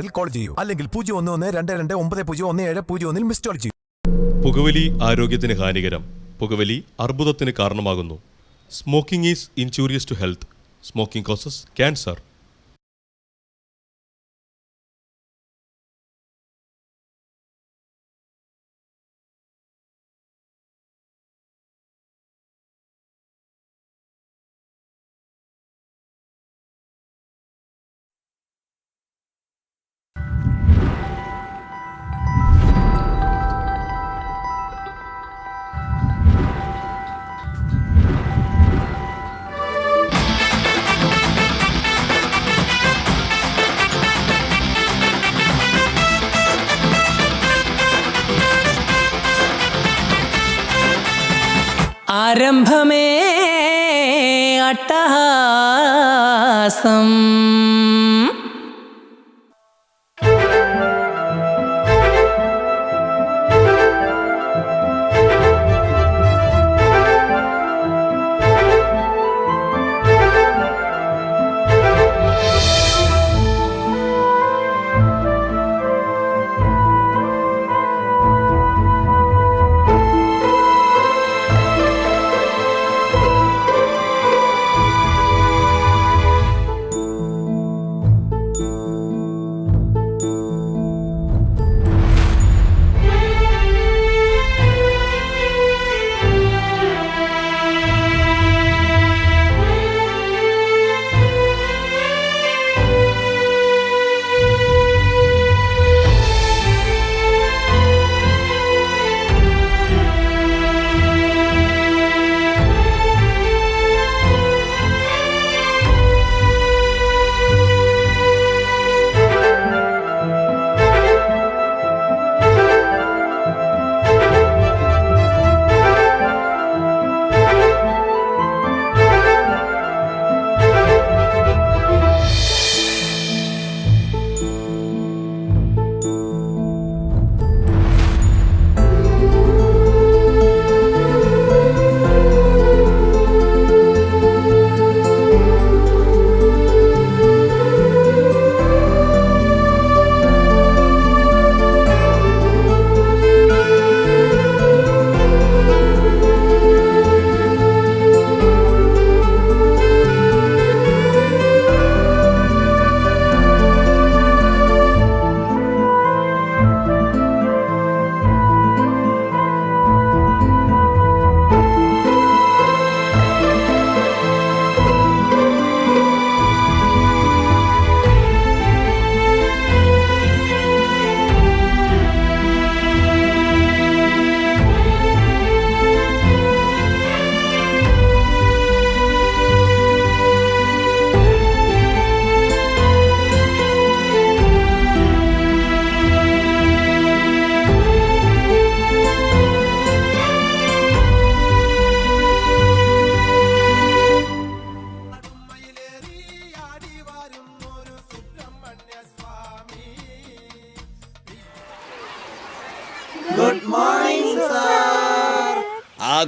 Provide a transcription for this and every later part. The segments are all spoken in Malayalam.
നമ്പറിൽ കോൾ ചെയ്യൂ, അല്ലെങ്കിൽ 011229011701 മിസ് കോൾ ചെയ്യൂ. പുകവലി ആരോഗ്യത്തിന് ഹാനികരം. പുകവലി അർബുദത്തിന് കാരണമാകുന്നു. Smoking is injurious to health. Smoking causes cancer. ആരംഭമേ അട്ടഹാസം.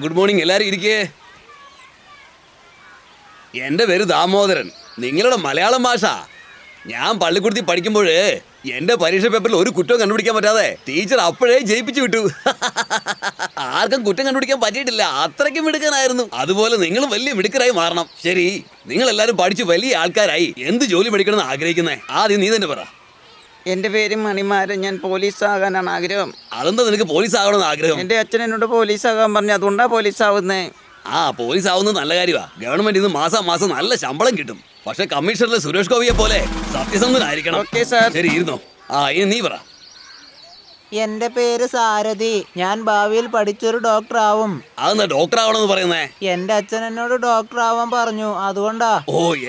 Good morning. എല്ലാവരും ഇരിക്കേ. എൻ്റെ പേര് ദാമോദരൻ. നിങ്ങളുടെ മലയാളം ഭാഷ ഞാൻ പള്ളിക്കൂടത്തി പഠിക്കുമ്പോൾ എൻ്റെ പരീക്ഷ പേപ്പറിൽ ഒരു കുറ്റവും കണ്ടുപിടിക്കാൻ പറ്റാതെ ടീച്ചർ അപ്പോഴേ ജയിപ്പിച്ചു വിട്ടു. ആർക്കും കുറ്റം കണ്ടുപിടിക്കാൻ പറ്റിയിട്ടില്ല. അത്രയ്ക്കും മിടുക്കനായിരുന്നു. അതുപോലെ നിങ്ങളും വലിയ മിടുക്കരായി മാറണം. ശരി, നിങ്ങൾ എല്ലാവരും പഠിച്ച് വലിയ ആൾക്കാരായി എന്ത് ജോലി പഠിക്കണമെന്ന് ആഗ്രഹിക്കുന്നേ? ആദ്യം നീ തന്നെ പറ. എന്റെ പേര് മണിമാരൻ. ഞാൻ പോലീസ് ആകാനാണ് ആഗ്രഹം. അതെന്താ നിനക്ക് പോലീസ് ആകണമെന്ന് ആഗ്രഹം? എന്റെ അച്ഛൻ എന്നോട് പോലീസ് ആകാൻ പറഞ്ഞു, അതുകൊണ്ടാ പോലീസ് ആവുന്നേ. പോലീസ് ആവുന്നത് നല്ല കാര്യമാണ്. ഗവൺമെന്റ് ഇന്ന് മാസം നല്ല ശമ്പളം കിട്ടും. പക്ഷെ കമ്മീഷണറിലെ സുരേഷ് ഗോപിയെ പോലെ സത്യസന്ധനായിരിക്കണം. Okay sir. ശരി, ഇരുന്നോ. ഇനി നീ പറ. എന്റെ പേര് സാരഥി. ഞാൻ ഭാവിയിൽ പഠിച്ചൊരു ഡോക്ടർ ആവും. അതെന്താ ഡോക്ടർ ആവണമെന്ന് പറയുന്നേ? എന്റെ അച്ഛൻ എന്നോട് ഡോക്ടർ ആവാൻ പറഞ്ഞു, അതുകൊണ്ടാ.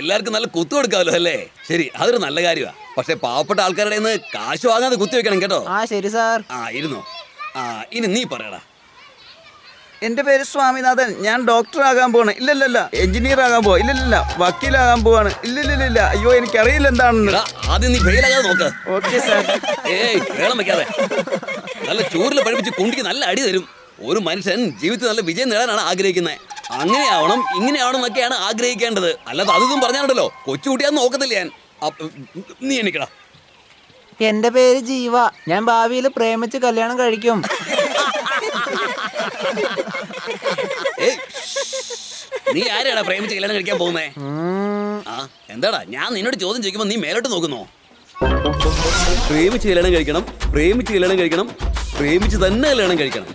എല്ലാവർക്കും നല്ല കുത്തു കൊടുക്കാമല്ലോ അല്ലേ? ശരി, അതൊരു നല്ല കാര്യമാണ്. പക്ഷെ പാവപ്പെട്ട ആൾക്കാരുടെ നിന്ന് കാശ് വാങ്ങാതെ കുത്തി വെക്കണം കേട്ടോ. ശരി സാർ. ഇരുന്നോ. ഇനി നീ പറയടാ. എന്റെ പേര് സ്വാമിനാഥൻ. ഞാൻ ഡോക്ടർ ആകാൻ പോവാണ്. ഇല്ലല്ല. എഞ്ചിനീയർ ആകാൻ പോവാ. ഇല്ലല്ല. വക്കീലാകാൻ പോവാണ്. ഇല്ലല്ല. അയ്യോ, എനിക്കറിയില്ല എന്താണെന്ന്. ആദ്യം നീ ഫെയിലാകാതെ നോക്ക്. Okay sir. വേളം വെക്കാതെ. നല്ല ചൂരിൽ പഠിപ്പിച്ച് കുണ്ടിക്ക് നല്ല അടി തരും. ഒരു മനുഷ്യൻ ജീവിതത്തിൽ നല്ല വിജയം നേടാനാണ് ആഗ്രഹിക്കുന്നത്. അങ്ങനെയാവണം ഇങ്ങനെയാവണം എന്നൊക്കെയാണ് ആഗ്രഹിക്കേണ്ടത്. അല്ലാതെ അതൊന്നും പറഞ്ഞാലുണ്ടല്ലോ കൊച്ചുകുട്ടിയാന്ന് നോക്കത്തില്ല ഞാൻ. നീ എണ്ണിക്കടാ. എന്റെ പേര് ജീവ. ഞാൻ ഭാവിയിൽ പ്രേമിച്ച് കല്യാണം കഴിക്കും. ഏയ്, നീ ആരെയാടാ പ്രേമിച്ച് കല്യാണം കഴിക്കാൻ പോകുന്നേ? ആ എന്താടാ ഞാൻ നിന്നോട് ചോദ്യം ചോദിക്കുമ്പോ നീ മേലോട്ട് നോക്കുന്നോ? പ്രേമിച്ച് കല്യാണം കഴിക്കണം, പ്രേമിച്ച് കല്യാണം കഴിക്കണം, പ്രേമിച്ച് തന്നെ കല്യാണം കഴിക്കണം.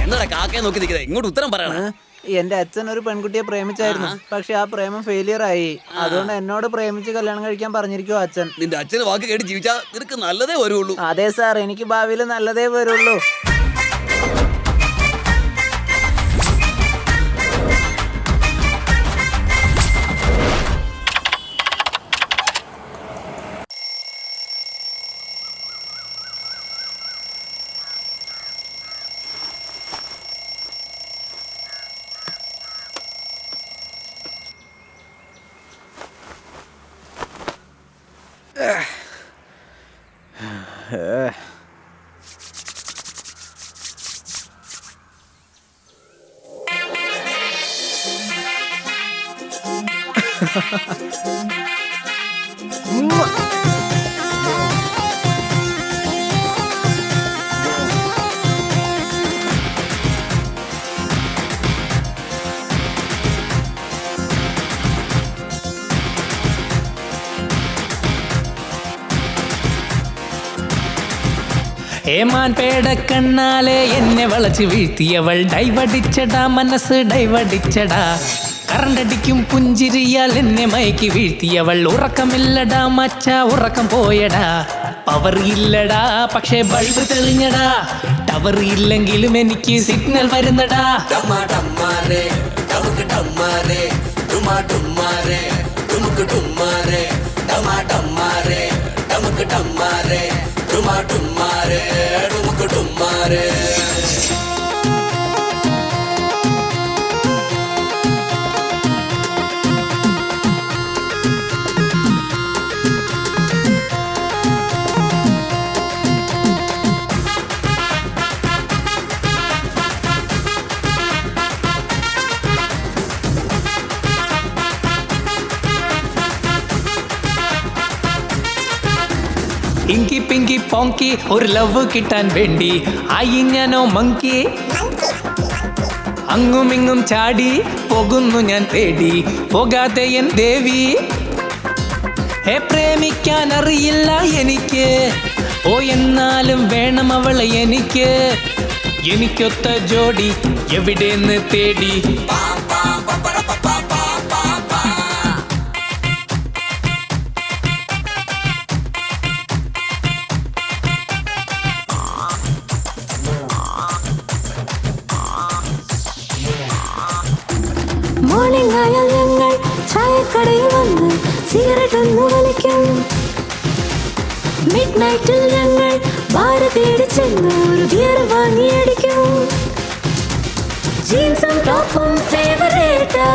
എന്താടാ കാക്കയെ നോക്കി നിൽക്കുന്നത്? ഇങ്ങോട്ട് ഉത്തരം പറയണം. എന്റെ അച്ഛൻ ഒരു പെൺകുട്ടിയെ പ്രേമിച്ചായിരുന്നു. പക്ഷെ ആ പ്രേമം ഫെയിലിയർ ആയി. അതുകൊണ്ട് എന്നോട് പ്രേമിച്ച് കല്യാണം കഴിക്കാൻ പറഞ്ഞിരിക്കുവോ അച്ഛൻ. നിന്റെ അച്ഛന് വാക്ക് കേട്ട് ജീവിച്ചാ നിനക്ക് നല്ലതേ വരുള്ളൂ. അതെ സാർ, എനിക്ക് ഭാവിയിൽ നല്ലതേ വരുള്ളൂ. ഏമാൻ പേടക്കണ്ണാലെ എന്നെ വളച്ച് വീഴ്ത്തിയവൾ ഡൈവടിച്ചടാ, മനസ്സ് ഡൈവടിച്ചടാ. കറണ്ടടിക്കും പുഞ്ചിരിയാൽ എന്നെ മയക്കി വീഴ്ത്തിയവൾ ഉറക്കമില്ലടാ മച്ച, ഉറക്കം പോയടാ. പവർ ഇല്ലടാ പക്ഷെ ബൾബ് തെളിഞ്ഞടാ. ടവർ ഇല്ലെങ്കിലും എനിക്ക് സിഗ്നൽ വരുന്നടാ. ഇങ്കി പിങ്കി പോങ്കി ഒരു ലവ് കിട്ടാൻ വേണ്ടി ആയി ഞാനോ മങ്കി. അങ്ങുമിങ്ങും ചാടി പോകുന്നു ഞാൻ തേടി, പോകാതെ എൻ ദേവി. പ്രേമിക്കാൻ അറിയില്ല എനിക്ക്, ഓ എന്നാലും വേണം അവളെ എനിക്ക്. എനിക്കൊത്ത ജോഡി എവിടെന്ന് തേടി. മോർണിംഗ് ആയാൽ ഞങ്ങൾ ചായക്കടയിൽ വന്ന് സിഗരറ്റ് ഒന്ന് വലിക്കും. മിഡ് നൈറ്റിൽ ഞങ്ങൾ ബാറ് തേടി ചെന്ന് ഒരു ബിയർ വാങ്ങിയടിക്കും. ജീൻസും ടോപ്പും ഫേവറേറ്റാ,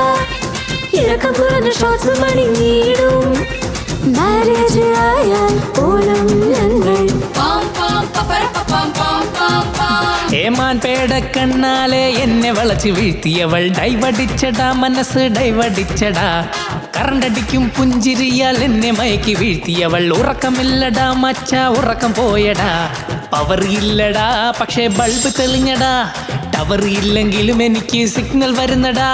ഇറക്കം കുറഞ്ഞ ഷോർട്സും അണിഞ്ഞിടും. മാരേജ് ആയാൽ പോലും ഞങ്ങൾ ഏമാൻ പേടക്കണ്ണാലെ എന്നെ വളച്ച് വീഴ്ത്തിയവൾ ഡൈവടിച്ചടാ, മനസ്സ് ഡൈവടിച്ചടാ. കറണ്ടടിക്കും പുഞ്ചിരിയാൽ എന്നെ മയക്കി വീഴ്ത്തിയവൾ ഉറക്കമില്ലടാ മച്ച, ഉറക്കം പോയടാ. പവർ ഇല്ലടാ പക്ഷെ ബൾബ് തെളിഞ്ഞടാ. ടവർ ഇല്ലെങ്കിലും എനിക്ക് സിഗ്നൽ വരുന്നടാ.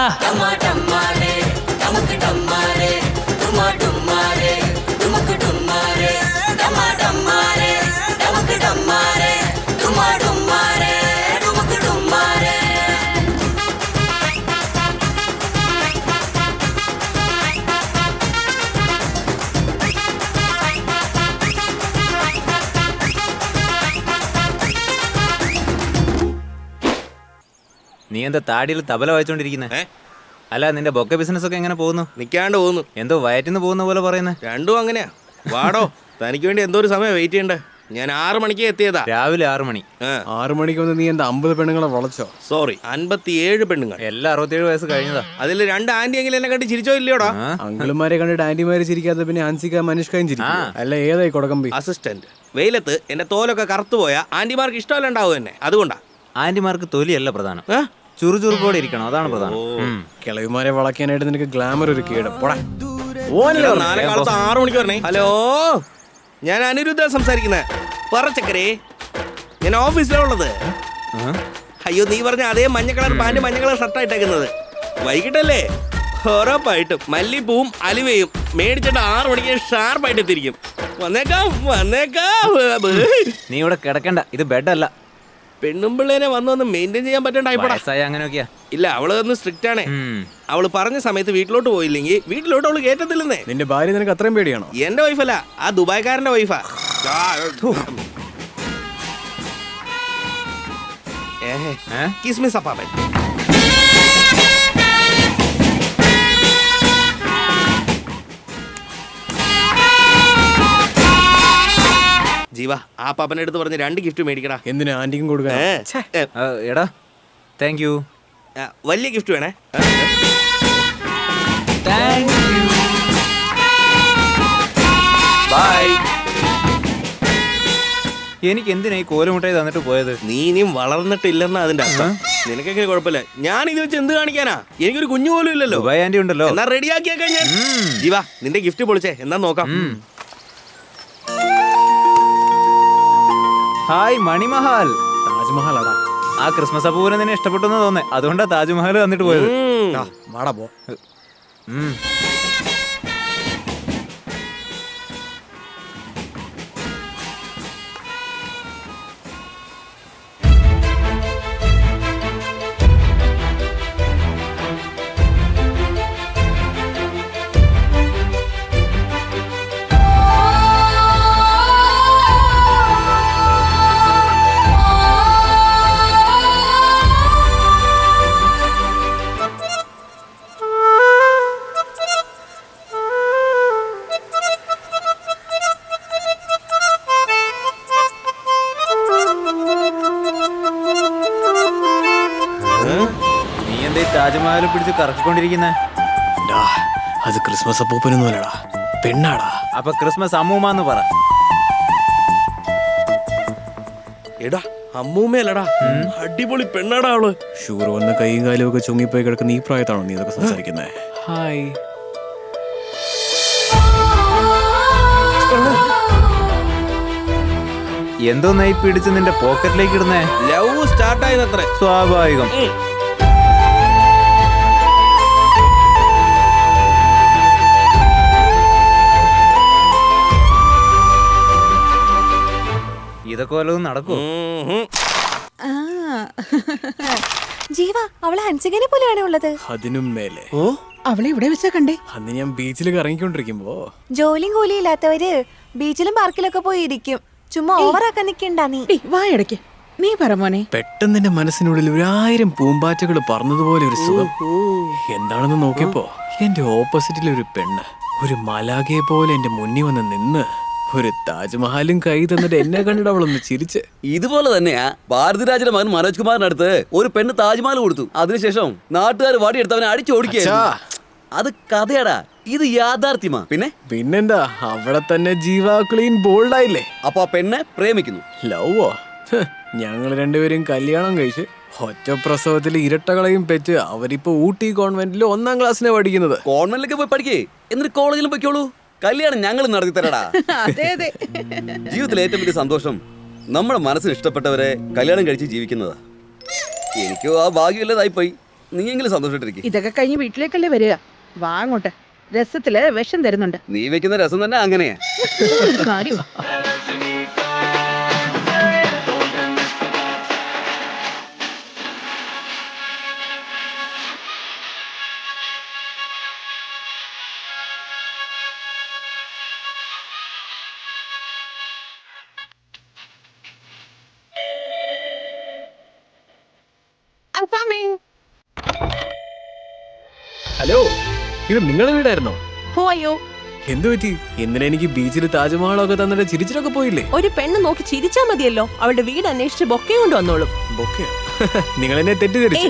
നീ എന്താ താടിയിൽ തബല വായിച്ചോണ്ടിരിക്കുന്നേ? അല്ല, നിന്റെ ബൊക്കെ ബിസിനസ് ഒക്കെ എങ്ങനെ പോകുന്നു? നിൽക്കാണ്ട് പോകുന്നു. എന്തോ വയറ്റിന്ന് പോകുന്ന പോലെ പറയുന്നേ. രണ്ടും അങ്ങനെയാ. വാടോ, തനിക്ക് വേണ്ടി എന്തോ ഒരു സമയം വെയിറ്റ് ചെയ്യണ്ടേ. ഞാൻ 6 മണിക്ക് എത്തിയതാ. രാവിലെ 6 മണി. 6 മണിക്ക് വന്ന് നീ എന്താ 50 പെണ്ണുങ്ങളെ വളച്ചോ? സോറി, 57 പെണ്ണുങ്ങൾ. എല്ലാം 67 വയസ്സ് കഴിഞ്ഞതാ. അതിൽ 2 ആന്റി എങ്കിലും എന്നെ കണ്ട് ചിരിച്ചോ ഇല്ലയോടാ? അങ്കിളുമാരെ കണ്ടിട്ട് ആന്റിമാര് ചിരിക്കാതെ പിന്നെ ആൻസിക്ക മനുഷ്കായും ചിരിക്കും. അല്ല, ഏതായി കൊടുക്കമ്പി? അസിസ്റ്റന്റ്. വെയിലത്ത് എന്റെ തോലൊക്കെ കറുത്തുപോയാ ആന്റിമാർക്ക് ഇഷ്ടമല്ല ഉണ്ടാവും എന്നെ, അതുകൊണ്ടാ. ആന്റിമാർക്ക് തൊലിയല്ല പ്രധാനം, ചുറുചുറുപ്പോടെ ഇരിക്കണം, അതാണ് പ്രധാനം. കിളവിമാരെ വളയ്ക്കാനായിട്ട് നിനക്ക് ഗ്ലാമർ ഒരു കേട്. 4 കാലത്ത് 6 മണിക്ക് വരണേ. ഹലോ, ഞാൻ അനിരുദ്ധ സംസാരിക്കുന്നത്. പറ ചക്കരേ, ഞാൻ ഓഫീസിലാണ് ഉള്ളത്. അയ്യോ, നീ പറഞ്ഞ അതേ മഞ്ഞ കളർ പാന്റ് മഞ്ഞ കളർ ഷർട്ടായിട്ടേക്കുന്നത്. വൈകിട്ടല്ലേ? ഉറപ്പായിട്ടും മല്ലിപ്പൂവും അലുവയും മേടിച്ചിട്ട് 6 മണിക്ക് ഷാർപ്പായിട്ട് എത്തിരിക്കും. വന്നേക്കാം. നീ ഇവിടെ കിടക്കണ്ട, ഇത് ബെഡല്ല. പെണ്ണും പിള്ളേനെ വന്ന് മെയിൻറ്റെയിൻ ചെയ്യാൻ പറ്റണ്ടായിപ്പോടാ. അങ്ങനെയൊക്കെയാ. ഇല്ല, അവള് ഒന്ന് സ്ട്രിക്റ്റ് ആണ്. അവള് പറഞ്ഞ സമയത്ത് വീട്ടിലോട്ട് പോയില്ലെങ്കിൽ വീട്ടിലോട്ട് അവള് കേട്ടത്തില്ലെന്നേ. നിന്റെ ഭാര്യ നിനക്ക് അത്രയും പേടിയാണോ? എന്റെ വൈഫല്ല, ആ ദുബായ്ക്കാരന്റെ വൈഫാ. കിസ് മി സപ്പാപ്പൻ. ജീവ, ആ പാപ്പന്റെ അടുത്ത് പറഞ്ഞ് 2 ഗിഫ്റ്റ് മേടിക്കടാ. എന്തിനാ ആന്റിക്കും കൊടുക്കാൻ? എടാ, താങ്ക് യു. വലിയ ഗിഫ്റ്റ് വേണേ. ബൈ. എനിക്ക് എന്തിനാ ഈ കോലുമുട്ടായി തന്നിട്ട് പോയത്? നീ ഇനിയും വളർന്നിട്ടില്ലെന്നാ അതിന്റെ അർത്ഥം. നിനക്കെങ്ങനെ കുഴപ്പമില്ല. ഞാൻ ഇത് വെച്ച് എന്ത് കാണിക്കാനാ? എനിക്കൊരു കുഞ്ഞു പോലും ഇല്ലല്ലോ. ദുബായ് ആന്റി ഉണ്ടല്ലോ. എന്നാ റെഡിയാക്കിയേക്കാം ഞാൻ. ജീവ, നിന്റെ ഗിഫ്റ്റ് പൊളിച്ചേ, എന്നാ നോക്കാം. ഹായ് മണിമഹൽ. താജ്മഹലാടാ. ആ ക്രിസ്മസ് അപ്പൂനെ നിന്നെ ഇഷ്ടപ്പെട്ടെന്ന് തോന്നേ, അതുകൊണ്ടാ താജ്മഹൽ തന്നിട്ട് പോയത്. വാടാ പോ. താജ്മഹൽ പിടിച്ച് കറക്കിക്കൊണ്ടിരിക്കുന്നേ. അത് ക്രിസ്മസ് അപ്പൂപ്പനൊന്നും അല്ലടാ, പെണ്ണാടാ. അപ്പൊ ക്രിസ്മസ് അമ്മൂമ്മന്ന് പറ. എടാ, അമ്മൂമ്മയല്ലടാ, അടിപൊളി പെണ്ണാടാ അവള്. ഷുഗർ വന്ന കൈയും കാലും ഒക്കെ ചുങ്ങിപ്പോയി കിടക്കുന്ന ഈ പ്രായത്താണോ നീ ഇതൊക്കെ സംസാരിക്കുന്നേ? ഹായ്. എന്തോന്നായി പിടിച്ച് നിന്റെ പോക്കറ്റിലേക്ക് ഇടുന്നേ? ലവ് സ്റ്റാർട്ടായത്ര. സ്വാഭാവികം. ഇതൊക്കെ വല്ലതും നടക്കൂ? ജീവ, അവളെ ഹൻസികനെ പോലെയാണ് ഉള്ളത്. അതിനും മേലെ. അവളെ ഇവിടെ വെച്ചാ കണ്ടേ? അന്ന് ഞാൻ ബീച്ചിൽ ഇറങ്ങിക്കൊണ്ടിരിക്കുമ്പോ. ജോലിയും കൂലിയില്ലാത്തവര് ബീച്ചിലും പാർക്കിലൊക്കെ പോയി ഇരിക്കും. ചുമ്മാ ഓവറാക്കാൻ നിക്കണ്ടാ നീ. വായടയ്ക്ക്. നീ പറ മോനെ. പെട്ടെന്ന് എന്റെ മനസ്സിനുള്ളിൽ 1000 പൂമ്പാറ്റകൾ പറന്നതുപോലെ ഒരു സുഖം. എന്താണെന്ന് നോക്കിയപ്പോ എന്റെ ഓപ്പോസിറ്റിൽ ഒരു പെണ്ണ്, ഒരു മലാഖയെ പോലെ എന്റെ മുന്നിൽ വന്ന് നിന്ന് ഒരു താജ്മഹലും കൈ തന്നിട്ട് എന്നെ കണ്ടിട്ട് അവളൊന്ന് ചിരിച്ച്. ഇതുപോലെ തന്നെയാ ഭാരതിരാജന്റെ മകൻ മനോജ് കുമാറിന്റെ അടുത്ത് ഒരു പെണ്ണ് താജ്മഹൽ കൊടുത്തു. അതിനുശേഷം നാട്ടുകാർ വാടിയെടുത്തവനെ അടിച്ചോടിക്കാ. അത് കഥയാടാ, ഇത് യാഥാർത്ഥ്യമാ. പിന്നെന്താ, അവിടെ തന്നെ ജീവ ക്ലീൻ ബോൾഡായില്ലേ. അപ്പൊ ആ പെണ്ണെ പ്രേമിക്കുന്നു. ലവോ? ഞങ്ങൾ രണ്ടുപേരും കല്യാണം കഴിച്ച് ഒറ്റ പ്രസവത്തിൽ ഇരട്ടകളെയും പെറ്റ് അവരിപ്പോ ഊട്ടി കോൺവെന്റിൽ 1ാം ക്ലാസ്സിനെ പഠിക്കുന്നത്. കോൺവെന്റിലൊക്കെ പോയി പഠിക്കേ, എന്നിട്ട് കോളേജിലും പൊയ്ക്കോളൂ. കല്യാണം ഞങ്ങൾ നടത്തി തരടാ. ജീവിതത്തിലെ ഏറ്റവും വലിയ സന്തോഷം നമ്മുടെ മനസ്സിന് ഇഷ്ടപ്പെട്ടവരെ കല്യാണം കഴിച്ച് ജീവിക്കുന്നതാ. എനിക്കോ ആ ഭാഗ്യമില്ലതായി പോയി. നീയെങ്കിലും സന്തോഷമായിട്ടിരിക്കും. ഇതൊക്കെ കഴിഞ്ഞ് വീട്ടിലേക്കല്ലേ വരിക. വാ അങ്ങോട്ട്. രസത്തില് വിഷം തരുന്നുണ്ട്. നീ വെക്കുന്ന രസം തന്നെ അങ്ങനെയാ. കാര്യം. ഹലോ, ഇത് നിങ്ങളുടെ വീടായിരുന്നോ? എന്തു പറ്റി? എന്തിനാ എനിക്ക് ബീച്ചിൽ താജ്മഹലൊക്കെ തന്നിട്ട് ചിരിച്ചിട്ടൊക്കെ പോയില്ലേ? ഒരു പെണ്ണ് നോക്കി ചിരിച്ചാ മതിയല്ലോ, അവളുടെ വീട് അന്വേഷിച്ച് ബൊക്കെ കൊണ്ട് വന്നോളും. നിങ്ങൾ എന്നെ തെറ്റിദ്ധരിച്ചു.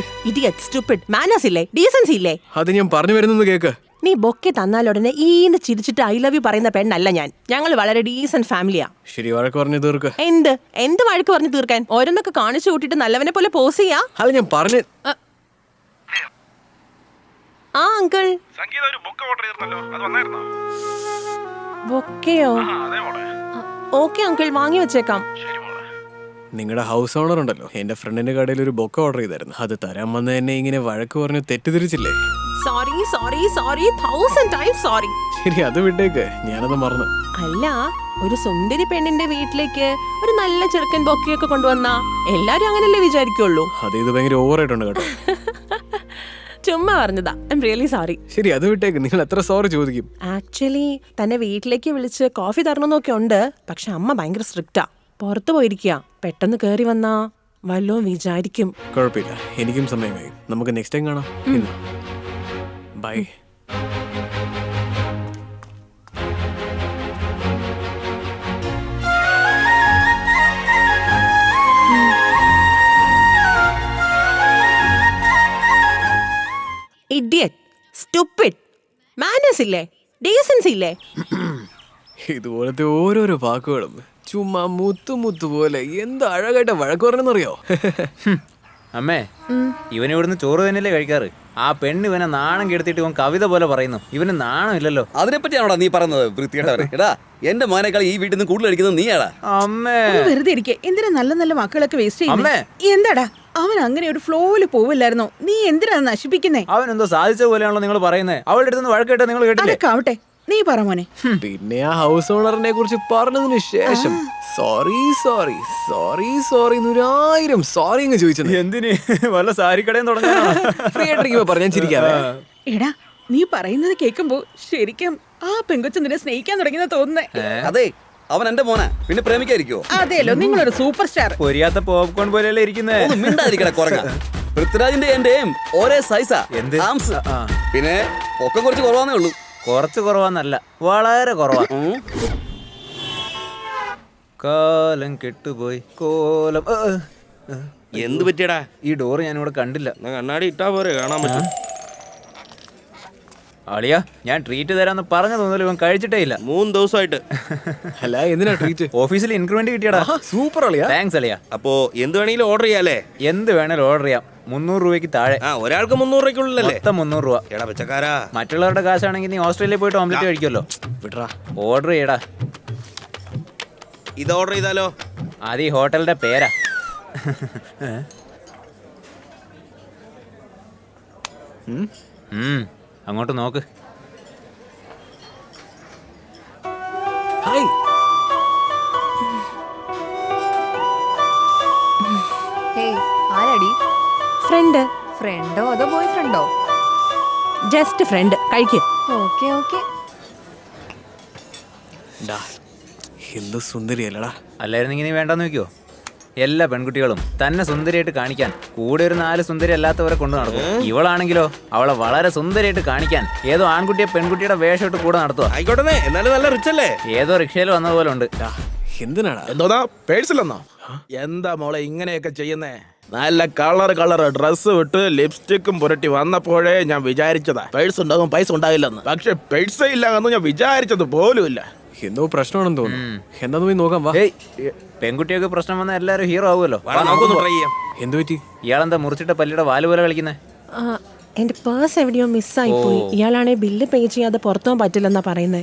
അത് ഞാൻ പറഞ്ഞു വരുന്നത് കേക്ക്. നീ ബൊക്കെ തന്നാലുടനെ ഈന്ന് ചിരിച്ചിട്ട് ഐ ലവ് യു പറയുന്ന പെണ്ണല്ല ഞാൻ. ഞങ്ങൾ വളരെ ഡീസന്റ് ഫാമിലിയാ. ശരി, വഴക്ക് പറഞ്ഞു തീർക്ക്. എന്ത് വഴക്ക് പറഞ്ഞു തീർക്കാൻ? ഓരോന്നൊക്കെ കാണിച്ചു കൂട്ടിട്ട് നല്ലവനെ പോലെ പോസ് ചെയ്യാ. അത് ഞാൻ പറഞ്ഞു. ആ അങ്കിൾ, ബൊക്കെയോ? ഓക്കെ അങ്കിൾ, വാങ്ങി വെച്ചേക്കാം. നിങ്ങളുടെ ഹൗസ് ഓണർ ഉണ്ടല്ലോ, എന്റെ ഫ്രണ്ടിന്റെ കടയിൽ ഒരു ബൊക്ക ഓർഡർ ചെയ്തായിരുന്നു. അത് തരാൻ വന്ന എന്നെ ഇങ്ങനെ വഴക്ക് പറഞ്ഞ് തെറ്റിദ്ധരിച്ചില്ലേ? Sorry sorry sorry 1000 times sorry. ശരി, അത് വിട്ടേക്ക്, ഞാനത് മറന്നു. അല്ല, ഒരു സുന്ദരി പെണ്ണിന്റെ വീട്ടിലേക്ക് ഒരു നല്ല ചെറുക്കൻ ബൊക്കെയൊക്കെ കൊണ്ടുവന്നാ എല്ലാരും അങ്ങനല്ലേ വിചാരിക്കുള്ളൂ. അത് ഇത് ഭയങ്കര ഓവറായിട്ടുണ്ട് കേട്ടോ. ചുമ്മാ പറഞ്ഞതാ. I am really sorry. ശരി, അത് വിട്ടേക്ക്, നിങ്ങൾ എത്ര സോറി ചോദിക്കും? ആക്ച്വലി തന്നെ വീട്ടിലേക്ക് വിളിച്ച് കോഫി തരണമെന്നൊക്കെ ഉണ്ട്. പക്ഷെ അമ്മ ഭയങ്കര സ്ട്രിക്റ്റാ. പുറത്തു പോയിരിക്കുക. പെട്ടെന്ന് കേറി വന്നാ വല്ലോം വിചാരിക്കും. കുഴപ്പമില്ല, എനിക്കും സമയമായി. നമുക്ക് നെക്സ്റ്റ് ടൈം കാണാം. ബൈ. ഇഡിയറ്റ്, സ്റ്റുപ്പിഡ്, മാനേഴ്സ് ഇല്ലേ, ഡീസൻസി ഇല്ലേ? ഇതുപോലത്തെ ഓരോരോ വാക്കുകളും ചുമ്മാ മുത്തു പോലെ എന്ത് അഴകായിട്ട് വഴക്ക് പറഞ്ഞെന്നറിയോ? അമ്മേ, ഇവന് ഇവിടുന്ന് ചോറ് തന്നെയല്ലേ കഴിക്കാറ്? ആ പെണ്ണ് ഇവനെ നാണം കെടുത്തിട്ട് ഇവൻ കവിത പോലെ പറയുന്നു. ഇവന് നാണം ഇല്ലല്ലോ. അതിനെപ്പറ്റിയാണോടാ നീ പറയുന്നത്? വൃത്തികേട്ടവരെ. എടാ, എന്റെ മോനേക്കാൾ ഈ വീട്ടിൽ നിന്ന് കൂടുതൽ അടിക്കുന്നത് നീയാടാ. അമ്മേ, വെറുതെ ഇരിക്കെ, എന്തിനാ നല്ല നല്ല വാക്കുകളൊക്കെ വേസ്റ്റ് അമ്മേ. ചെയ്യുന്നത്? എന്താടാ, അവൻ അങ്ങനെ ഒരു ഫ്ലോയില് പോവില്ലായിരുന്നോ? നീ എന്തിനാ നശിപ്പിക്കുന്നേ? അവൻ എന്തോ സാധിച്ച പോലെയാണല്ലോ നിങ്ങൾ പറയുന്നത്. അവളുടെ അടുത്ത് വഴക്ക് കേട്ടാ നിങ്ങൾ കേട്ടില്ലേ? അതൊക്കെ ആവട്ടെ, നീ പറ മോനെ. പിന്നെ ആ ഹൗസ് ഓണറിനെ കുറിച്ച് പറഞ്ഞതിന് ശേഷം sorry sorry sorry sorry 1000 sorry അങ്ങ് ചോദിച്ചത് എന്തിന്? വല്ല സാരിക്കടയും തുടങ്ങാനാണോ? ഫ്രീ ആയിട്ടിരിക്കുമ്പോ പറഞ്ഞാൽ ചിരിക്കാതെ. എടാ, നീ പറയുന്നത് കേൾക്കുമ്പോ ശരിക്കും ആ പെങ്കൊച്ചു നിന്നെ സ്നേഹിക്കാൻ തുടങ്ങിയെന്ന് തോന്നുന്നേ. അതെ, അവൻ എന്റെ മോനാ, പിന്നെ പ്രേമിക്കായിരിക്കോ? അതെല്ലോ, നിങ്ങളൊരു സൂപ്പർ സ്റ്റാർ. പൊരിയാത്ത പോപ്കോൺ പോലെയല്ലേ ഇരിക്കുന്നേ. ഒന്ന് മിണ്ടായിരിക്കണ കുറങ്ങ. പൃഥ്വിരാജിന്റെ എന്റെയും ഒരേ സൈസാ. എന്ത്? ആംസ്. പിന്നെ ഒക്കെ കുറച്ച് കുറവാന്നേ ഉള്ളൂ. കുറച്ച് കുറവാന്നല്ല, വളരെ കുറവാ. കാലം കെട്ടുപോയി കോലം. എന്ത് പറ്റിയടാ? ഈ ഡോറ് ഞാനിവിടെ കണ്ടില്ല. കണ്ണാടി ഇട്ടാ പോരെ, കാണാൻ പറ്റും. അളിയാ, ഞാൻ ട്രീറ്റ് തരാന്ന് പറഞ്ഞു തോന്നലും ഇവൻ കഴിച്ചിട്ടേ ഇല്ല. 3 ദിവസമായിട്ട്. അല്ല, എന്തിനാ ട്രീറ്റ്? ഓഫീസിൽ ഇൻക്രിമെന്റ് കിട്ടിയടാ. സൂപ്പർ അളിയാ. താങ്ക്സ് അളിയാ. അപ്പോ എന്ത് വേണമെങ്കിലും ഓർഡർ ചെയ്യാലേ? എന്ത് വേണേലും ഓർഡർ ചെയ്യാം. 300 രൂപയ്ക്ക് താഴെ. ഒരാൾക്ക് 300 രൂപയ്ക്കുള്ളല്ലേ? മൊത്തം 300 രൂപ. എടാ പച്ചക്കാരാ, മറ്റുള്ളവരുടെ കാശാണെങ്കിൽ നീ ഓസ്ട്രേലിയയിൽ പോയിട്ട് ഓംലെറ്റ് കഴിക്കുമല്ലോ. വിട്രാ, ഓർഡർ ചെയ്യടാ. ഇത് ഓർഡർ ചെയ്താലോ? അത് ഈ ഹോട്ടലിന്റെ പേരാ. അങ്ങോട്ട് നോക്ക്. ഹായ്. ആരാടി? ഫ്രണ്ട്. ഫ്രണ്ടോ അതോ ബോയ് ഫ്രണ്ടോ? Just friend. കഴിക്ക്. Okay okay. എന്ത് സുന്ദരിയല്ലടാ. അല്ലായിരുന്നെങ്കിൽ നീ വേണ്ടെന്ന് വെക്കോ? എല്ലാ പെൺകുട്ടികളും തന്നെ സുന്ദരിയായിട്ട് കാണിക്കാൻ കൂടെ ഒരു 4 സുന്ദരി അല്ലാത്തവരെ കൊണ്ടു നടക്കും. ഇവളാണെങ്കിലോ അവളെ വളരെ സുന്ദരിയായിട്ട് കാണിക്കാൻ ഏതോ ആൺകുട്ടിയെ പെൺകുട്ടിയുടെ വേഷമിട്ട് കൂടെ നടത്തുക. ആയിക്കോട്ടെ, എന്നാലും നല്ല റിച്ച് അല്ലേ? ഏതോ റിക്ഷയിൽ വന്നതുപോലെ ഉണ്ട്. എന്തിനാടാ? എന്തോന്നാ, പേഴ്സിലെന്നോ? എന്താ മോളെ ഇങ്ങനെയൊക്കെ ചെയ്യുന്നേ? നല്ല കളർ ഡ്രസ്സ് വിട്ട് ലിപ്സ്റ്റിക്കും പുരട്ടി വന്നപ്പോഴേ ഞാൻ വിചാരിച്ചതാ പേഴ്സ് ഉണ്ടാകും, പൈസ ഉണ്ടാവില്ലെന്ന്. പക്ഷെ പേഴ്സ ഇല്ല എന്ന് ഞാൻ വിചാരിച്ചത് പോലുമില്ല. എന്തോ പ്രശ്നമാണെന്ന് തോന്നുന്നു. എന്താ പോയി നോക്കാം, വാ. പെൺകുട്ടിയൊക്കെ പ്രശ്നം വന്നാൽ എല്ലാവരും ഹീറോ ആവുമല്ലോ. നമുക്കൊന്ന് ട്രൈ ചെയ്യാം. എന്ത് പറ്റി? ഇയാളെന്താ മുറിച്ചിട്ട പല്ലിയുടെ വാല് പോലെ കളിക്കുന്നേ? എന്റെ പേഴ്സ് എവിടെയോ മിസ്സായി പോയി. ഇയാളാണെ ബില്ല് പേ ചെയ്യാതെ പുറത്തു പോകാൻ പറ്റില്ലെന്നാ പറയുന്നേ.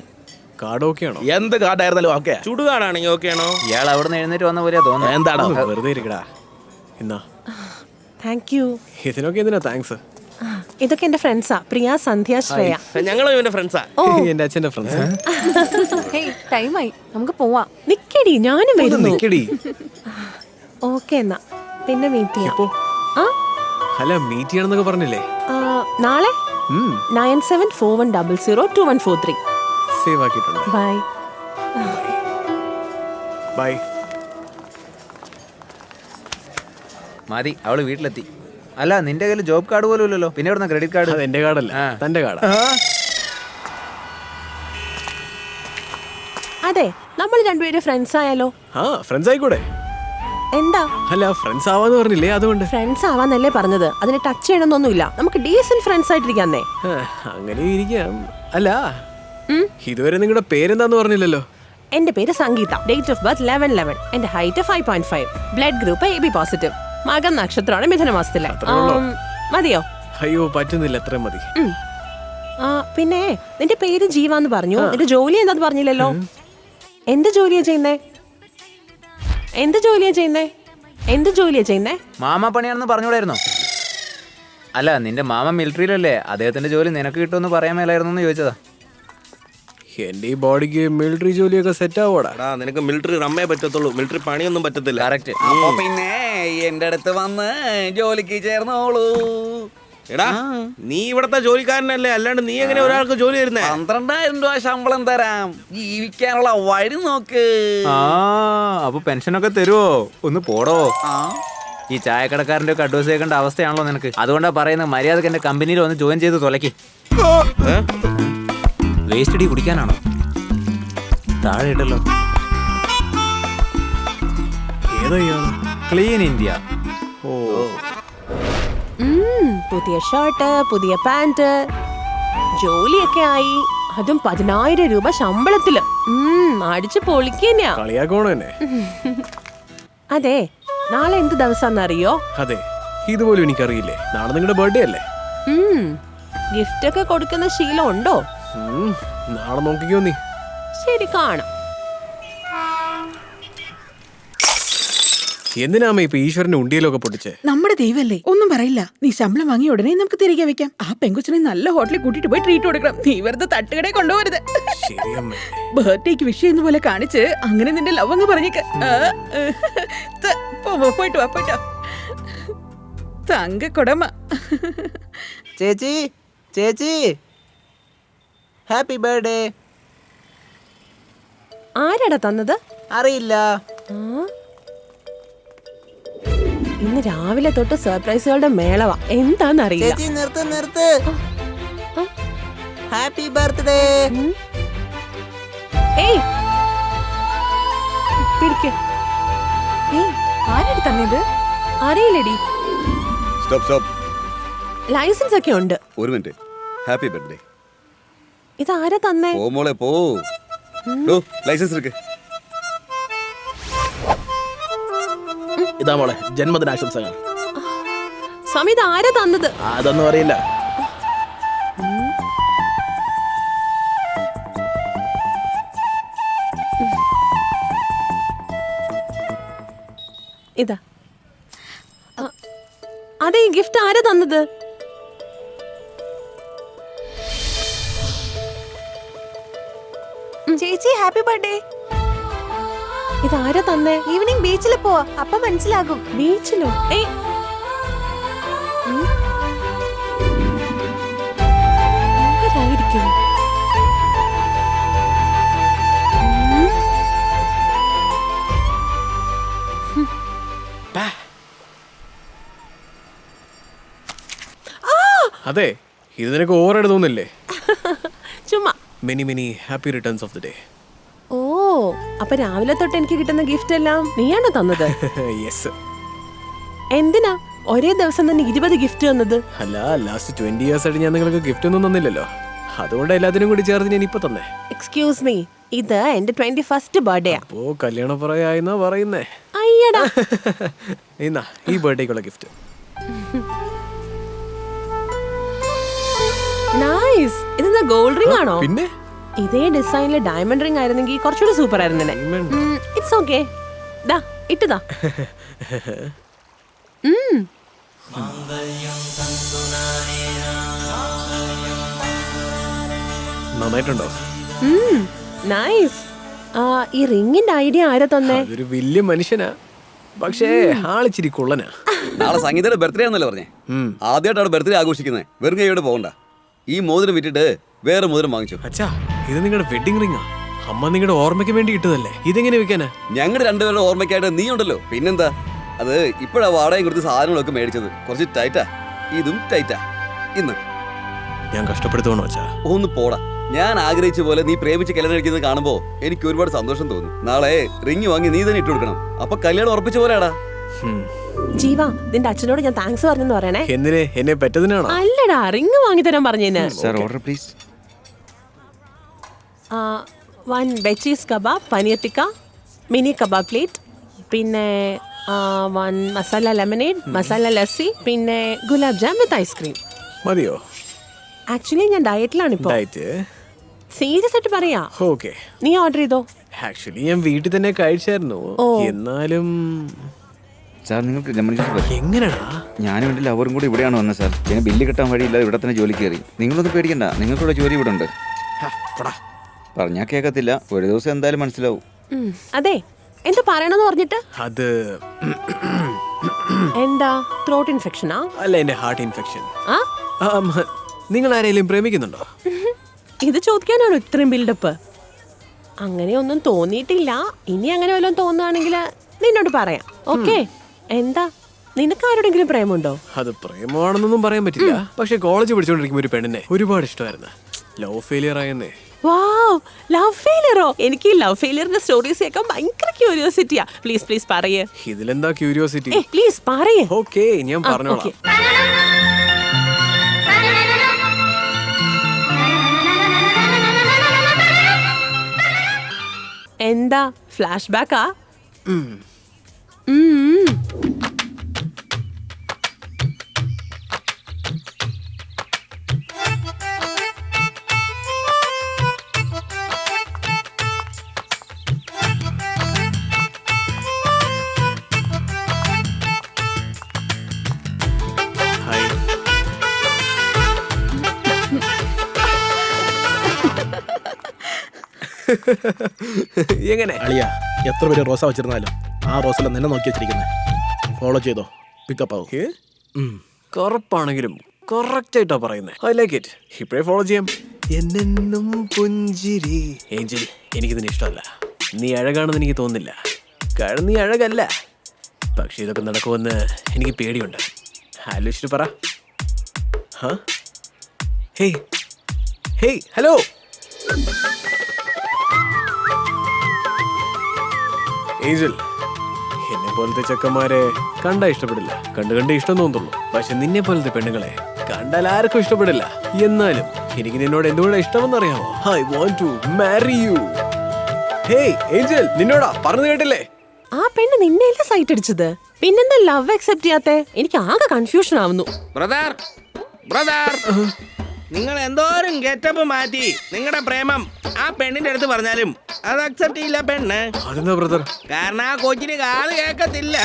കാർഡ് ഓക്കെ ആണോ? എന്ത് കാർഡായിരുന്നാലും ഓക്കെ. ചുടുകാടാണെങ്കിൽ ഓക്കെ ആണോ? ഇയാൾ അവിടെ നിന്ന് എഴുന്നേറ്റ് വന്ന പോലെയാ തോന്നുന്നു. എന്താണോ? വെറുതെ ഇരിക്കടാ. എന്നാ താങ്ക് യു. ഇതിനൊക്കെ എന്തിനാ താങ്ക്സ്? ഇതൊക്കെ എന്റെ ഫ്രണ്ട്സാ, പ്രിയ, സന്ധ്യ, ശ്രേയ. ഞങ്ങളും ഇവന്റെ ഫ്രണ്ട്സാ. എന്റെ അച്ഛന്റെ ഫ്രണ്ട്സ്. ഹേയ്, ടൈമായി, നമുക്ക് പോവാം. നിക്കടി, ഞാനും വരുന്നു. നിക്കടി. ഓക്കെ എന്നാ പിന്നെ മീറ്റ് ചെയ്യാം. അല്ല, മീറ്റ് ചെയ്യണമെന്നൊക്കെ പറഞ്ഞില്ലേ? നാളെ 9741002143. സേവ് ആക്കിയിട്ടുണ്ട്. Bye bye. മതി, അവള് വീട്ടിലെത്തി. അല്ല, നിന്റെ കയ്യിൽ ജോബ് കാർഡ് പോലും ഇല്ലല്ലോ, പിന്നെ എവിടുന്ന ക്രെഡിറ്റ് കാർഡ്? അത് എന്റെ കാർഡല്ല, തന്റെ കാർഡാ. അതെ, നമ്മൾ രണ്ടുപേരും ഫ്രണ്ട്സ് ആയാലോ? ഫ്രണ്ട്സ് ആയിക്കൂടെ? എന്താ? അല്ല, ഫ്രണ്ട്സ് ആവാന്ന് പറഞ്ഞില്ലേ, അതുകൊണ്ട്. ഫ്രണ്ട്സ് ആവാന്നല്ലേ പറഞ്ഞത്, അതിന് ടച്ച് ചെയ്യണമെന്നൊന്നുമില്ല. നമുക്ക് ഡീസന്റ് ഫ്രണ്ട്സ് ആയിട്ടിരിക്കാന്നേ. അങ്ങനെ ഇരിക്കാം. അല്ല, ഇതുവരെ നിങ്ങളുടെ പേരെന്താന്ന് പറഞ്ഞില്ലല്ലോ. എന്റെ പേര് സംഗീത. Date of birth 11/11. എന്റെ height 5.5. Blood group AB positive. മകം നക്ഷത്രമാണ് മിഥുനമാസത്തിലെ. മതിയോ? അയ്യോ, പറ്റുന്നില്ല, എത്ര മതി. പിന്നെ നിന്റെ പേര് ജീവാന്ന് പറഞ്ഞു. നിന്റെ ജോലി എന്താന്ന് പറഞ്ഞില്ലല്ലോ. എന്ത് ജോലിയാ ചെയ്യുന്നേ? എന്ത് ജോലിയാ ചെയ്യുന്നേ? എന്ത് ജോലിയാ ചെയ്യുന്നേ? മാമ പണിയാണെന്ന് പറഞ്ഞൂടായിരുന്നോ? അല്ല, നിന്റെ മാമ മിലിറ്ററിയിലല്ലേ, അദ്ദേഹത്തിന്റെ ജോലി നിനക്ക് കിട്ടുമെന്ന് പറയാൻ മേലായിരുന്നു എന്ന് ചോദിച്ചതാ. എന്റെ ഈ ബോഡിക്ക് മിലിറ്ററി ജോലിയൊക്കെ സെറ്റ് ആവോടാ. നിനക്ക് മിലിറ്ററി റമ്മേ പറ്റത്തുള്ളൂ, മിലിറ്ററി പണിയൊന്നും പറ്റത്തില്ല. കറക്റ്റ്. അപ്പൊ പിന്നെ എന്റെ അടുത്ത് വന്ന് ജോലിക്ക് ചേർന്നോളൂ. എടാ, നീ ഇവിടത്തെ ജോലിക്കാരനല്ലേ, അല്ലാണ്ട് നീ എങ്ങനെ ഒരാൾക്ക് ജോലി തരുന്നേ? 12,000 രൂപ ശമ്പളം തരാം, ജീവിക്കാനുള്ള വഴി നോക്ക്. അപ്പൊ പെൻഷനൊക്കെ തരുവോ? ഒന്ന് പോടോ. ഈ ചായക്കടക്കാരന്റെ ഒക്കെ അഡ്വൈസ് കേൾക്കേണ്ട അവസ്ഥയാണല്ലോ നിനക്ക്. അതുകൊണ്ടാ പറയുന്നത്, മര്യാദക്ക് എന്റെ കമ്പനിയിൽ വന്ന് ജോയിൻ ചെയ്ത് തുലക്കി. വേസ്റ്റ് ഡി കുടിക്കാനാണോ? താഴെ ഇട്ടല്ലോ. Clean India. പുതിയ ഷർട്ട്, പുതിയ പാന്റ്, ജോലിയൊക്കെ ആയി. അതും 10,000 രൂപ ശമ്പളത്തില്. അടിച്ചു പൊളിക്കന്നെയാ. കളിയാക്കണോ എന്നെ? അതെ, നാളെ എന്ത് ദിവസാന്നറിയോ? അതെ, ഇതുപോലും എനിക്കറിയില്ലേ. നാളെ നിങ്ങളുടെ ബർത്ത്ഡേ അല്ലേ? ഗിഫ്റ്റ് ഒക്കെ കൊടുക്കുന്ന ശീലം ഉണ്ടോ? നാളെ നോക്കിക്കോ നീ. ശരി, കാണാം. എന്തിനാമ ഇപ്പൊ ഈശ്വരന്റെ ഉണ്ടിയിലൊക്കെ പൊട്ടിച്ചേ? നമ്മുടെ ദൈവല്ലേ, ഒന്നും പറയില്ല. നീ ശമ്പളം വാങ്ങിയ ഉടനെ നമുക്ക് തിരികെ വെക്കാം. ആ പെങ്കൊച്ചിനെ നല്ല ഹോട്ടലിൽ കൂട്ടിട്ട് പോയി ട്രീറ്റ് കൊടുക്കണം. നീ വെറുതെ തട്ടുകടയെ കൊണ്ടുപോകരുത്. ബർത്ത്ഡേക്ക് വിഷ് ചെയ്യുന്ന പോലെ കാണിച്ച് അങ്ങനെ നിന്റെ ലവ് അങ്ങ് പറഞ്ഞേക്ക്. പോയിട്ട് വാ, പോയിട്ടോ. തങ്കക്കൊടമ. ചേച്ചി, ചേച്ചി, ഹാപ്പി ബർത്ത്ഡേ. ആരാടാ തന്നത്? അറിയില്ല. ഇന്ന് രാവിലെ തൊട്ട് സർപ്രൈസുകളുടെ മേളവാ. എന്താന്നറിയില്ല. ചേച്ചി നിർത്ത്. Happy birthday. ഏയ്, പിടിക്ക്. ആരാടി തന്നത്? അറിയില്ലടി. സ്റ്റോപ്പ്. ലൈസൻസ് ഒക്കെ ഉണ്ട്. ഒരു മിനിറ്റ്. Happy birthday. ഇതാരാ തന്നേ? പോ മോളെ പോ. ലൈസൻസ് എടുക്ക്. ഇതാ മോളെ, ജന്മദിനാശംസകൾ. സമി, ഇത് ആരാ തന്നത്? അതൊന്നും അറിയില്ല. ഇതാ. അതെ, ഈ ഗിഫ്റ്റ് ആരാ തന്നത്? ചേച്ചി ഹാപ്പി ബർത്ത്ഡേ. ഇതാരാ തന്നേ? ഈവനിങ് ബീച്ചിൽ പോവാ, അപ്പൊ മനസ്സിലാകും. ബീച്ചിലോ? ഏയ്, ആരായിരിക്കും? അതെ, ഇത് നിനക്ക് ഓവറായിട്ട് തോന്നില്ലേ? ചുമ്മാ. Many happy returns of the day. ഓ, അപ്പൊ രാവിലെ തൊട്ട് എനിക്ക് കിട്ടുന്ന ഗിഫ്റ്റ് എല്ലാം നീയാണോ തന്നത്? യെസ്. എന്തിനാ ഒരേ ദിവസം തന്നെ 20 ഗിഫ്റ്റ് തന്നത്? അല്ല, ലാസ്റ്റ് 20 years ആയിട്ട് ഞാൻ നിങ്ങൾക്ക് ഗിഫ്റ്റ് ഒന്നും തന്നില്ലല്ലോ. അതുകൊണ്ട് എല്ലാത്തിനും കൂടി ചേർത്ത് ഞാൻ ഇപ്പൊ തന്നെ. എക്സ്ക്യൂസ് മീ, ഇത് എന്റെ 21st ബർത്ത്ഡേ. അപ്പോ കല്യാണപ്രായമായിന്നാ പറയുന്നേ? അയ്യടാ. എന്നാ ഈ ബർത്ത്ഡേക്കുള്ള ഗിഫ്റ്റ്. നൈസ്. ഇതെന്താ ഗോൾഡ് റിംഗ് ആണോ? പിന്നെ ഇതേ ഡിസൈനിലെ ഡയമണ്ട് റിംഗ് ആയിരുന്നെങ്കിൽ കുറച്ചുകൂടി സൂപ്പർ ആയിരുന്നേ. It's okay. ദാ ഇട്ടുതാ. നന്നായിട്ടുണ്ടോ? നൈസ്. ഈ റിംഗിന്റെ ഐഡിയ ആരാ തന്നെ? അതൊരു വലിയ മനുഷ്യനാ, പക്ഷേ ആളിച്ചിരി കുള്ളനാ. നാളെ സംഗീതയുടെ ബർത്ത്ഡേ ആണെന്നല്ലേ പറഞ്ഞേ? ആദ്യമായിട്ടാണ് ബർത്ത്ഡേ ആഘോഷിക്കുന്നത്. വെറും കൈയോടെ പോകണ്ട. ഈ മോതിരം വിറ്റിട്ട് വേറെ മോതിരം വാങ്ങിച്ചു. അച്ഛാ, ഇത് നിങ്ങളുടെ വെഡിങ് റിംഗാ. അമ്മ നിങ്ങളുടെ ഓർമ്മയ്ക്ക് വേണ്ടി ഇട്ടതല്ലേ? ഇതെങ്ങനെ വെക്കാനാ? ഞങ്ങളുടെ രണ്ടുപേരുടെ ഓർമ്മയ്ക്കായിട്ട് നീ ഉണ്ടല്ലോ, പിന്നെന്താ. അത് ഇപ്പോഴാ വാടകയും കൊടുത്ത് സാധനങ്ങളൊക്കെ മേടിച്ചത്. കുറച്ച് ടൈറ്റാ. ഇതും ടൈറ്റാ. ഇന്ന് ഞാൻ കഷ്ടപ്പെടുത്തണോ അച്ഛാ? ഒന്ന് പോടാ. ഞാൻ ആഗ്രഹിച്ച പോലെ നീ പ്രേമിച്ച് കല്യാണം കഴിക്കുന്നത് കാണുമ്പോ എനിക്ക് ഒരുപാട് സന്തോഷം തോന്നി. നാളെ റിംഗ് വാങ്ങി നീ തന്നെ ഇട്ട് കൊടുക്കണം. അപ്പൊ കല്യാണം ഉറപ്പിച്ച പോലെയാടാ. ജീവ, നിന്റെ അച്ഛനോട് ഞാൻ താങ്ക്സ് പറഞ്ഞെന്ന് പറയണേ. എന്തിനെ? എന്നെ പെറ്റതിനാണോ? അല്ലടാ, റിംഗ് വാങ്ങി തരാൻ പറഞ്ഞേന്. Order please. 1 veggies kebab, paneer tikka, mini kebab plate, പിന്നെ 1 മസാല ലെമനേഡ്, മസാല ലസ്സി, പിന്നെ ഗുലാബ് ജാം വിത്ത് ഐസ്ക്രീം. മതിയോ? ആക്ച്വലി ഞാൻ ഡയറ്റിലാണ് ഇപ്പൊ. ഡയറ്റ്? സീരിയസ് ആയിട്ട് പറയാ. ഓക്കെ, നീ ഓർഡർ ചെയ്തോ. ആക്ച്വലി ഞാൻ വീട്ടിൽ തന്നെ കഴിച്ചായിരുന്നു. എന്നാലും സാർ നിങ്ങൾക്ക് ലെമൺ ജ്യൂസ് പറ്റും? എങ്ങനെയാ? ഞാനും എൻ്റെ ലവറും കൂടി ഇവിടെയാണ് വന്നത് സാർ. പിന്നെ ബില്ല് കിട്ടാൻ വഴിയില്ലാതെ ഇവിടെ തന്നെ ജോലി കയറി. നിങ്ങളൊന്നും പേടിക്കണ്ട, നിങ്ങൾക്കുള്ള ജോലി ഇവിടെ ഉണ്ട്. പറഞ്ഞാൽ കേൾക്കത്തില്ല, ഒരു ദിവസം എന്തായാലും മനസ്സിലാവും. അതെ, എന്താ പറയണമെന്ന് പറഞ്ഞിട്ട്? അത് എന്താ ത്രോട്ട് ഇൻഫെക്ഷനാ? അല്ല, എന്റെ ഹാർട്ട് ഇൻഫെക്ഷൻ. നിങ്ങൾ ആരെങ്കിലും പ്രേമിക്കുന്നുണ്ടോ? ഇത് ചോദിക്കാനാണോ ഇത്രയും ബിൽഡപ്പ്? അങ്ങനെയൊന്നും തോന്നിയിട്ടില്ല. ഇനി അങ്ങനെ വല്ലതും തോന്നുകയാണെങ്കിൽ നിന്നോട് പറയാം. ഓക്കെ? എന്താ നിനക്ക് ആരോടെങ്കിലും പ്രേമുണ്ടോ? അത് പ്രേമമാണെന്നൊന്നും പറയാൻ പറ്റില്ല. പക്ഷെ കോളേജ് പഠിച്ചുകൊണ്ടിരിക്കുമ്പോ ഒരു പെണ്ണിനെ ഒരുപാട് ഇഷ്ടമായിരുന്നു. ലവ് ഫെയിലിയർ ആയെന്നേ. വാവ്, ലവ് ഫെയിലിയറോ? എനിക്ക് ഈ ലവ് ഫെയിലിയറിന്റെ സ്റ്റോറീസ് കേൾക്കാൻ ഭയങ്കര ക്യൂരിയോസിറ്റിയാ. പ്ലീസ് പ്ലീസ് പറയേ. ഇതിലെന്താ ക്യൂരിയോസിറ്റി? പ്ലീസ് പറയേ. ഓക്കെ, ഞാൻ പറഞ്ഞോളാം. എന്താ ഫ്ലാഷ് ബാക്കാ? എങ്ങനെ അളിയാ, എത്ര പേര് റോസ വെച്ചിരുന്നാലും ആ റോസല നിന്നെ നോക്കി വെച്ചിരിക്കുന്നത്. ഫോളോ ചെയ്തോ, പിക്കപ്പ് ആവും. കറുപ്പാണെങ്കിലും കറക്റ്റ് ആയിട്ടാ പറയുന്നത്. I like it. ഇപ്പഴേ ഫോളോ ചെയ്യാം. എന്നെന്നും പുഞ്ചിരി. ഏഞ്ചൽ, എനിക്കിതിന് ഇഷ്ടമല്ല. നീ അഴകാണെന്ന് എനിക്ക് തോന്നുന്നില്ല. കാരണം നീ അഴകല്ല. പക്ഷെ ഇതൊക്കെ നടക്കുമെന്ന് എനിക്ക് പേടിയുണ്ട്. ആലോചിച്ചിട്ട് പറ. Hey hey, hello. ഏഞ്ചൽ, എന്നെ പോലത്തെ ചെക്കന്മാരെ കണ്ടാ ഇഷ്ടപ്പെടില്ല. കണ്ട് ഇഷ്ടം തോന്നുള്ളൂ. പക്ഷെ നിന്നെ പോലത്തെ പെണ്ണുങ്ങളെ കണ്ടാൽ ആർക്കും ഇഷ്ടപ്പെടില്ല. എന്നാലും എനിക്ക് നിന്നോട് എന്തുകൊണ്ടാ ഇഷ്ടമെന്നറിയാമോ? I want to marry you. Hey angel, നിന്നോടാ പറഞ്ഞു കേട്ടില്ലേ? ആ പെണ്ണ് നിന്നെയല്ല സൈറ്റ് അടിച്ചത്. പിന്നെന്താ ലവ് അക്സെപ്റ്റ് ചെയ്യാത്തെ? എനിക്ക് ആകെ കൺഫ്യൂഷൻ ആവുന്നു. ബ്രദർ ബ്രദർ, നിങ്ങൾ എന്തോരം ഗെറ്റപ്പ് മാറ്റി നിങ്ങളുടെ പ്രേമം ആ പെണ്ണിന്റെ അടുത്ത് പറഞ്ഞാലും അത് അക്സെപ്റ്റ് ചെയ്യില്ല പെണ്ണ്. അതെന്താ ബ്രദർ? കാരണം ആ കൊച്ചിന് കാത് കേൾക്കത്തില്ല.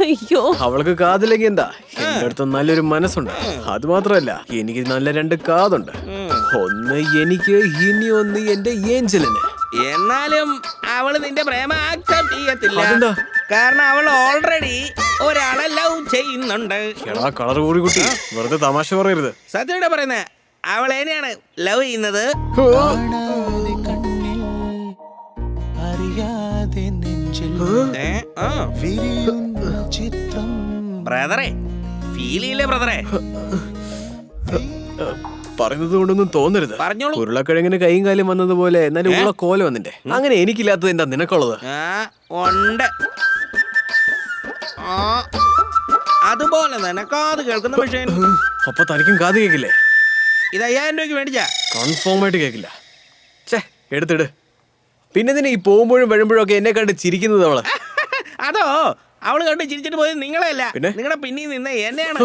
അയ്യോ, അവൾക്ക് കാതില്ലെങ്കിൽ എന്താ? എന്റെ അടുത്ത് നല്ലൊരു മനസ്സുണ്ട്. അത് മാത്രമല്ല, എനിക്ക് നല്ല 2 കാതുണ്ട്. ഒന്ന് എനിക്ക്, ഇനി ഒന്ന് എന്റെ ഏഞ്ചലിന്. എന്നാലും അവള് നിന്റെ പ്രേമം അക്സെപ്റ്റ് ചെയ്യത്തില്ല. അതെന്താ? കാരണം അവൾ ഓൾറെഡി ഒരാളെ ലവ് ചെയ്യുന്നുണ്ട്. എടാ കളർ കൂടി കുട്ടി, വെറുതെ തമാശ പറയരുത്. സത്യമായിട്ട് പറയുന്നേ, അവൾ എന്നെയാണ് ലവ് ചെയ്യുന്നത്. ബ്രദറെ, ഫീൽ ചെയ്യില്ലേ ബ്രദറെ? പറയുന്നത് കൊണ്ടൊന്നും തോന്നരുത്. പറഞ്ഞോളൂ. ഉരുളക്കിഴങ്ങിന് കൈയും കാലും വന്നതുപോലെ എന്നാലും ഉള്ള കോല വന്നിന്റെ. അങ്ങനെ എനിക്കില്ലാത്തത് എന്താ നിനക്കുള്ളത്? ഉണ്ട്. അതുപോലെ തന്നെ കാത് കേൾക്കുന്ന മെഷീൻ. അപ്പൊ തനിക്കും കാത് കേക്കില്ലേ? ഇത് 5000 രൂപയ്ക്ക് മേടിച്ചാ കൺഫേം ആയിട്ട് കേക്കില്ല. ഛേ, എടുത്തിട്. പിന്നെ ഇതിന് ഈ പോകുമ്പോഴും വരുമ്പോഴും ഒക്കെ എന്നെ കണ്ട് ചിരിക്കുന്നത് അവള്. അതോ, അവള് കണ്ട് ചിരിച്ചിട്ട് പോയത് നിങ്ങളെയല്ല, നിങ്ങളുടെ പിന്നിൽ നിന്ന് എന്നെയാണ്.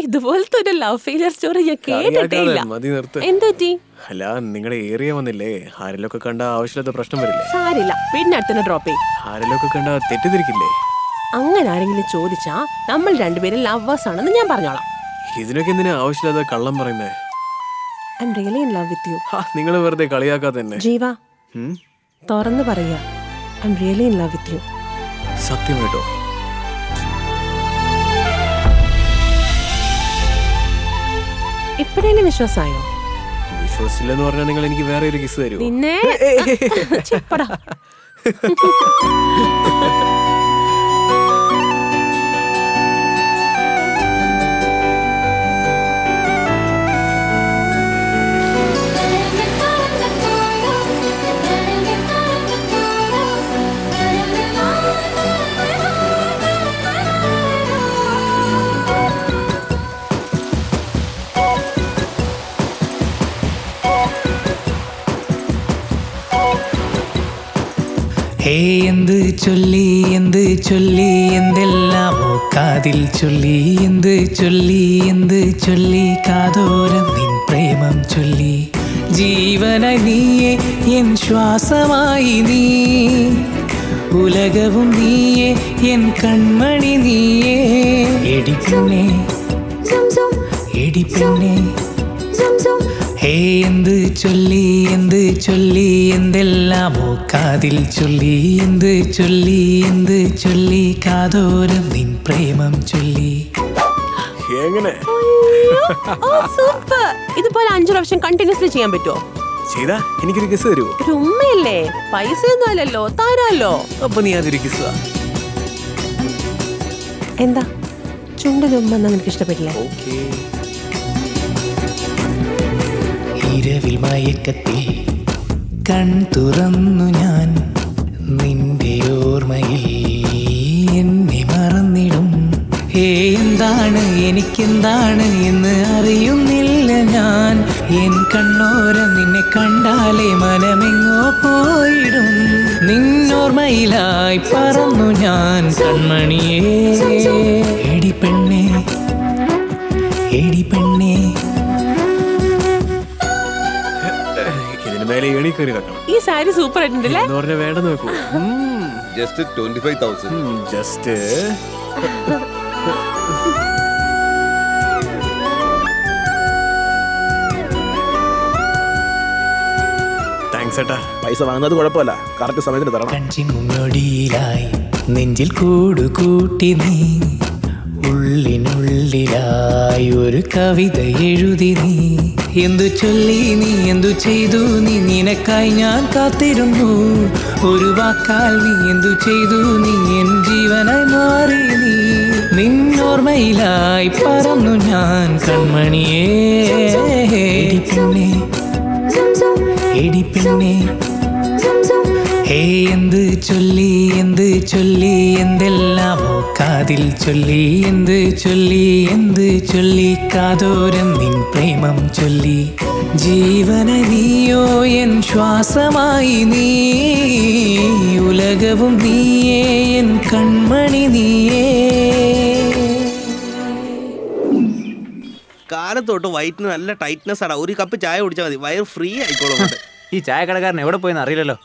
ഇതുപോലത്തെ ഒരു ലവ് ഫെയിലിയർ സ്റ്റോറി ഞാൻ കേട്ടിട്ടേ ഇല്ല. എന്തുപറ്റി? അല്ല, നിങ്ങളുടെ ഏരിയ വന്നില്ലേ, ആരെല്ലൊക്കെ കണ്ട ആവശ്യമില്ലാത്ത പ്രശ്നം വരില്ലേ? സാരില്ല, പിന്നെ അടുത്ത ഡ്രോപ്പ് ചെയ്യും. ആരെല്ലൊക്കെ കണ്ട തെറ്റിദ്ധരിക്കില്ലേ? അങ്ങനെ ആരെങ്കിലും ചോദിച്ചാ നമ്മൾ രണ്ടുപേരും ലവേഴ്സ് ആണെന്ന് ഞാൻ പറഞ്ഞോളാം. ഇതിനൊക്കെ എന്തിനാ ആവശ്യമില്ലാതെ കള്ളം പറയുന്നേ? I'm really in love with you. നിങ്ങൾ വെറുതെ കളിയാക്കാതെ തന്നെ. ജീവ, തുറന്നു പറയാ, I'm really in love with you. സത്യം കേട്ടോ? ഇപ്പോഴേലും വിശ്വാസമായോ? വിശ്വസിച്ചില്ലെന്ന് പറഞ്ഞാൽ നിങ്ങൾ എനിക്ക് വേറെ ഒരു കിസ് തരുമോ? നിന്നെ ചിപ്പടാ. ഹേ എന്ത് ചൊല്ലി എന്തെല്ലാമോ കാതിൽ ചൊല്ലി എന്ത് ചൊല്ലി കാതോരം നിൻ പ്രേമം ചൊല്ലി ജീവനായി നീയേ എൻ ശ്വാസമായി നീ ഉലകവും നീയേ എൻ കൺമണി നീയേ എടിപ്പെണ്ണേ ഹേ എന്ത് ചൊല്ലി എന്തെല്ലാമോ കാതിൽ ചൊല്ലി എന്ത് ചൊല്ലി കാതോരം നിൻ പ്രേമം ചൊല്ലി. എങ്ങനെ സൂപ്പർ. ഇതുപോലെ 5 പ്രാവശ്യം കണ്ടിന്യൂസ്ലി ചെയ്യാൻ പറ്റുമോ? ചെയ്താ എനിക്കൊരു കിസ് തരുമോ? ഒരു ഉമ്മയല്ലേ, പൈസ ഒന്നും അല്ലല്ലോ, താരല്ലോ. അപ്പൊ നീ അതൊരു കിസ്. എന്താ ചുണ്ടിലുമ്പെന്ന് നിനക്ക് ഇഷ്ടപ്പെട്ടില്ലേ? ഇരവിൽ മയക്കത്തിൽ കൺ തുറന്നു ഞാൻ നിന്റെ ഓർമ്മയിൽ എന്നെ മറന്നിടും. എന്താണ് എനിക്കെന്താണ് എന്ന് അറിയുന്നില്ല ഞാൻ. എൻ കണ്ണോരം നിന്നെ കണ്ടാലേ മനമെങ്ങോ പോയിടും. നിന്നോർമ്മയിലായി പറന്നു ഞാൻ കൺമണിയേ. എടിപ്പെണ്ണേ ഇതിന് മേലെ ഏണി കയറി വെക്കണം. ഈ സാരി സൂപ്പർ ആയിട്ടുണ്ടല്ലേ? എന്ന് പറഞ്ഞാൽ വേണ്ടെന്ന് വെക്കൂ. ജസ്റ്റ് 25,000. ജസ്റ്റ് താങ്ക്സ് ഏട്ടാ. പൈസ വാങ്ങുന്നത് കുഴപ്പമില്ല, കറക്റ്റ് സമയത്തിന് തരണം. കഞ്ചിമുടിയിലായി നെഞ്ചിൽ കൂടുകൂട്ടി നീ ഉള്ളിനുള്ളിലായി ഒരു കവിത എഴുതി നീ. എന്തു ചൊല്ലി നീ എന്തു ചെയ്തു നീ, നിനക്കായി ഞാൻ കാത്തിരുന്നു. ഒരു വാക്കാൽ നീ എന്തു ചെയ്തു നീ, എൻ ജീവനായി മാറി നീ. നിന്നോർമ്മയിലായി പറന്നു ഞാൻ കൺമണിയേ. എടിപ്പെണ്ണേ ഹേ എന്ത് ചൊല്ലി എന്തെല്ലാമോ കാതിൽ ചൊല്ലി എന്ത് ചൊല്ലി കാതോരം നിൻ പ്രേമം ചൊല്ലി ജീവന നീയോ എൻ ശ്വാസമായി നീ ഉലകവും നീയേ എൻ കൺമണി നീയേ. കാലത്തോട്ട് വയറ്റിന് നല്ല ടൈറ്റ്നെസ് ആണ്. ഒരു കപ്പ് ചായ കുടിച്ചാൽ മതി, വയറ് ഫ്രീ ആയിക്കോളും. ഈ ചായക്കടക്കാരൻ എവിടെ പോയെന്ന് അറിയില്ലല്ലോ.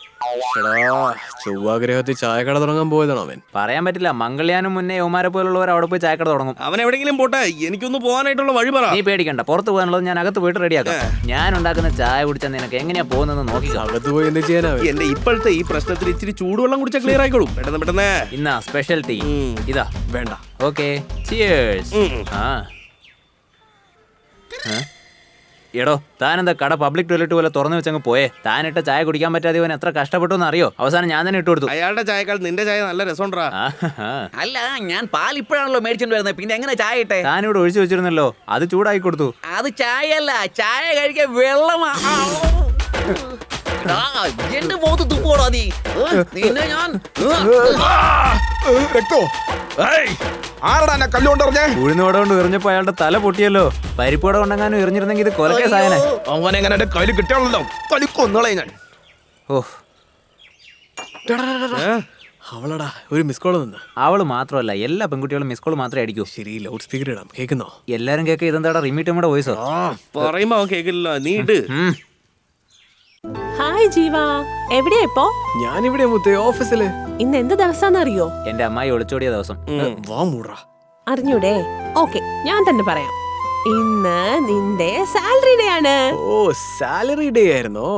ചൊവ്വാഗ്രഹത്തിൽ ചായക്കട തുടങ്ങാൻ പോയതാണോ അവൻ? പറയാൻ പറ്റില്ല, മംഗൾയാനും മുന്നേ യോമാരെ പോലുള്ളവർ അവിടെ പോയി ചായക്കട തുടങ്ങും. അവൻ എവിടെയെങ്കിലും പോട്ടെ, എനിക്കൊന്ന് പോകാനായിട്ടുള്ള വഴി പറ. നീ പേടിക്കണ്ട, പുറത്ത് പോകാനുള്ളത് ഞാൻ അകത്ത് പോയിട്ട് റെഡിയാക്കാം. ഞാൻ ഉണ്ടാക്കുന്ന ചായ കുടിച്ചാൽ നിനക്ക് എങ്ങനെയാ പോകുന്നത് നോക്കി. അകത്ത് പോയി എന്ത് ചെയ്യാനാ? എന്റെ ഇപ്പോഴത്തെ ഈ പ്രശ്നത്തിൽ ഇച്ചിരി ചൂടുവെള്ളം കുടിച്ചാൽ ക്ലിയർ ആയിക്കോളും. പെട്ടെന്ന് ഇന്നാ സ്പെഷ്യൽ ടീ ഇതാ. വേണ്ട. Okay cheers. എടോ താനെന്താ കട പബ്ലിക് ടോയ്ലറ്റ് പോലെ തുറന്നു വെച്ചങ്ങ് പോയേ? താനിട്ട ചായ കുടിക്കാൻ പറ്റാതെ അവൻ എത്ര കഷ്ടപ്പെട്ടു എന്ന് അറിയോ? അവസാനം ഞാൻ തന്നെ ഇട്ട് കൊടുത്തു. അയാളുടെ ചായക്കാൾ നിന്റെ ചായ നല്ല രസമുണ്ടാ. അല്ല, ഞാൻ പാൽ ഇപ്പോഴാണല്ലോ മേടിച്ചോണ്ട് വരുന്നത്, പിന്നെ എങ്ങനെ ചായ ഇട്ടേ? താനിവിടെ ഒഴിച്ചു വെച്ചിരുന്നല്ലോ, അത് ചൂടാക്കി കൊടുത്തു. അത് ചായയല്ല, ചായ കഴിക്കാൻ വെള്ളമാ. എന്റെ മുഖത്ത് തുപ്പോടോ നീ. നിന്നെ ഞാൻ ഉഴുന്നോടെ കൊണ്ട് എറിഞ്ഞപ്പോ അയാളുടെ തല പൊട്ടിയല്ലോ. പരിപ്പോടെ കൊണ്ടെങ്ങാനും എറിഞ്ഞിരുന്നെങ്കിൽ ഇത് കൊലക്കേസായനെ. അങ്ങനെ എങ്ങനെ കയ്യിൽ കിട്ടാണല്ലോ, കളിക്കൊന്നളെ ഞാൻ. ഓഹ്, അവളടാ ഒരു മിസ് കോൾ നിന്ന്. അവള് മാത്രമല്ല, എല്ലാ പെൺകുട്ടികളും മിസ് കോൾ മാത്രമേ അടിക്കൂ. ശരി, ലൗഡ് സ്പീക്കർ ഇടാം. കേൾക്കുന്നോ? എല്ലാരും കേൾക്കുക. ഇതെന്താടാ റിമീറ്റമ്മയുടെ വോയിസോ? പറയുമ്പോ അവൻ കേൾക്കില്ല, നീ ഇട്. ഹായ് ജീവ, എവിടെയാ ഇപ്പോ? ഞാനിവിടെ മുത്തേ ഓഫീസില്. ഇന്ന് എന്ത് ദിവസാന്നറിയോ? എന്റെ അമ്മായി ഒളിച്ചോടിയ ദിവസം. വാ മൂടാ. അറിഞ്ഞൂടെ? ഓക്കെ, ഞാൻ തന്നെ പറയാം. ഇന്ന് നിന്റെ സാലറി ഡേ ആണ്. ഓ, സാലറി ഡേ ആയിരുന്നോ?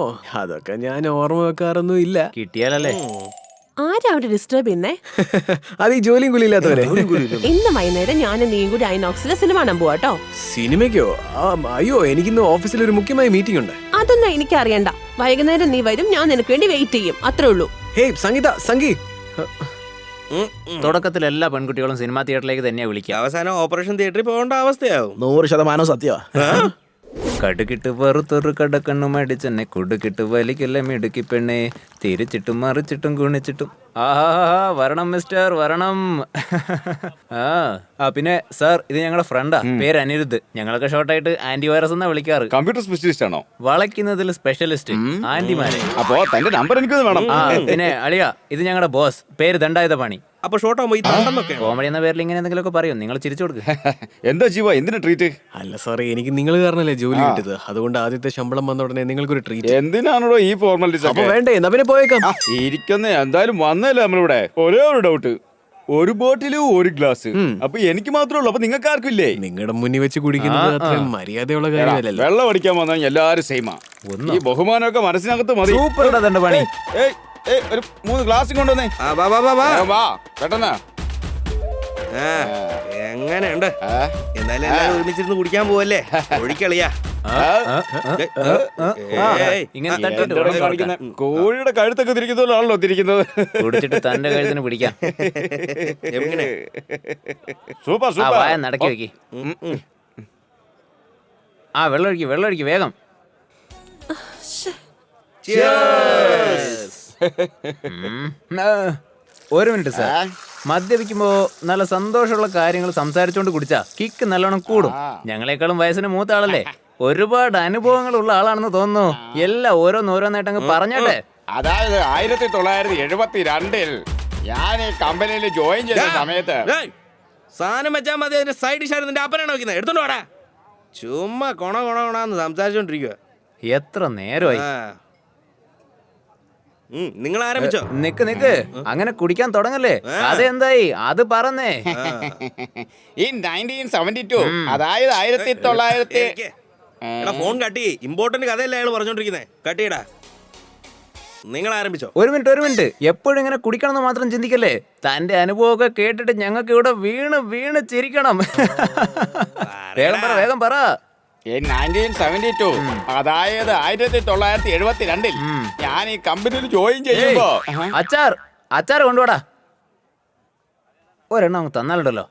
അതൊക്കെ ഞാൻ ഓർമ്മ വെക്കാറൊന്നും ഇല്ല. കിട്ടിയാലല്ലേ. ആരാ അവിടെ ഡിസ്റ്റർബ് ചെയ്യുന്നേ? അത് ഈ ജോലിയും കൂലിയില്ലാത്തവരെ. ഇന്ന് വൈകുന്നേരം ഞാനും നീയും കൂടി ഐനോക്സിലെ സിനിമ കാണാൻ പോവാട്ടോ. സിനിമയ്ക്കോ? അയ്യോ, എനിക്കിന്ന് ഓഫീസിൽ ഒരു മുഖ്യമായ മീറ്റിംഗ് ഉണ്ട്. അതൊന്നും എനിക്ക് അറിയണ്ട. വൈകുന്നേരം നീ വരും, ഞാൻ നിനക്ക് വേണ്ടി വെയിറ്റ് ചെയ്യും, അത്രേ ഉള്ളൂ. ഹേയ് സംഗീ. തുടക്കത്തിൽ എല്ലാ പെൺകുട്ടികളും സിനിമാ തിയേറ്ററിലേക്ക് തന്നെയാ വിളിക്കുക. അവസാനം ഓപ്പറേഷൻ തിയേറ്ററിൽ പോകേണ്ട അവസ്ഥയാവും. 100% സത്യമാ. കടുകിട്ട് വറുത്തൊരു കടക്കണ്ണും അടിച്ചെന്നെ കുടുക്കിട്ട് വലിക്കല്ലേ മിടുക്കി പെണ്ണെ തിരിച്ചിട്ടും മറിച്ചിട്ടും ഗുണിച്ചിട്ടും ആഹാ വരണം മിസ്റ്റർ വരണം. ആ പിന്നെ സാർ ഇത് ഞങ്ങളുടെ ഫ്രണ്ടാ, പേര് അനിരുദ്ധ്. ഞങ്ങളൊക്കെ ഷോർട്ടായിട്ട് ആന്റിവൈറസ് എന്നാ വിളിക്കാറ്. കമ്പ്യൂട്ടർ സ്പെഷ്യലിസ്റ്റ് ആണോ? വളയ്ക്കുന്നതിൽ സ്പെഷ്യലിസ്റ്റ് ആന്റിമാരെ. അപ്പോ തന്റെ നമ്പർ എനിക്ക് വേണം. ആ പിന്നെ അളിയ ഇത് ഞങ്ങളുടെ ബോസ്, പേര് ദണ്ഡായുധ പണി. അപ്പൊ ഷോർട്ടാകുമ്പോ ഈ തണ്ടെന്നൊക്കെ കോമഡി എന്ന പേരിൽ ഇങ്ങനെ എന്തെങ്കിലുമൊക്കെ പറയും, നിങ്ങൾ ചിരിച്ചു കൊടുക്കുക. എന്താ ജീവ, എന്തിനാ ട്രീറ്റ്? അല്ല സാറേ, എനിക്ക് നിങ്ങൾ കാരണല്ലേ ജോലി കിട്ടിയത്. അതുകൊണ്ട് ആദ്യത്തെ ശമ്പളം വന്ന ഉടനെ നിങ്ങൾക്കൊരു ട്രീറ്റ്. എന്തിനാണോ ഈ ഫോർമാലിറ്റീസ്? അപ്പൊ വേണ്ടേ, എന്നാ പിന്നെ പോയേക്കാം. ഇരിക്കുന്ന എന്തായാലും വന്നല്ലേ നമ്മളിവിടെ. ഒരേ ഒരു ഡൗട്ട്, ഒരു ബോട്ടില് ഒരു ഗ്ലാസ്. അപ്പൊ എനിക്ക് മാത്രമേ ഉള്ളൂ, അപ്പൊ നിങ്ങൾക്ക് ആർക്കും ഇല്ലേ? നിങ്ങളുടെ മുന്നിൽ വെച്ച് കുടിക്കുന്നത് അത്രയും മര്യാദയുള്ള കാര്യമല്ലല്ലോ. വെള്ളം അടിക്കാൻ വന്നാൽ എല്ലാരും സെയിമാ. ഈ ബഹുമാനമൊക്കെ മനസ്സിനകത്ത് മതി. സൂപ്പർ പണി. ഒരു 3 ഗ്ലാസ് കൊണ്ടുവന്നേ. വാ പെട്ടെന്ന്. എങ്ങനെയുണ്ട്? എന്നാലും എല്ലാരും ഒരുമിച്ചിരുന്ന് കുടിക്കാൻ പോവല്ലേ? ഒഴിക്കളിയാ. ഇങ്ങനെ തട്ടിട്ട് കോഴിയുടെ കഴുത്തൊക്കെ തിരിക്കുന്നതാണല്ലോ തിരിക്കുന്നത്. കുടിച്ചിട്ട് തന്റെ കഴുത്തിന് പിടിക്കാം. എങ്ങനെ? സൂപ്പർ ആ സൂപ്പർ. വായ നടക്കി വെക്കി. ആ വെള്ളം ഒഴിക്ക് വേഗം. ഒരു മിനിറ്റ് സാർ, മദ്യപിക്കുമ്പോ നല്ല സന്തോഷമുള്ള കാര്യങ്ങൾ സംസാരിച്ചോണ്ട് കുടിച്ചാ കിക്ക് നല്ലോണം കൂടും. ഞങ്ങളെക്കാളും വയസ്സിന് മൂത്ത ആളല്ലേ, ഒരുപാട് അനുഭവങ്ങളുള്ള ആളാണെന്ന് തോന്നുന്നു. എല്ലാം ഓരോന്നോരോന്നായിട്ടങ്ങ് പറഞ്ഞോട്ടെ. അതായത് 1972 ഞാൻ ഈ കമ്പനിയിൽ ജോയിൻ ചെയ്ത സമയത്ത് സാധനം വെച്ചാൽ മതി, അതിന്റെ സൈഡ് ഡിഷാണ് നിന്റെ അപ്പനാണ് വെക്കുന്നത്. എടുത്തോണ്ട് വാടാ. ചുമ്മാ കൊണന്ന് സംസാരിച്ചോണ്ടിരിക്കുക. എത്ര നേരമായി. നിങ്ങൾ ആരംഭിച്ചോ? നിക്ക് അങ്ങനെ കുടിക്കാൻ തുടങ്ങല്ലേ. അതെന്തായി അത് പറഞ്ഞേ. ഈ 1972, അതായത് 1900. ഫോൺ കട്ടി. ഇമ്പോർട്ടന്റ് കഥയല്ലേ അയാൾ പറഞ്ഞോണ്ടിരിക്കുന്നേ. കട്ടിയിടാ. നിങ്ങൾ ആരംഭിച്ചോ? ഒരു മിനിറ്റ്. എപ്പോഴും ഇങ്ങനെ കുടിക്കണം എന്ന് മാത്രം ചിന്തിക്കല്ലേ. തന്റെ അനുഭവമൊക്കെ കേട്ടിട്ട് ഞങ്ങൾക്ക് ഇവിടെ വീണ് ചിരിക്കണം. വേഗം പറ. 1972, അതായത് 1972 ഞാൻ ഈ കമ്പനിയിൽ ജോയിൻ ചെയ്യുമ്പോ അച്ചാർ കൊണ്ടുപോടാ. ഒരെണ്ണം അങ്ങ് തന്നാലുണ്ടല്ലോ.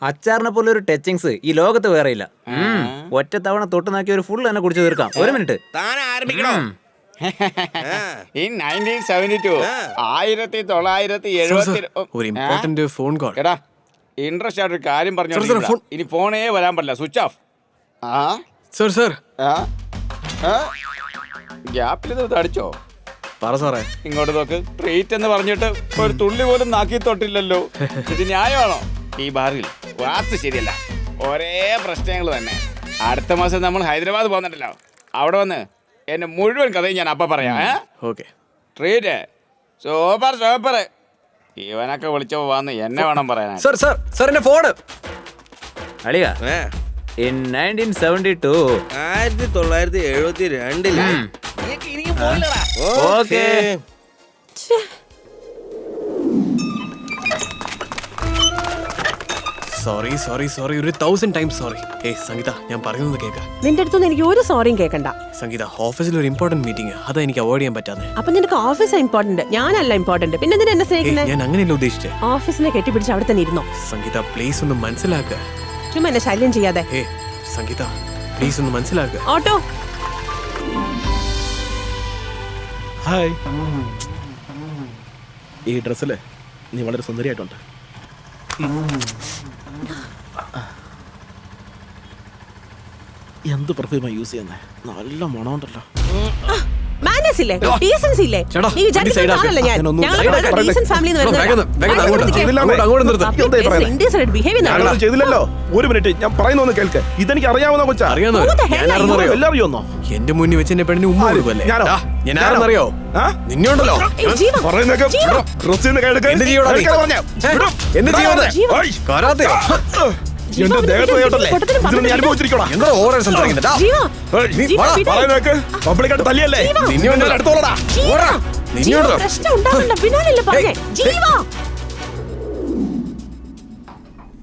അച്ചാറിനെ പോലെ ഒരു ടച്ചിങ്സ് ഈ ലോകത്ത് വേറെ ഇല്ല. ഒറ്റ തവണ തൊട്ട് നോക്കി ഒരു ഫുൾ തന്നെ കുടിച്ചു തീർക്കാം. ഒരു മിനിറ്റ്. താൻ ആരംഭിക്കണോ? ഈ 1972, 1970. ഒരു ഇമ്പോർട്ടന്റ് ഫോൺ കോൾ. എടാ, ഇൻട്രസ്റ്റ് ആയിട്ടൊരു കാര്യം പറഞ്ഞു. ഇനി ഫോണേ വരാൻ പറ്റില്ല, സ്വിച്ച് ഓഫ്. സർ ഗ്യാപ്പിൽ അടിച്ചോ? പറ സാറേ. ഇങ്ങോട്ട് നോക്ക്. ട്രീറ്റ് എന്ന് പറഞ്ഞിട്ട് ഒരു തുള്ളി പോലും നാക്കി തൊട്ടില്ലല്ലോ. ഇത് ന്യായമാണോ? ഈ ബാറിൽ വാസ്തു ശരിയല്ല, ഒരേ പ്രശ്നങ്ങൾ തന്നെ. അടുത്ത മാസം നമ്മൾ ഹൈദരാബാദ് പോകുന്നുണ്ടല്ലോ, അവിടെ വന്ന് എന്റെ മുഴുവൻ കഥയും ഞാൻ അപ്പം പറയാം. ഓക്കെ. Treat super. ഇവനൊക്കെ വിളിച്ചോ വന്ന് എന്നെ വേണം പറയാൻ. സർ എന്റെ ഫോണ്. അളിയാ, in 1972. 1972. ഓക്കേ. സോറി ഒരു 1000 times സോറി. സംഗീത, ഞാൻ പറയുന്നത് കേൾക്ക. നിന്റെ അടുത്തൊന്നും എനിക്ക് ഒരു സോറിയും കേൾക്കണ്ട. സംഗീത, ഓഫീസിൽ ഒരു ഇമ്പോർട്ടന്റ് മീറ്റിംഗ്, അതാ എനിക്ക് അവോയ്ഡ് ചെയ്യാൻ പറ്റാതെ. അപ്പൊ നിനക്ക് ഓഫീസ് ഇമ്പോർട്ടന്റ്, ഞാനല്ല ഇമ്പോർട്ടന്റ്. പിന്നെ എന്തിനാ എന്നെ സ്നേഹിക്കുന്നത്? ഞാൻ അങ്ങനെയല്ല ഉദ്ദേശിച്ചേ. ഓഫീസിനെ കെട്ടിപ്പിടിച്ച് അവിടെ തന്നെ ഇരുന്നോ. സംഗീത പ്ലീസ് ഒന്ന് മനസ്സിലാക്കുക. ചുമ്മാ എന്നെ ശല്യം ചെയ്യാതെ. സംഗീത പ്ലീസ് ഒന്ന് മനസ്സിലാക്കുക. ഓട്ടോ. ഹായ്. ഈ ഡ്രസ്സില് നീ വളരെ സുന്ദരിയായിട്ടുണ്ട്. എന്ത് പെർഫ്യൂമാ യൂസ് ചെയ്യുന്നേ? നല്ല മണമുണ്ടല്ലോ. മാനേഴ്സ് ഇല്ലേ, ഡീസൻസി ഇല്ലേ? നീ വിചാരിക്കുന്ന ആളല്ല ഞാൻ. ഞങ്ങൾ വളരെ ഡീസന്റ് ഫാമിലിയിൽ നിന്ന് വരുന്നതാണ്. ചെയ്തില്ലല്ലോ. ഒരു മിനിറ്റ്, ഞാൻ പറയുന്നൊന്ന് കേൾക്ക്. ഇതെനിക്ക് അറിയാവുന്ന കൊച്ചാ. എല്ലാം അറിയുന്നോ? എന്റെ മുന്നിൽ വെച്ച് എന്റെ പെണ്ണിന് ഉമ്മ കൊടുക്കുമല്ലേ? ഞാൻ ആരെന്നറിയോ? നിന്നോണ്ടല്ലോ. എന്റെ ദേഹത്ത് പബ്ലിക്കായിട്ട് തല്ലിയല്ലേ?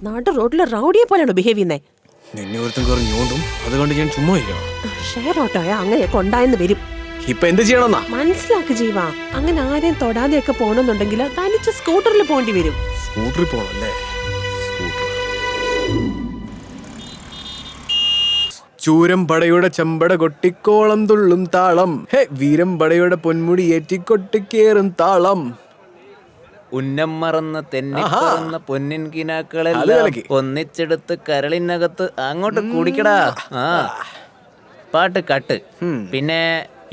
നാട്ടു റോഡിലെ റൗഡിയെ പോലെയാണ് ബിഹേവ് ചെയ്യുന്നേ. നിന്നെ ഒരുത്തും കുറഞ്ഞു ഞോണ്ടും, അതുകൊണ്ട് ഞാൻ ചുമ്മാ ഇരിക്കണം. ഷെയർ ഓട്ടോയാ അങ്ങനെയൊക്കെ ഉണ്ടായെന്ന് വരും. ഇപ്പൊ എന്ത് ചെയ്യണമെന്നാ മനസ്സിലാക്ക് ജീവ. അങ്ങനെ ആരെയും തൊടാതെയൊക്കെ പോണെന്നുണ്ടെങ്കിൽ തനിച്ച് സ്കൂട്ടറിൽ പോകേണ്ടി വരും. സ്കൂട്ടറിൽ പോകണല്ലേ? ചൂരം പടയുടെ ചമ്പട കൊട്ടിക്കോളം തുള്ളും താളം, ഹേ വീരം പടയുടെ പൊന്മുടി ഏറ്റിക്കൊട്ടിക്കേറും താളം. ഉന്നം മറന്ന് തെന്നിപ്പറന്ന പൊന്നിൻ കിനാക്കളെല്ലാം ഒന്നിച്ചെടുത്ത് കരളിനകത്ത് അങ്ങോട്ട് കുടിക്കടാ. ആ പാട്ട് കട്ട്. പിന്നെ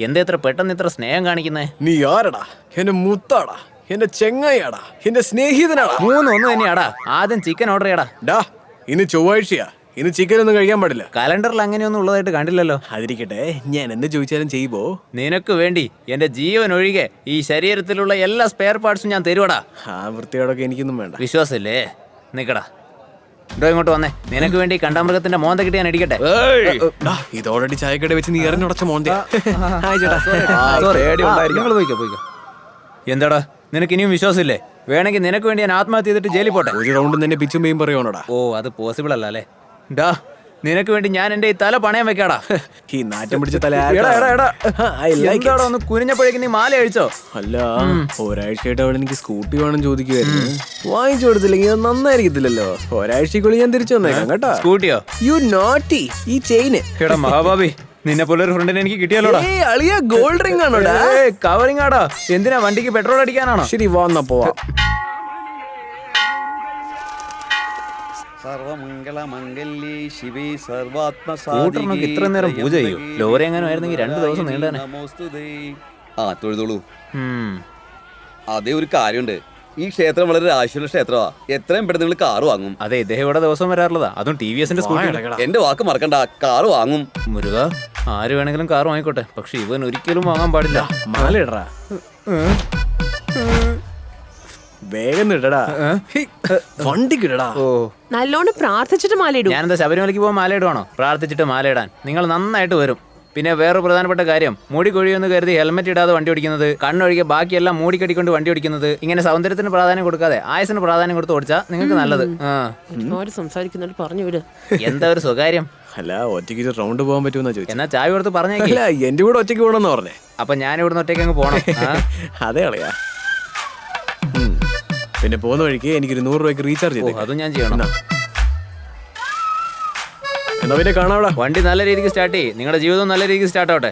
എന്തേത്ര പെട്ടെന്ന് ഇത്ര സ്നേഹം കാണിക്കുന്നേ? നീ ആരടാ? എന്റെ മുത്താടാ, എന്റെ ചെങ്ങായാടാ, എന്റെ സ്നേഹിതനാടാ. മൂന്നൊന്നു തന്നെയാടാ. ആദ്യം ചിക്കൻ ഓർഡർ ചെയ്യടാ. ഡാ ഇന്ന് ചൊവ്വാഴ്ചയാ, ഇന്ന് ചിക്കൻ ഒന്നും കഴിക്കാൻ പാടില്ല. കലണ്ടറിൽ അങ്ങനെയൊന്നും ഉള്ളതായിട്ട് കണ്ടില്ലല്ലോ. അതിരിക്കട്ടെ, ഞാൻ എന്ത് ചോദിച്ചാലും ചെയ്യുമ്പോ നിനക്ക് വേണ്ടി എന്റെ ജീവൻ ഒഴികെ ഈ ശരീരത്തിലുള്ള എല്ലാ സ്പെയർ പാർട്സും ഞാൻ തരുവടാ. ആ വൃത്തിയോടൊക്കെ എനിക്കൊന്നും വേണ്ട. വിശ്വാസല്ലേ? നിക്കടാ, ഇടോ ഇങ്ങോട്ട് വന്നേ. നിനക്ക് വേണ്ടി കണ്ടാമൃഗത്തിന്റെ മോന്ത കിട്ടി ഞാൻ ഇടിക്കട്ടെ. ഇത് ഓൾറെഡി ചായക്കട വെച്ച് നീ എറിഞ്ഞുടച്ച മോന്ത. പോയിക്കോ. എന്താടാ നിനക്ക് ഇനിയും വിശ്വാസമില്ലേ? വേണമെങ്കിൽ നിനക്ക് വേണ്ടി ഞാൻ ആത്മഹത്യ ചെയ്തിട്ട് ജയിലിൽ പോട്ടെ. ഒരു റൗണ്ട് തന്നെ പിച്ചും പേയും പറയണോടാ. ഓ അത് പോസിബിൾ അല്ല അല്ലേ? ഡാ നിനക്ക് വേണ്ടി ഞാൻ എന്റെ ഈ തല പണയം വെക്കാടാ. ഈ നാറ്റം പിടിച്ച തല ഒന്ന് കുനിഞ്ഞപ്പോഴേക്കും നീ മാല അഴിച്ചോ? അല്ല, ഒരാഴ്ചയായിട്ട് അവൾ എനിക്ക് സ്കൂട്ടി വേണം ചോദിക്കുവായിരുന്നു. വാങ്ങിച്ചു കൊടുത്തില്ലെങ്കിൽ അത് നന്നായിരിക്കത്തില്ലല്ലോ. ഒരാഴ്ചക്കുള്ളിൽ ഞാൻ തിരിച്ചു വന്നേക്കാം കേട്ടോ. സ്കൂട്ടിയോ? You naughty. ഈ ചെയിന് എടാ മഹാബാബി, നിന്നെ പോലെ ഒരു ഫ്രണ്ടിനെ എനിക്ക് കിട്ടിയല്ലോടാ. അളിയ ഗോൾഡ് റിംഗ് ആണോടാ? കവറിംഗ് ആടാ. എന്തിനാ, വണ്ടിക്ക് പെട്രോൾ അടിക്കാനാണോ? ശരി വാന്നാ പോവാം. സർവമംഗളമംഗല്യേ ശിവേ സർവാത്മസാധികേ. സ്കൂട്ടറിനൊക്കെ ഇത്ര നേരം പൂജ ചെയ്യൂ? ലോറി എങ്ങനെ ആയിരുന്നെങ്കിൽ 2 ദിവസം നീണ്ടാനെ. ആ തൊഴുതോളൂ. അതേ ഒരു കാര്യമുണ്ട്, ഈ ക്ഷേത്രം വളരെ ആശുള്ള ക്ഷേത്രമാ. എത്രയും പെട്ടെന്ന് നിങ്ങൾ കാറ് വാങ്ങും. അതെ, ഇദ്ദേഹം ഇവിടെ ദിവസം വരാറുള്ളതാ. അതും TVS-ന്റെ സ്കൂട്ടി. എന്റെ വാക്ക് മറക്കണ്ട, കാറ് വാങ്ങും. മുരുക, ആര് വേണമെങ്കിലും കാർ വാങ്ങിക്കോട്ടെ, പക്ഷെ ഇവൻ ഒരിക്കലും വാങ്ങാൻ പാടില്ല. മാലയിടറാ, വേഗം ഇടടാ, വണ്ടിക്കിടടാ. ഓ നല്ലോണം പ്രാർത്ഥിച്ചിട്ട് മാലയിടും. ഞാനെന്താ ശബരിമലയ്ക്ക് പോകാൻ മാലയിടുവാണോ? പ്രാർത്ഥിച്ചിട്ട് മാലയിടാൻ നിങ്ങൾ നന്നായിട്ട് വരും. പിന്നെ വേറൊരു പ്രധാനപ്പെട്ട കാര്യം, മൂടി കൊഴിയെന്ന് കരുതി ഹെൽമെറ്റ് ഇടാതെ വണ്ടി ഓടിക്കുന്നത്, കണ്ണൊഴികെ ബാക്കിയെല്ലാം മൂടിക്കടിക്കൊണ്ട് വണ്ടി ഓടിക്കുന്നത്, ഇങ്ങനെ സൗന്ദര്യത്തിന് പ്രാധാന്യം കൊടുക്കാതെ ആയുസിന് പ്രാധാന്യം കൊടുത്ത് ഓടിച്ചാൽ നിങ്ങൾക്ക് നല്ലത്. സംസാരിക്കുന്നവർ പറഞ്ഞു വിട്. എന്താ ഒരു സ്വകാര്യം? അല്ല, ഒറ്റയ്ക്ക് റൗണ്ട് പോകാൻ പറ്റുമെന്നാ ചോദിച്ചു. എന്നാ ചായ കൊടുത്ത് പറഞ്ഞേക്കില്ല. എന്റെ കൂടെ ഒറ്റയ്ക്ക് പോകണമെന്ന് പറഞ്ഞേ. അപ്പൊ ഞാൻ ഇവിടുന്ന് ഒറ്റയ്ക്ക് അങ്ങ് പോകണം. അതെ കളയാ. പിന്നെ പോകുന്ന വഴിക്ക് എനിക്കൊരു 100 രൂപയ്ക്ക് റീചാർജ് ചെയ്തു. അതും ഞാൻ ചെയ്യണം. എന്നാ പിന്നെ കാണാവിടെ. വണ്ടി നല്ല രീതിക്ക് സ്റ്റാർട്ട് ചെയ്യും. നിങ്ങളുടെ ജീവിതം നല്ല രീതിക്ക് സ്റ്റാർട്ട് ആവട്ടെ.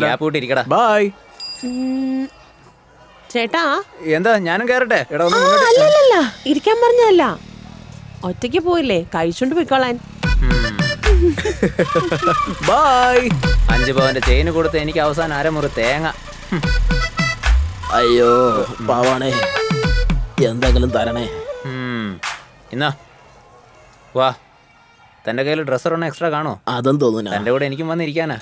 ഗ്യാപ്പ് കൂട്ടിരിക്കടാ. ബൈ. ചേട്ടാ എന്താ, ഞാനും കയറട്ടെ? അല്ലല്ല, ഇരിക്കാൻ പറഞ്ഞല്ല, ഒറ്റയ്ക്ക് പോയില്ലേ, കഴിച്ചോണ്ട് പോയിക്കോളാൻ. ബൈ. 5 പവന്റെ ചെയിന് കൊടുത്ത് എനിക്ക് അവസാനം അരമുറി തേങ്ങ. അയ്യോ പാവാണേ, എന്തെങ്കിലും തരണേ. എന്നാ വാ, തന്റെ കയ്യിൽ ഡ്രസ്സർ ഒന്നും എക്സ്ട്രാ കാണോ? അതും തോന്നുന്നു. തന്റെ കൂടെ എനിക്കും വന്നിരിക്കാനാ.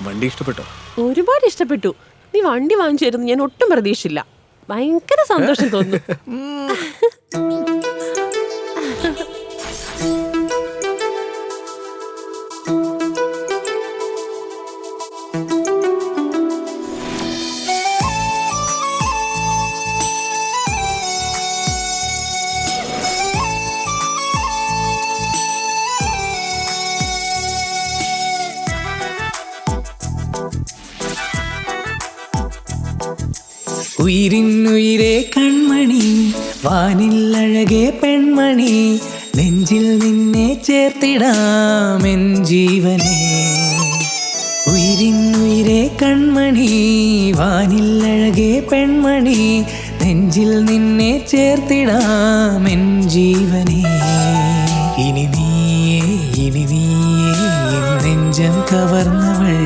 വണ്ടി ഇഷ്ടപ്പെട്ടോ? ഒരുപാട് ഇഷ്ടപ്പെട്ടു. നീ വണ്ടി വാങ്ങിച്ചു തരുന്നു ഞാൻ ഒട്ടും പ്രതീക്ഷിച്ചില്ല. ഭയങ്കര സന്തോഷം തോന്നുന്നു. ഉയിരിന്നുയിരേ കൺമണി, വാനിൽ അഴകേ പെൺമണി, നെഞ്ചിൽ നിന്നെ ചേർത്തിടാമെൻ ജീവനേ. ഉയിരിന്നുയിരേ കൺമണി, വാനിൽ അഴകേ പെൺമണി, നെഞ്ചിൽ നിന്നെ ചേർത്തിടാമെൻ ജീവനേ. ഇനി നീയേ എൻ നെഞ്ചം കവർന്നവൾ,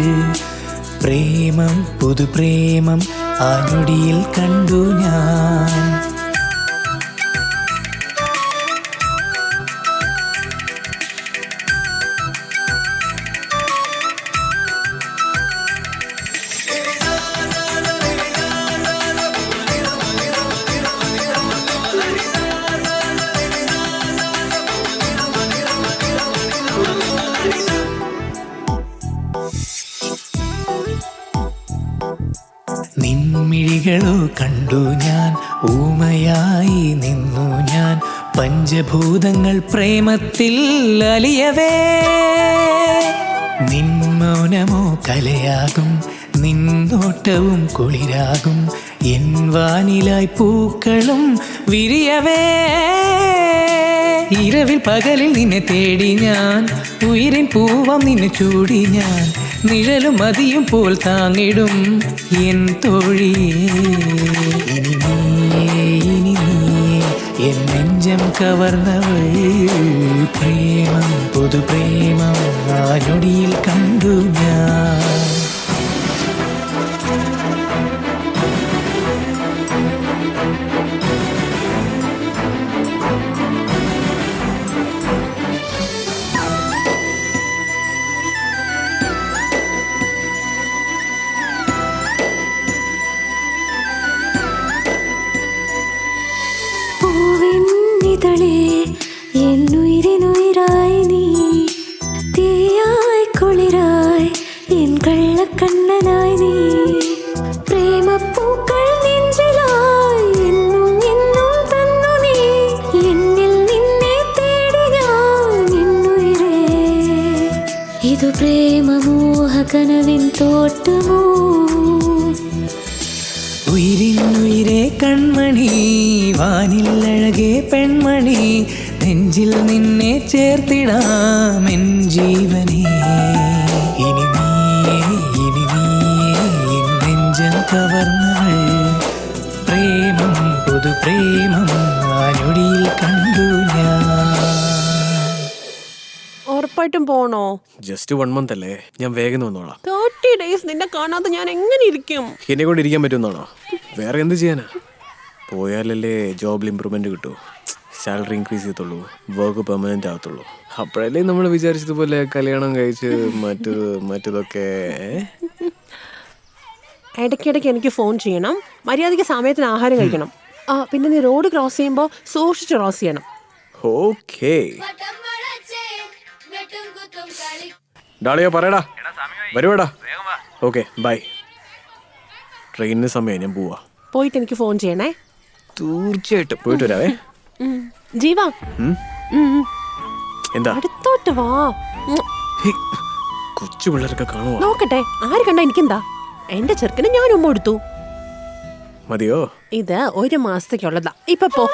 പ്രേമം പുതുപ്രേമം ആ ഞൊടിയിൽ കണ്ടു ഞാൻ. നിൻമിഴികളോ കണ്ടു ഞാൻ, ഊമയായി നിന്നു ഞാൻ, പഞ്ചഭൂതങ്ങൾ പ്രേമത്തിൽ അലിയവേ. നിൻ മൗനമോ കലയാകും, നിന്നോട്ടവും കുളിരാകും, എൻ വാനിലായി പൂക്കളും വിരിയവേ. ഇരവിൽ പകലിൽ നിന്നെ തേടി ഞാൻ, ഉയിരിൻ പൂവാം നിന്നെ ചൂടി ഞാൻ, നിഴലും മതിയും പോൽ താങ്ങിടും എൻ തോഴിയേ. ഇനി നീയേ, ഇനി നീയേ എൻ നെഞ്ചം കവർന്നവൾ, പ്രേമം പുതു പ്രേമം ആ ഞൊടിയിൽ കണ്ടു ഞാൻ. എന്നുയിരിനുയിരായി നീ, തീയായി കുളിരായി എൻ കള്ളക്കണ്ണനായി നീ, പ്രേമപ്പൂക്കൾ നെഞ്ചിലായി എന്നും എന്നും തന്നു നീ, എന്നിൽ നിന്നെ തേടി ഞാൻ എന്നുയിരേ. ഇതു പ്രേമമോഹ കനവിൻ തോട്ടമോ? ഉയിരിനുയിരേ കൺമണി, വാനിൽ അഴകേ പെൺമണി, നെഞ്ചിൽ നിന്നെ ചേർത്തിടാം എൻ ജീവനേ. ഇനി നീയേ, ഇനി നീയേ എൻ നെഞ്ചം കവർന്നവൾ, പ്രേമം പുതു പ്രേമം ആ ഞൊടിയിൽ കണ്ടു ഞാൻ. ഉറപ്പായിട്ടും പോണോ? ജസ്റ്റ് 1 month അല്ലേ, ഞാൻ വേഗം വന്നോളാം. 30 days നിന്നെ കാണാതെ ഞാൻ എങ്ങനെ ഇരിക്കും? എന്നെ കൊണ്ട് ഇരിക്കാൻ പറ്റുമെന്നാണോ? വേറെ എന്ത് ചെയ്യാനാ? പോയാലല്ലേ ജോബിൽ ഇമ്പ്രൂവ്മെന്റ് കിട്ടൂ, സാലറി ഇൻക്രീസ് ചെയ്യത്തുള്ളൂ, വർക്ക് പെർമനന്റ് ആകത്തുള്ളൂ. അപ്പോഴല്ലേ നമ്മൾ വിചാരിച്ചതുപോലെ കല്യാണം കഴിച്ച് മറ്റതൊക്കെ. ഇടയ്ക്കിടയ്ക്ക് എനിക്ക് ഫോൺ ചെയ്യണം, മര്യാദയ്ക്ക് സമയത്തിന് ആഹാരം കഴിക്കണം. പിന്നെ നീ റോഡ് ക്രോസ് ചെയ്യുമ്പോൾ സൂക്ഷിച്ച് ക്രോസ് ചെയ്യണം. ഓക്കേ ഡാളിയോ പറയടാ, വരുവാടാ. Okay bye. ട്രെയിനിന് സമയം, ഞാൻ പോവാ. പോയിട്ട് എനിക്ക് ഫോൺ ചെയ്യണേ. തീർച്ചയായിട്ടും പോയിട്ട് വരാവേ. ജീവ എന്താ? അടുത്തോട്ട് വാ. കൊച്ചു പിള്ളേരൊക്കെ കാണുവാ. നോക്കട്ടെ, ആര് കണ്ട എനിക്കെന്താ? എന്റെ ചെറുക്കന് ഞാൻ ഉമ്മ കൊടുത്തു. മതിയോ? ഇത് 1 മാസത്തേക്കുള്ളതാ. ഇപ്പൊ പോ.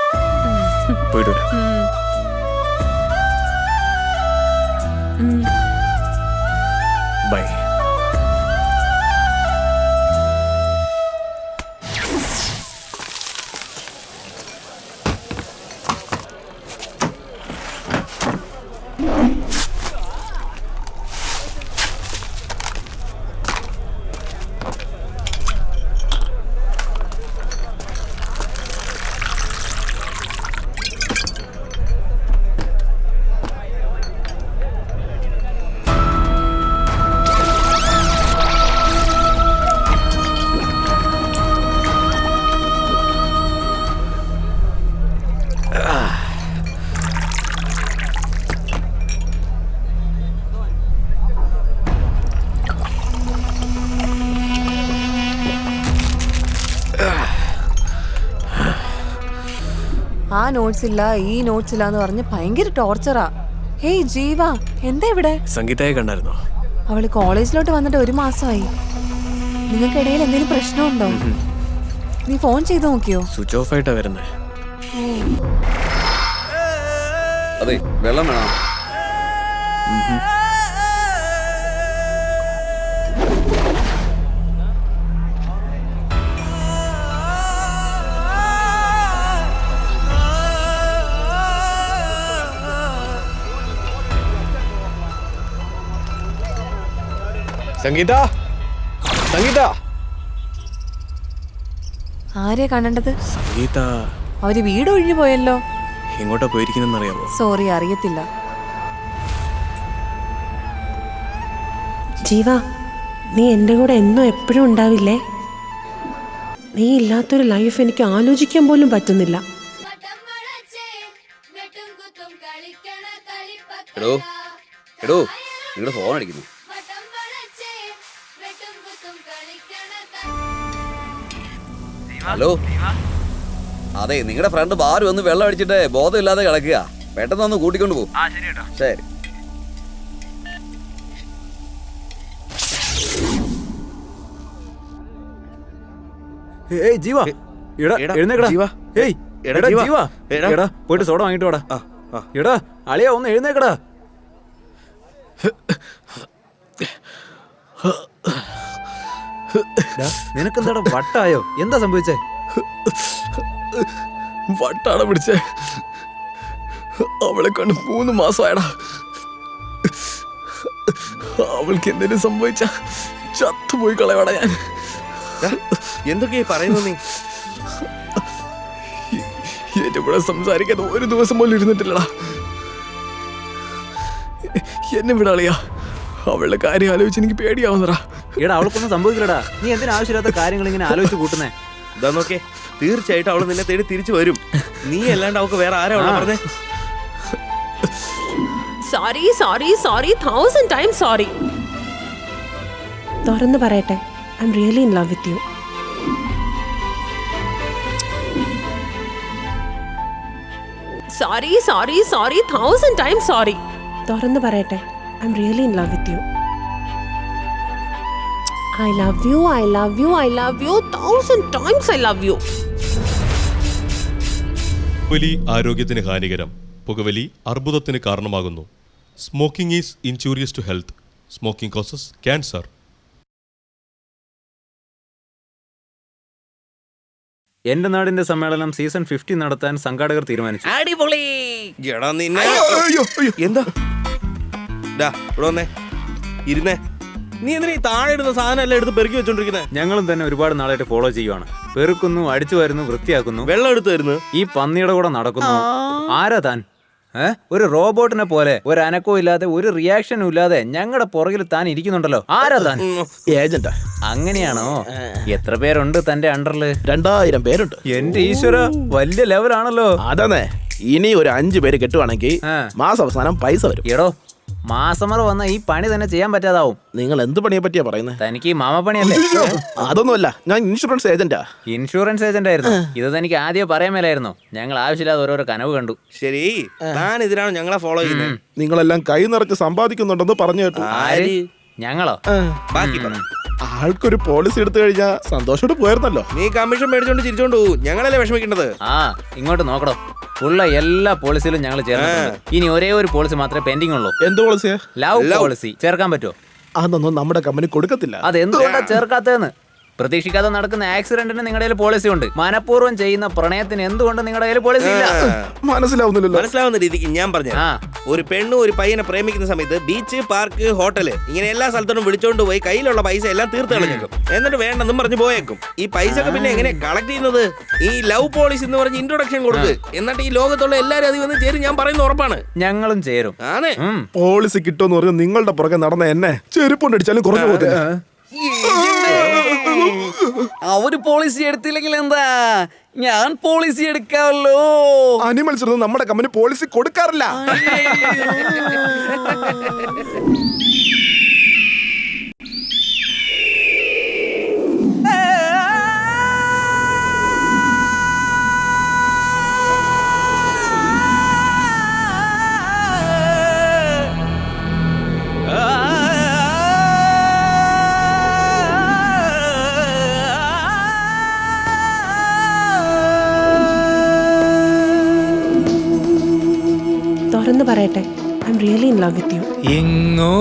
പോയിട്ട് വരാം. ബൈ. ആ നോട്ട്സ് ഇല്ല, ഈ നോട്ട്സ് ഇല്ല എന്ന് പറഞ്ഞ് ഭയങ്കര ടോർച്ചറാ. ഹേയ് ജീവ, എന്താ ഇവിടെ? സംഗീതയെ കണ്ടായിരുന്നോ? അവള് കോളേജിലോട്ട് വന്നിട്ട് 1 മാസമായി. നിങ്ങൾക്കിടയിൽ എന്തെങ്കിലും പ്രശ്നമുണ്ടോ? നീ ഫോൺ ചെയ്ത് നോക്കിയോ? സ്വിച്ച് ഓഫ് ആയിട്ടാ വരുന്നേ. അതെ, വെള്ളം വേണോ? സംഗീത, സംഗീത. ആരെയാ കാണേണ്ടത്? സംഗീത. അവര് വീട് ഒഴിഞ്ഞു പോയല്ലോ. എങ്ങോട്ടാ പോയിരിക്കുന്നെന്ന് അറിയാമോ? സോറി, അറിയത്തില്ല. ജീവ, നീ എൻ്റെ കൂടെ എന്നും എപ്പോഴും ഉണ്ടാവില്ലേ? നീ ഇല്ലാത്തൊരു ലൈഫ് എനിക്ക് ആലോചിക്കാൻ പോലും പറ്റുന്നില്ല. എടോ എടോ, നിങ്ങളുടെ ഫോൺ അടിക്കുന്നു. ഹലോ, അതെ, നിങ്ങളുടെ ഫ്രണ്ട് ബാർ വന്ന് വെള്ളം അടിച്ചിട്ട് ബോധമില്ലാതെ കിടക്കുക. പെട്ടെന്ന് ഒന്ന് കൂട്ടിക്കൊണ്ട് പോകും. ശരി. ജീവ, എഴുന്നേക്കടാ. ജീവ, പോയിട്ട് സോഡ വാങ്ങിട്ട് വാടാ. എടാ അളിയാ ഒന്ന് എഴുന്നേക്കടാ. നിനക്കെന്താടാ വട്ടായോ? എന്താ സംഭവിച്ചേ? വട്ടാണ് പിടിച്ചേ. അവളെ കണ്ട് 3 മാസമായടാ. അവൾക്ക് എന്തെങ്കിലും സംഭവിച്ച ചത്തുപോയി കളയടാ ഞാൻ. എന്തൊക്കെയാ പറയുന്നു നീ? എന്റെ കൂടെ സംസാരിക്കാൻ ഒരു ദിവസം പോലും ഇരുന്നിട്ടില്ലടാ. എന്നെ വിടാളിയാ. അവളുടെ കാര്യം ആലോചിച്ച് എനിക്ക് പേടിയാവുന്നടാ. എടാ അവൾക്കൊന്നും സംഭവിക്കില്ലടാ. നീ എന്തിനാ ആവശ്യമില്ലാത്ത കാര്യങ്ങൾ ഇങ്ങനെ ആലോചിച്ച് കൂട്ടുന്നേ? ഇതാ നോക്കേ, തീർച്ചയായിട്ടും അവള് നിന്നെ തേടി തിരിച്ചു വരും. നീ അല്ലാണ്ട് അവൾക്ക് വേറെ ആരാ പറഞ്ഞേ? Sorry sorry sorry 1000 times sorry. തുറന്നു പറയട്ടെ, I am really in love with you. Sorry sorry sorry 1000 times sorry. തുറന്നു പറയട്ടെ, I am really in love with you. I love you, I love you, I love you 1000 times I love you. പുകവലി ആരോഗ്യത്തിന് ഹാനികരം. പുകവലി അർബുദത്തിന് കാരണമാകുന്നു. Smoking is injurious to health. Smoking causes cancer. എന്റെ നാടിന്റെ സമ്മേളനം സീസൺ 50 നടത്താൻ സംഘാടകർ തീരുമാനിച്ചു. അടിപൊളി. എടാ നിന്നെ എന്താ ഇവിടെ വന്നേ ഇരുന്നേ. നീ എന്തിനാ ഈ താഴെ ഇടുന്ന സാധനം എല്ലാം എടുത്ത് പെറുക്കി വെച്ചോണ്ടിരിക്കുന്നത്? ഞങ്ങളും തന്നെ ഒരുപാട് നാളായിട്ട് ഫോളോ ചെയ്യുവാണ്. പെറുക്കുന്നു, അടിച്ചു വരുന്നു, വൃത്തിയാക്കുന്നു, വെള്ളം എടുത്തു തരുന്നു, ഈ പന്നിയുടെ കൂടെ നടക്കുന്നു. ആരാ താൻ? ഒരു റോബോട്ടിനെ പോലെ ഒരു അനക്കവും ഇല്ലാതെ ഒരു റിയാക്ഷനും ഇല്ലാതെ ഞങ്ങളുടെ പുറകിൽ താൻ ഇരിക്കുന്നുണ്ടല്ലോ. ആരാ താൻ? ഏജന്റാ. അങ്ങനെയാണോ? എത്ര പേരുണ്ട് തന്റെ അണ്ടറില്? 2000 പേരുണ്ട്. എന്റെ ഈശ്വര, വലിയ ലെവലാണല്ലോ. അതെ, ഇനി ഒരു 5 പേര് കെട്ടുവാണെങ്കിൽ മാസം അവസാനം പൈസ വരും. എടോ, മാസമറ വന്ന ഈ പണി തന്നെ ചെയ്യാൻ പറ്റാതാവും. നിങ്ങൾ എന്ത് പണിയെ പറ്റിയാ പറയുന്നത്? തനിക്ക് ഈ മാമപ്പണിയല്ലേ? അതൊന്നുമല്ല, ഞാൻ ഇൻഷുറൻസ് ഏജന്റാ. ഇൻഷുറൻസ് ഏജന്റ് ആയിരുന്നു. ഇത് തനിക്ക് ആദ്യം പറയാൻ മേലായിരുന്നു. ഞങ്ങൾ ആവശ്യമില്ലാതെ ഓരോരോ കനവ് കണ്ടു. ശരി, താൻ ഇതിനാണ് ഞങ്ങളെ ഫോളോ ചെയ്യുന്നത്. നിങ്ങളെല്ലാം കൈ നിറച്ച് സമ്പാദിക്കുന്നുണ്ടെന്ന് പറഞ്ഞു കേട്ടു. ആര്? ഞങ്ങളോ? ബാക്കി പറ. ആൾക്കൊരു പോളിസി എടുത്തു കഴിഞ്ഞാ സന്തോഷോട് പോയിരുന്നല്ലോ. നീ കമ്മീഷൻ മേടിച്ചോണ്ട് ചിരിച്ചോണ്ട് പോകും. ഞങ്ങളല്ലേ വിഷമിക്കേണ്ടത്? ഇങ്ങോട്ട് നോക്കടോ. ഉള്ള എല്ലാ പോളിസിയിലും ഞങ്ങൾ ചേർന്നിട്ടുണ്ട്. ഇനി ഒരേ ഒരു പോളിസി മാത്രമേ പെൻഡിംഗ് ഉള്ളൂ. എന്ത് പോളിസിയാ? Love policy. ചേർക്കാൻ പറ്റുമോ? അതൊന്നും നമ്മുടെ കമ്പനി കൊടുക്കത്തില്ല. അതെന്തുകൊണ്ടാ ചേർക്കാത്തതെന്ന്? പ്രതീക്ഷിക്കാതെ നടക്കുന്ന ആക്സിഡന്റിന് നിങ്ങളുടെ കയ്യിൽ പോളിസി ഉണ്ട്. മനഃപൂർവ്വം ചെയ്യുന്ന പ്രണയത്തിന് എന്തുകൊണ്ട് നിങ്ങളുടെ കയ്യിൽ പോളിസി ഇല്ല? മനസ്സിലാവുന്നില്ലല്ലോ. മനസ്സിലാവുന്ന രീതിക്ക് ഞാൻ പറഞ്ഞു. ഒരു പെണ്ണും ഒരു പയ്യനെ പ്രേമിക്കുന്ന സമയത്ത് ബീച്ച്, പാർക്ക്, ഹോട്ടല് ഇങ്ങനെ എല്ലാ സ്ഥലത്തോടും വിളിച്ചോണ്ട് പോയി കയ്യിലുള്ള പൈസ എല്ലാം തീർത്ത് കളഞ്ഞേക്കും. എന്നിട്ട് വേണ്ടെന്നും പറഞ്ഞു പോയേക്കും. ഈ പൈസ ഒക്കെ പിന്നെ എങ്ങനെ കളക്ട് ചെയ്യുന്നത്? ഈ ലവ് പോളിസി എന്ന് പറഞ്ഞ് ഇൻട്രൊഡക്ഷൻ കൊടുക്ക്. എന്നിട്ട് ഈ ലോകത്തുള്ള എല്ലാവരും അതിൽ വന്ന് ചേരും. ഞാൻ പറയുന്ന ഉറപ്പാണ്. ഞങ്ങളും ചേരും. ആണ്. പോളിസി കിട്ടുമെന്ന് പറഞ്ഞ് നിങ്ങളുടെ പുറകെ നടന്ന എന്നെ ചെരുപ്പൊണ്ടടിച്ചാലും കുറഞ്ഞു പോകത്തില്ല. അവര് പോളിസി എടുത്തില്ലെങ്കിൽ എന്താ, ഞാൻ പോളിസി എടുക്കാമല്ലോ. അനിമൽസ് ഒന്നും നമ്മുടെ കമ്പനി പോളിസി കൊടുക്കാറില്ല. തുറന്നു പറയട്ടെ, I am really in love with you. എങ്ങോ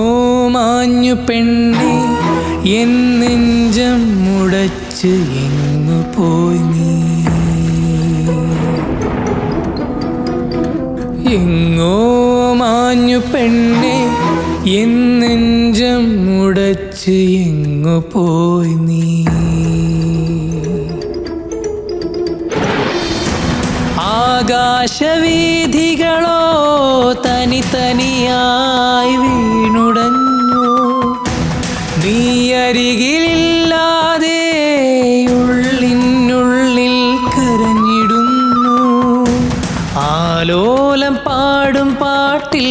മാഞ്ഞു പെണ്ണേ, എൻ നെഞ്ചം മുടച്ച് എങ്ങു പോയി നീ. എങ്ങോ മാഞ്ഞു പെണ്ണേ, എൻ നെഞ്ചം മുടച്ച് എങ്ങു പോയി നീ. ആകാശവീഥികളോ തനി തനിയായി വീണുടഞ്ഞു. നീ അരികിലില്ലാതെ ഉള്ളിനുള്ളിൽ കരഞ്ഞിടുന്നു. ആലോലം പാടും പാട്ടിൽ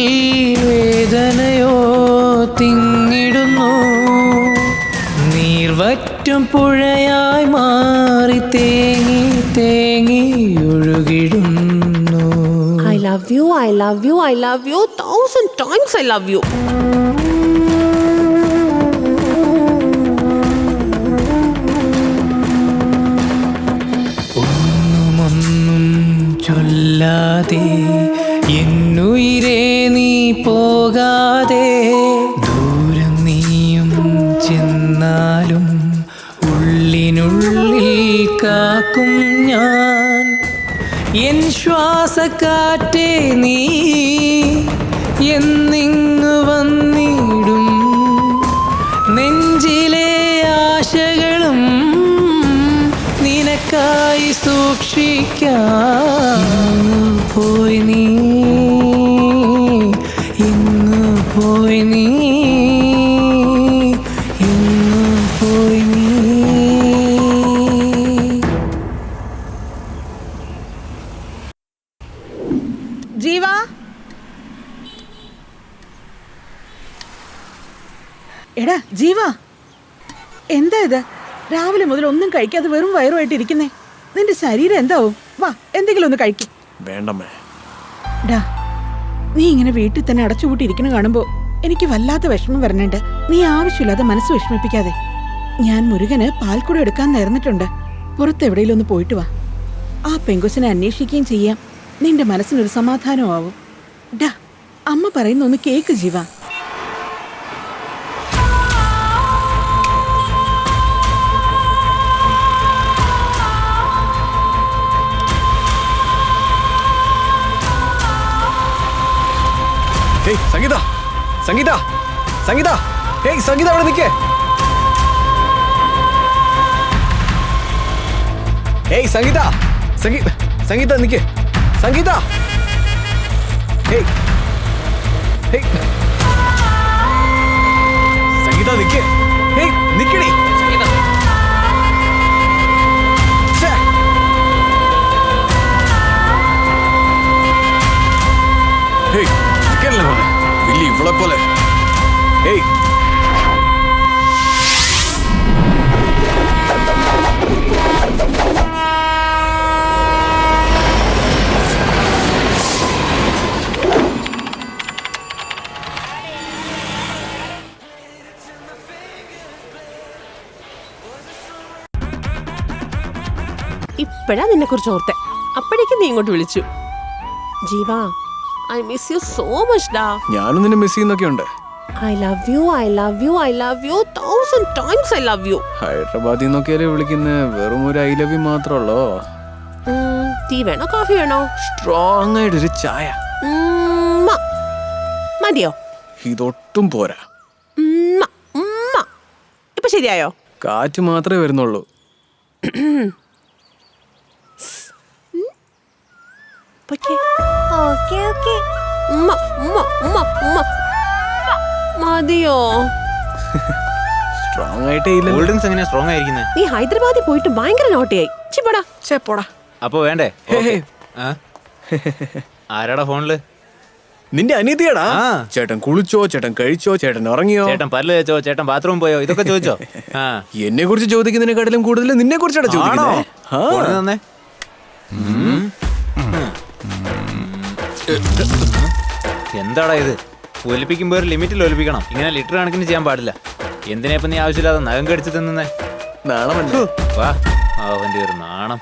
വേദനയോ തിങ്ങിടുന്നു. നീർവറ്റും പുഴയായി മാറി തേങ്ങി തേങ്ങി ഒഴുകിടുന്നു. I love you, I love you, I love you 1000 times I love you. ഒന്നുമൊന്നും ചൊല്ലാതെ എന്നോട് കാക്കും ഞാൻ എൻ ശ്വാസക്കാറ്റേ നീ എന്നിങ്ങു വന്നിടും നെഞ്ചിലെ ആശകളും നിനക്കായി സൂക്ഷിക്കാം പോയി നീ ഇന്ന് പോയി നീ ഇന്ന് പോയി നീ. ജീവ എടാ ജീവ, എന്താ ഇത്? രാവിലെ മുതൽ ഒന്നും കഴിക്കാതെ വെറും വയറുമായിട്ട് ഇരിക്കുന്നേ. നിന്റെ ശരീരം എന്താവും? വാ, എന്തെങ്കിലും ഒന്ന് കഴിക്കും. വേണ്ടമ്മേ. ഡാ, നീ ഇങ്ങനെ വീട്ടിൽ തന്നെ അടച്ചുപൂട്ടി ഇരിക്കണ കാണുമ്പോ എനിക്ക് വല്ലാത്ത വിഷമം വരണുണ്ട്. നീ ആവശ്യമില്ലാതെ മനസ്സ് വിഷമിപ്പിക്കാതെ. ഞാൻ മുരുകന് പാൽക്കുട എടുക്കാൻ നേർന്നിട്ടുണ്ട്. പുറത്ത് എവിടെയെങ്കിലും ഒന്ന് പോയിട്ട് വാ. ആ പെങ്കൊച്ചിനെ അന്വേഷിക്കുകയും ചെയ്യാം. നിന്റെ മനസ്സിനൊരു സമാധാനവും ആവും. ഡാ, അമ്മ പറയുന്ന ഒന്ന് കേക്ക് ജീവ. സംഗീത, സംഗീത, സംഗീത, സംഗീത അവിടെ നിൽക്കേ. സംഗീത, സംഗീത നിൽക്കേ. സംഗീത, സംഗീത നിൽക്കേ. നിക്കടി. വലിയ ഇവളെ പോലെ. ഇപ്പഴാ നിന്നെ കുറിച്ച് ഓർത്തെ. അപ്പോഴേക്കും നീ ഇങ്ങോട്ട് വിളിച്ചു. Jeeva, I miss you so much ഡാ. ഞാനും നിന്നെ മിസ് ചെയ്യുന്നൊക്കെ ഉണ്ട്. I love you, I love you, I love you 1000 times I love you. ഹൈദരാബാദിൽ നിന്നൊക്കെയല്ലേ വിളിക്കുന്നത്? വെറും ഒരു ഐ ലവ് യു മാത്രമല്ലോ. ടീ വേണോ കോഫി വേണോ? സ്ട്രോങ് ആയിട്ടൊരു ചായ മതിയോ? ഇതൊട്ടും പോരാ. ഇപ്പൊ ശരിയായോ? കാറ്റ് മാത്രമേ വരുന്നുള്ളൂ. മതിയോ? സ്ട്രോങ് ആയിട്ടേ ഇല്ല. കൂൾ ഡ്രിങ്ക്സ് എങ്ങനെയാ സ്ട്രോങ് ആയിരിക്കുന്നത്? നീ ഹൈദരാബാദിൽ പോയിട്ട് ഭയങ്കര നോട്ടിയായി. പോടാ. അപ്പൊ വേണ്ടേ? ആരാടാ ഫോണില്? നിന്റെ അനിയത്തിയാടാ. ചേട്ടൻ കുളിച്ചോ, ചേട്ടൻ കഴിച്ചോ, ചേട്ടൻ ഉറങ്ങിയോ, ചേട്ടൻ പല്ല് വെച്ചോ, ചേട്ടൻ ബാത്റൂം പോയോ, ഇതൊക്കെ ചോദിച്ചോ? എന്നെ കുറിച്ച് ചോദിക്കുന്നതിനെക്കാട്ടിലും കൂടുതൽ നിന്നെ കുറിച്ചാണ് ചോദിക്കുന്നത്. എന്താടാ ഇത്? ഒലിപ്പിക്കുമ്പോ ഒരു ലിമിറ്റിൽ ഒലിപ്പിക്കണം. ഇങ്ങനെ ലിറ്റർ കണക്കിന് ചെയ്യാൻ പാടില്ല. എന്തിനാ ഇപ്പൊ നീ ആവശ്യമില്ലാതെ നഖം കടിച്ച് തിന്നുന്നേ? നാണമല്ലേ? വാ, അവന്റെ ഒരു നാണം.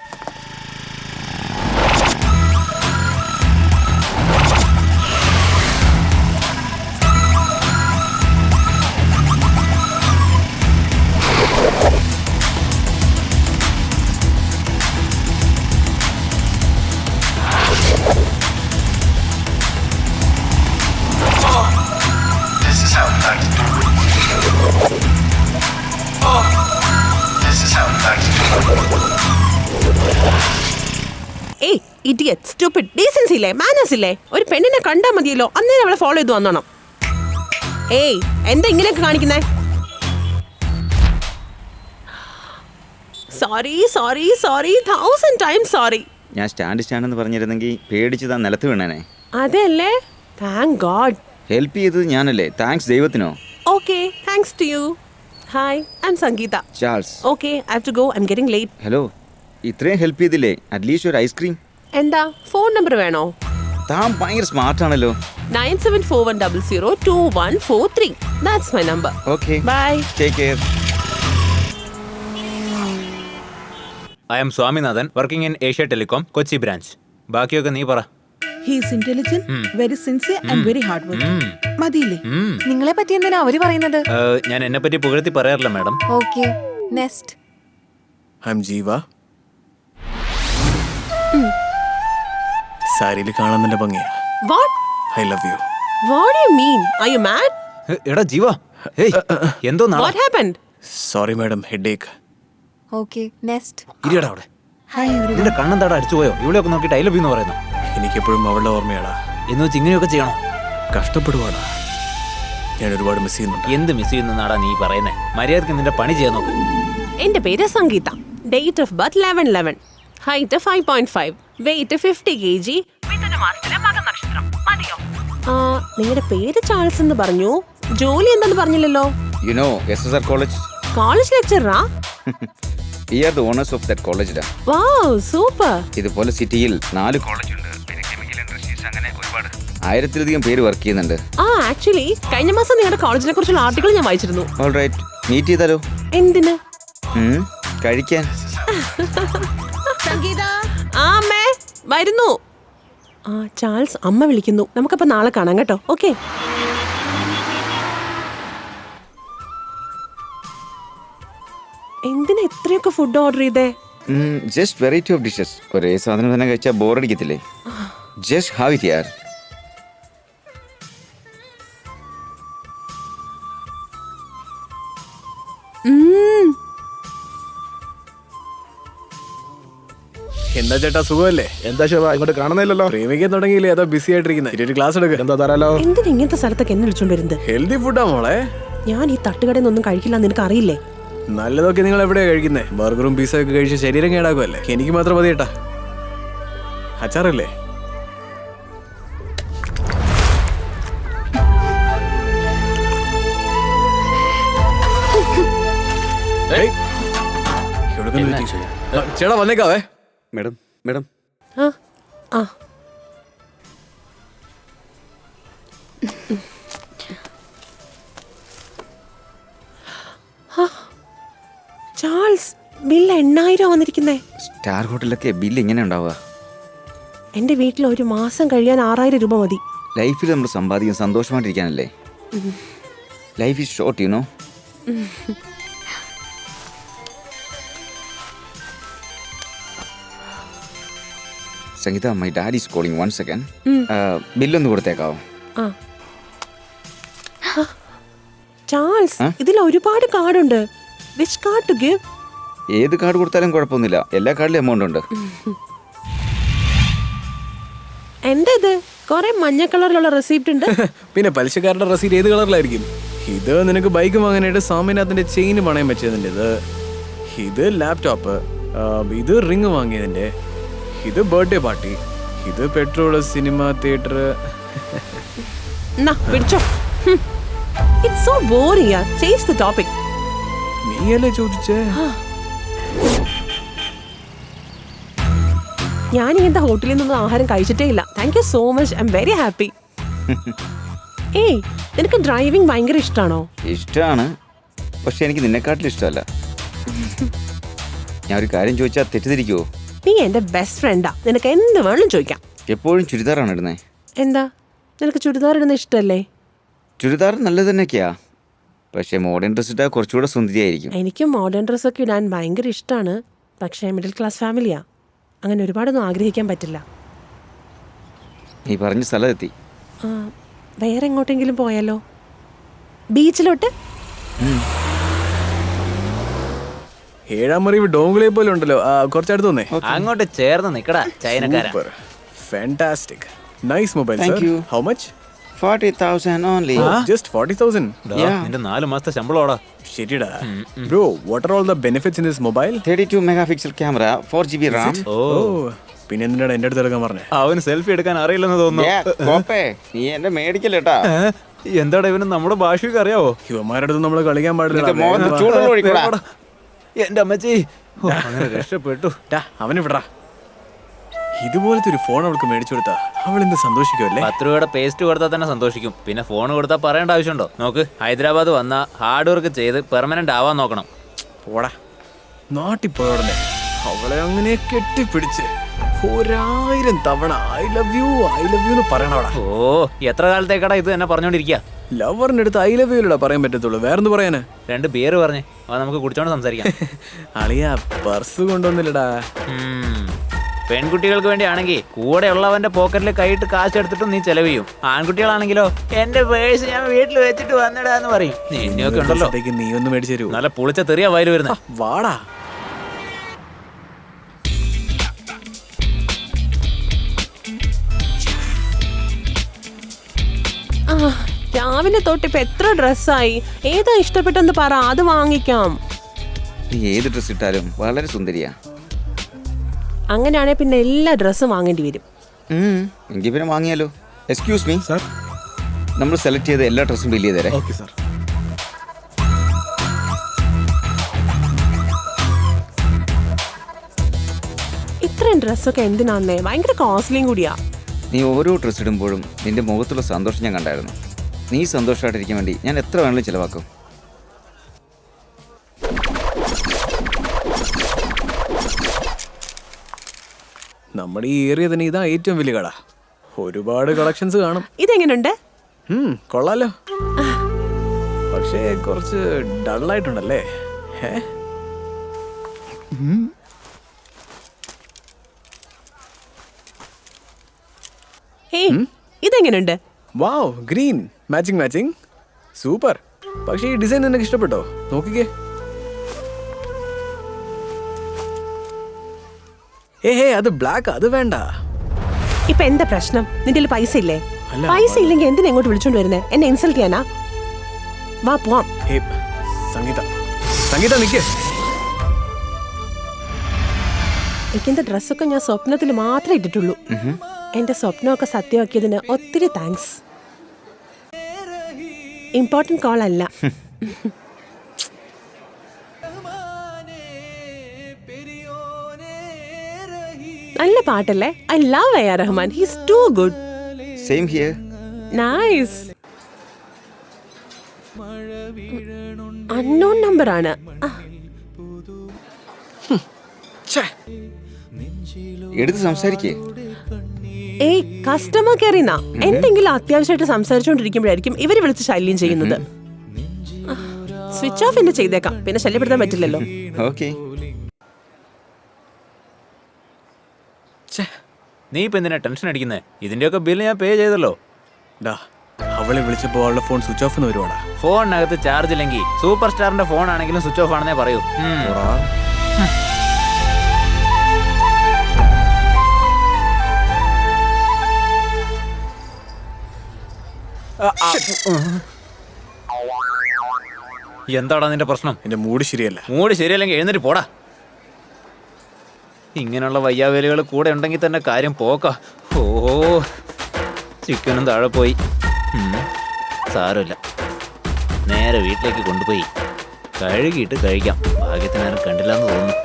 Idiot, stupid, decency ഇല്ലേ, മാനേഴ്സ് ഇല്ലേ? ഒരു പെണ്ണിനെ കണ്ടാ മതിയല്ലോ, അന്നേരം അവളെ ഫോളോ ചെയ്ത് വന്നോണം. എന്താ ഇങ്ങനെയൊക്കെ കാണിക്കുന്നേ? Sorry sorry sorry 1000 times sorry. ഞാൻ സ്റ്റാൻഡ് പറഞ്ഞിരുന്നെങ്കിൽ പേടിച്ച് താൻ നിലത്ത് വീണേനെ. അതെല്ലേ? Thank God. ഹെൽപ്പ് ചെയ്തത് ഞാനല്ലേ, താങ്ക്സ് ദൈവത്തിനോ. Okay, thanks to you. Hi, I am Sangeetha. Charles. Okay, I have to go, I am getting late. Hello, ഇത്രയും ഹെൽപ്പ് ചെയ്തില്ലേ, അറ്റ്ലീസ്റ്റ് ഒരു ഐസ്ക്രീം. എന്താ, ഫോൺ നമ്പർ വേണോ? താൻ ഭയങ്കര സ്മാർട്ട് ആണല്ലോ. 9741002143. That's my number. Okay, bye, take care. I am Swaminathan, working in Asia telecom, Kochi branch. ബാക്കിയൊക്കെ നീ പറ. He is intelligent, very sincere and very hard working. മതിയില്ലേ? നിങ്ങളെ പറ്റി എന്തിനാ അവര് പറയുന്നത്? ഞാൻ എന്നെ പറ്റി പുകഴ്ത്തി പറയാറില്ല madam. Okay, next. I am Jeeva. സാരിയിൽ കാണാൻ നല്ല ഭംഗിയാ. What? I love you. What do you mean? Are you mad? എടാ ജീവ, എന്തോ What happened? Sorry madam, headache. Okay next. ഇരിയടാ അവിടെ. നിന്റെ കണ്ണെന്താടാ അടിച്ചു പോയോ? ഇവിടെയൊക്കെ നോക്കിയിട്ട് ഐ ലവ് യു എന്ന് പറയുന്നു. എനിക്കെപ്പോഴും അവളുടെ ഓർമ്മയാടാ. എന്ന് വെച്ച് ഇങ്ങനെയൊക്കെ ചെയ്യണോ? കഷ്ടപ്പെടുവാടാ. ഞാൻ ഒരുപാട് മിസ് ചെയ്യുന്നുണ്ട്. എന്ത് മിസ് ചെയ്യുന്നതാടാ നീ പറയുന്നേ? മര്യാദക്ക് നിന്റെ പണി ചെയ്യാൻ നോക്ക്. എന്റെ പേര് Sangeetha. Date of birth 11/11. Height 5.5. Weight 50 kg. നിങ്ങളുടെ പേര് ചാൾസ് എന്ന് പറഞ്ഞു. ജോലി എന്താന്ന് പറഞ്ഞില്ലല്ലോ. You know SSR College? College ലെക്ചറാ? We are the owners of that college. Wow, super. ഇതുപോലെ സിറ്റിയിൽ 4 കോളേജ് ഉണ്ട്. പിന്നെ കെമിക്കൽ ഇൻഡസ്ട്രീസ് അങ്ങനെ ഒരുപാട് 1000-ലധികം പേര് വർക്ക് ചെയ്യുന്നുണ്ട്. ആക്ച്വലി കഴിഞ്ഞ മാസം നിങ്ങളുടെ കോളേജിനെ കുറിച്ചുള്ള ആർട്ടിക്കിൾ ഞാൻ വായിച്ചിരുന്നു. ഓൾറൈറ്റ്, മീറ്റ് ചെയ്താലോ? എന്തിന്? കഴിക്കാൻ. സംഗീത. അമ്മേ വരുന്നു. ചാൾസ് അമ്മ വിളിക്കുന്നു. നമുക്കപ്പോ നാളെ കാണാം കേട്ടോ. ഓക്കെ. എന്തിനാ എത്രയൊക്കെ ഫുഡ് ഓർഡർ ചെയ്തേ? Just variety of dishes. ഒരേ സാധനം തന്നെ കഴിച്ചാൽ ബോറടിക്കത്തില്ലേ? ജസ്റ്റ് ഹാവ് ഇറ്റ് യാർ. എന്താ ചേട്ടാ, സുഖമല്ലേ? എന്താ ശിവ ഇങ്ങോട്ട് കാണുന്നില്ലല്ലോ? പ്രേമിക്കാൻ തുടങ്ങിയില്ലേ? അതോ ബിസി ആയിട്ടിരിക്കുന്നത്? ഒരു ക്ലാസ് എടുക്കുക. എന്താ തരാലോ? എന്തിനാ ഇങ്ങനത്തെ സ്ഥലത്തൊക്കെ എന്നെ വിളിച്ചോണ്ട് വരുന്നത്? ഹെൽത്തി ഫുഡാ മോളെ. ഞാൻ ഈ തട്ടുകടയിൽ നിന്നൊന്നും കഴിക്കില്ല, നിനക്ക് അറിയില്ലേ? നല്ലതൊക്കെ നിങ്ങൾ എവിടെയാ കഴിക്കുന്നത്? ബർഗറും പിസ്സ ഒക്കെ കഴിച്ച് ശരീരം കേടാക്കുമല്ലേ? എനിക്ക് മാത്രം മതി ചേട്ടാ. അച്ചാറല്ലേ? ചേട്ടാ വന്നേക്കാവേ. മേഡം മേഡം ചാൾസ്, ബില്ല് 8000 വന്നിരിക്കുന്നേ. സ്റ്റാർ ഹോട്ടലൊക്കെ ബില്ല് എങ്ങനെ ഉണ്ടാവുക? എന്റെ വീട്ടിൽ ഒരു മാസം കഴിയാൻ 6000 രൂപ മതി. ലൈഫിൽ നമ്മൾ സമ്പാദിക്കാൻ സന്തോഷമായിട്ടിരിക്കാനല്ലേ? Life is short, you know. Sangeetha, my daddy is calling. 1 second. ബില്ലൊന്ന് കൊടുത്തേക്കാവോ? ചാൾസ്, ഇതിൽ ഒരുപാട് കാർഡുണ്ട്. Which card to give? ഏത് കാർഡ് കൊടുത്താലും കുഴപ്പമൊന്നുമില്ല. എല്ലാ കാർഡിലും എമൗണ്ട് ഉണ്ട്. എന്താ ഇത്? കുറെ മഞ്ഞ കളറിലുള്ള റെസിപ്റ്റ് ഉണ്ട്. പിന്നെ പലിശക്കാരുടെ റസീറ്റ് ഏത് കളറിലായിരിക്കും? ഇത് നിനക്ക് ബൈക്ക് വാങ്ങാനായിട്ട് സ്വാമിനാഥന്റെ ചെയിൻ പണയം വെച്ചതിൻ്റെ. ഇത് ലാപ്ടോപ്പ്. ഇത് റിങ് വാങ്ങിയതിന്റെ. ഇത് ബർത്ത്ഡേ പാർട്ടി. ഇത് പെട്രോള്, സിനിമ, തിയേറ്റർ. പിടിച്ചോ. It's so boring. Change the topic. നീയല്ലേ ചോദിച്ചേ? ഞാൻ ഇങ്ങനത്തെ ഹോട്ടലിൽ നിന്നും ആഹാരം കഴിച്ചിട്ടേ ഇല്ല. Thank you so much. I am very happy. ഏയ്, നിനക്ക് ഡ്രൈവിംഗ് ഭയങ്കര ഇഷ്ടമാണോ? ഇഷ്ടമാണ്, പക്ഷെ എനിക്ക് നിന്നെക്കാട്ടിലും ഇഷ്ടമല്ല. ഞാൻ ഒരു കാര്യം ചോദിച്ചാൽ തെറ്റിദ്ധരിക്കുവോ? നീ എന്റെ ബെസ്റ്റ് ഫ്രണ്ടാ. നിനക്ക് എന്ത് വേണമെങ്കിലും ചോദിക്കാം. എപ്പോഴും ചുരിദാറാണ് ഇടുന്നത്. എന്താ, നിനക്ക് ചുരിദാർ ഇടുന്ന ഇഷ്ടമല്ലേ? ചുരിദാർ നല്ലത് തന്നെയൊക്കെയാ, പക്ഷേ മോഡേൺ ഡ്രസ് ഇട്ടാൽ കുറച്ചുകൂടെ സുന്ദരിയായിരിക്കും. എനിക്കും മോഡേൺ ഡ്രസ്സൊക്കെ ഇടാൻ ഭയങ്കര ഇഷ്ടമാണ്. പക്ഷേ മിഡിൽ ക്ലാസ് ഫാമിലിയാ, അങ്ങനെ ഒരുപാടൊന്നും ആഗ്രഹിക്കാൻ പറ്റില്ല. നീ പറഞ്ഞ സ്ഥലത്തെത്തി. വേറെ എങ്ങോട്ടെങ്കിലും പോയാലോ? ബീച്ചിലോട്ട്? 7ാം അറിവ് ഡോങ്കുളെ പോലെ ഉണ്ടല്ലോ, കുറച്ചടുത്ത് വന്നേ. അങ്ങോട്ട് ചേർന്ന് നിക്കടാ ചൈനക്കാരാ. Fantastic, nice mobile. Thank you. How much? 40,000 only. Just 40,000. നിന്റെ 4 മാസത്തെ ശമ്പളോടാ. ശരിടാ. Bro, what are all the benefits in this mobile? 32 megapixel camera, 4 GB RAM. പിന്നെ എന്തിനാണ് എന്റെ അടുത്ത് എടുക്കാൻ പറഞ്ഞേ? അവന് സെൽഫി എടുക്കാൻ അറിയില്ലെന്ന് തോന്നുന്നു. നീ എന്റെ മേടിക്കല്ലേട്ടാ. എന്താടാ ഇവന് നമ്മുടെ ഭാഷയൊക്കെ അറിയാവോ? ഇവന്മാരുടെ അടുത്ത് നമ്മൾ കളിക്കാൻ പാടില്ല. എന്റെ അമ്മച്ചി അങ്ങനെ രക്ഷപ്പെട്ടു. അവന് വിടറാ. ഇതുപോലത്തെ ഒരു ഫോൺ അവൾക്ക് മേടിച്ചു കൊടുത്താ അവൾ എന്ത് സന്തോഷിക്കുമല്ലേ? 10 രൂപയുടെ പേസ്റ്റ് കൊടുത്താൽ തന്നെ സന്തോഷിക്കും. പിന്നെ ഫോൺ കൊടുത്താൽ പറയേണ്ട ആവശ്യമുണ്ടോ? നോക്ക്, ഹൈദരാബാദ് വന്ന ഹാർഡ് വർക്ക് ചെയ്ത് പെർമനന്റ് ആവാൻ നോക്കണം. പോടാ, നാട്ടിൽ പോയോടനെ അവളെ അങ്ങനെ കെട്ടിപ്പിടിച്ച് 1000 തവണ ഐ ലവ് യു എന്ന് പറയണവടാ. ഓ, എത്ര കാലത്തേക്കടാ ഇത് തന്നെ പറഞ്ഞോണ്ടിരിക്കുക? ലവറിന്റെ അടുത്ത് ഐ ലവ് യുടാ പറയാൻ പറ്റത്തുള്ളൂ, വേറെന്ത് പറയാന്? 2 ബിയർ പറഞ്ഞേ, നമുക്ക് കുടിച്ചോണ്ട് സംസാരിക്കാം. അളിയാ, പർസ് കൊണ്ടുവന്നില്ലടാ. പെൺകുട്ടികൾക്ക് വേണ്ടി ആണെങ്കിൽ കൂടെ ഉള്ളവന്റെ പോക്കറ്റിൽ കൈയിട്ട് കാശ് എടുത്തിട്ടും നീ ചെലവ് ചെയ്യും. ആൺകുട്ടികളാണെങ്കിലോ എന്റെ പേഴ്സ് ഞാൻ വീട്ടിൽ വെച്ചിട്ട് വന്നിടാന്ന് പറയും. നിന്നെയൊക്കെ ഉണ്ടല്ലോ നീ ഒന്ന് മേടിച്ചു തരൂ. നല്ല പുളിച്ച തെറിയാ വയല് വരുന്ന. വാടാ. രാവിലെ തൊട്ടിപ്പോ എത്ര ഡ്രസ്സായി. ഏതാ ഇഷ്ടപ്പെട്ടെന്ന് പറ, അത് വാങ്ങിക്കാം. നീ ഏത് ഡ്രസ് ഇട്ടാലും വളരെ സുന്ദരിയാ. അങ്ങനെയാണെ പിന്നെ എല്ലാ ഡ്രസ്സും വാങ്ങേണ്ടി വരും. എങ്കിൽ പിന്നെ വാങ്ങിയാലോ. എക്സ്ക്യൂസ് മീ സാർ, നമ്മൾ സെലക്ട് ചെയ്ത എല്ലാ ഡ്രസ്സും ബില്ല് ചെയ്തേരെ. Okay sir. ഇത്രയും ഡ്രസ്സൊക്കെ എന്തിനാന്നേ? ഭയങ്കര കോസ്റ്റ്ലിയും കൂടിയാ. നീ ഓരോ ഡ്രസ്സ് ഇടുമ്പോഴും നിന്റെ മുഖത്തുള്ള സന്തോഷം ഞാൻ കണ്ടായിരുന്നു. നീ സന്തോഷമായിട്ടിരിക്കാൻ വേണ്ടി ഞാൻ എത്ര വേണമെങ്കിലും ചിലവാക്കും. നമ്മുടെ ഈ ഏരിയ തന്നെ ഇതാ ഏറ്റവും വലിയ കട. ഒരുപാട് കളക്ഷൻസ് കാണും. ഇതെങ്ങനെയുണ്ട്? കൊള്ളാലോ. പക്ഷേ കുറച്ച് ഡള്ളായിട്ടുണ്ടല്ലേ? ഇതെങ്ങനെയുണ്ട്? വാവ്, ഗ്രീൻ മാച്ചിങ് സൂപ്പർ. പക്ഷേ ഈ ഡിസൈൻ നിനക്ക് ഇഷ്ടപ്പെട്ടോ? നോക്കിക്കേ. അത് ബ്ലാക്ക്, അത് വേണ്ട. ഇപ്പൊ എന്താ പ്രശ്നം? നിന്റെ പൈസ ഇല്ലേ? പൈസ ഇല്ലെങ്കിൽ എന്തിനാ എങ്ങോട്ട് വിളിച്ചോണ്ട് വരുന്നേ? എന്നെ ഇൻസൾട്ട് ചെയ്യാനാ? വാ പോവാം. സംഗീത നിക്ക്. എനിക്കെന്റെ ഡ്രസ്സൊക്കെ ഞാൻ സ്വപ്നത്തിൽ മാത്രമേ ഇട്ടിട്ടുള്ളൂ. എന്റെ സ്വപ്നമൊക്കെ സത്യമാക്കിയതിന് ഒത്തിരി താങ്ക്സ്. ഇമ്പോർട്ടന്റ് കോൾ അല്ല. നല്ല പാട്ടല്ലേ? I love A R Rahman. He's too good. Same here. Nice. Unknown number ആണ്. എടുത്ത് സംസാരിക്കേ. ഏയ്, കസ്റ്റമർ കെയറിന്നാ. എന്തെങ്കിലും അത്യാവശ്യമായിട്ട് സംസാരിച്ചുകൊണ്ടിരിക്കുമ്പോഴായിരിക്കും ഇവര് വിളിച്ച് ശല്യം ചെയ്യുന്നത്. സ്വിച്ച് ഓഫ് എന്നെ ചെയ്തേക്കാം, പിന്നെ ശല്യപ്പെടുത്താൻ പറ്റില്ലല്ലോ. ഓക്കെ. നീ ഇപ്പൊ എന്തിനാ ടെൻഷൻ അടിക്കുന്നേ? ഇതിന്റെയൊക്കെ ബില്ല് ഞാൻ പേ ചെയ്തല്ലോ. അവളെ വിളിച്ചപ്പോ അവളുടെ ഫോൺ സ്വിച്ച് ഓഫ് എന്ന് വരുവാടാ. ഫോണിനകത്ത് ചാർജ് ഇല്ലെങ്കിൽ സൂപ്പർ സ്റ്റാറിന്റെ ഫോൺ ആണെങ്കിലും സ്വിച്ച് ഓഫ് ആണെന്നേ പറയൂ. എന്താടാ നിന്റെ പ്രശ്നം? എന്റെ മൂഡ് ശരിയല്ല. മൂഡ് ശരിയല്ലെങ്കിൽ എഴുന്നേറ്റ് പോടാ. ഇങ്ങനെയുള്ള വയ്യാവേലുകൾ കൂടെ ഉണ്ടെങ്കിൽ തന്നെ കാര്യം പോക്കാ. ഓ, ചിക്കനും താഴെ പോയി. സാരമില്ല, നേരെ വീട്ടിലേക്ക് കൊണ്ടുപോയി കഴുകിയിട്ട് കഴിക്കാം. ഭാഗ്യത്തിനാരും കണ്ടില്ല എന്ന് തോന്നുന്നു.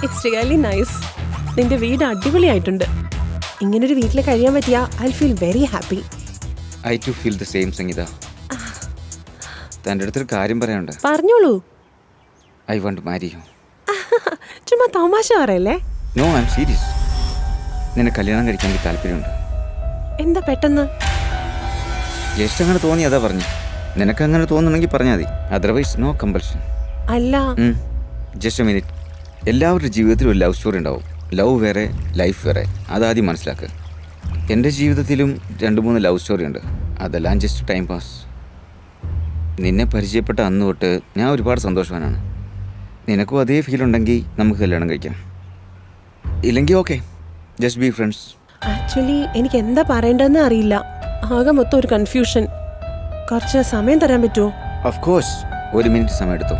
It's really nice. നിന്റെ വീട് അടിപൊളിയായിട്ടുണ്ട്. ഇങ്ങനൊരു വീട്ടിൽ കഴിയാൻ പറ്റിയ I feel very happy. I too feel the same Sangeetha. തൻ്റെ അടുത്തൊരു കാര്യം പറയാനുണ്ട്. പറഞ്ഞോളൂ. I want to marry you. ചുമ്മാ തമാശ പറയല്ലേ? No, I am serious. നിന്നെ കല്യാണം കഴിക്കാൻ എനിക്ക് താല്പര്യമുണ്ട്. എന്താ പെട്ടെന്ന്? ജസ്റ്റ് അങ്ങനെ തോന്നി, അതാ പറഞ്ഞു. നിനക്ക് അങ്ങനെ തോന്നുന്നെങ്കിൽ പറഞ്ഞാൽ മതി. Otherwise no compulsion. അല്ല, ജസ്റ്റ് എ മിനിറ്റ്. എല്ലാവരുടെ ജീവിതത്തിലും ഒരു ലവ് സ്റ്റോറി ഉണ്ടാവും. ലവ് വേറെ, ലൈഫ് വേറെ. അതാദ്യം മനസ്സിലാക്കുക. എൻ്റെ ജീവിതത്തിലും 2-3 ലവ് സ്റ്റോറി ഉണ്ട്. അതെല്ലാം ജസ്റ്റ് ടൈം പാസ്. നിന്നെ പരിചയപ്പെട്ട അന്ന് തൊട്ട് ഞാൻ ഒരുപാട് സന്തോഷവാനാണ്. നിനക്കും അതേ ഫീൽ ഉണ്ടെങ്കിൽ നമുക്ക് കല്യാണം കഴിക്കാം. ഇല്ലെങ്കിൽ okay, just be friends. Actually എനിക്ക് എന്താ പറയേണ്ടതെന്ന് അറിയില്ല. ആകെ മൊത്തം ഒരു കൺഫ്യൂഷൻ. കുറച്ച് സമയം തരാൻ പറ്റുമോ? Of course. 1 മിനിറ്റ് സമയം എടുത്തോ.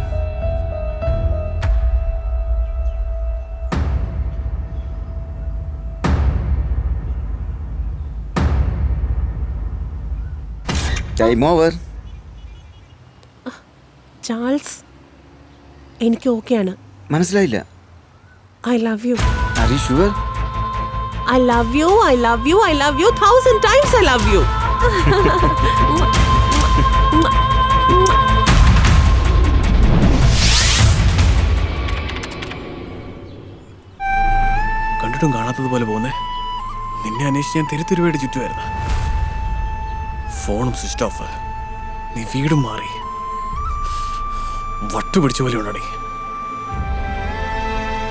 Time over. ചാൾസ്, എനിക്ക് ഓക്കെയാണ്. മനസ്സിലായില്ല. I love U. Are you sure? I love you, I love you, I love you 1000 times I love you. കണ്ടിട്ടും കാണാത്തതുപോലെ പോന്നേ. നിന്നെ അന്വേഷിച്ച് ഞാൻ തിരുത്തിരുവേടി ചുറ്റുമായിരുന്നു. ഫോണും സ്വിച്ച് ഓഫ്. നീ വീടും മാറി. വട്ടുപിടിച്ച പോലെ ഉണ്ടടി.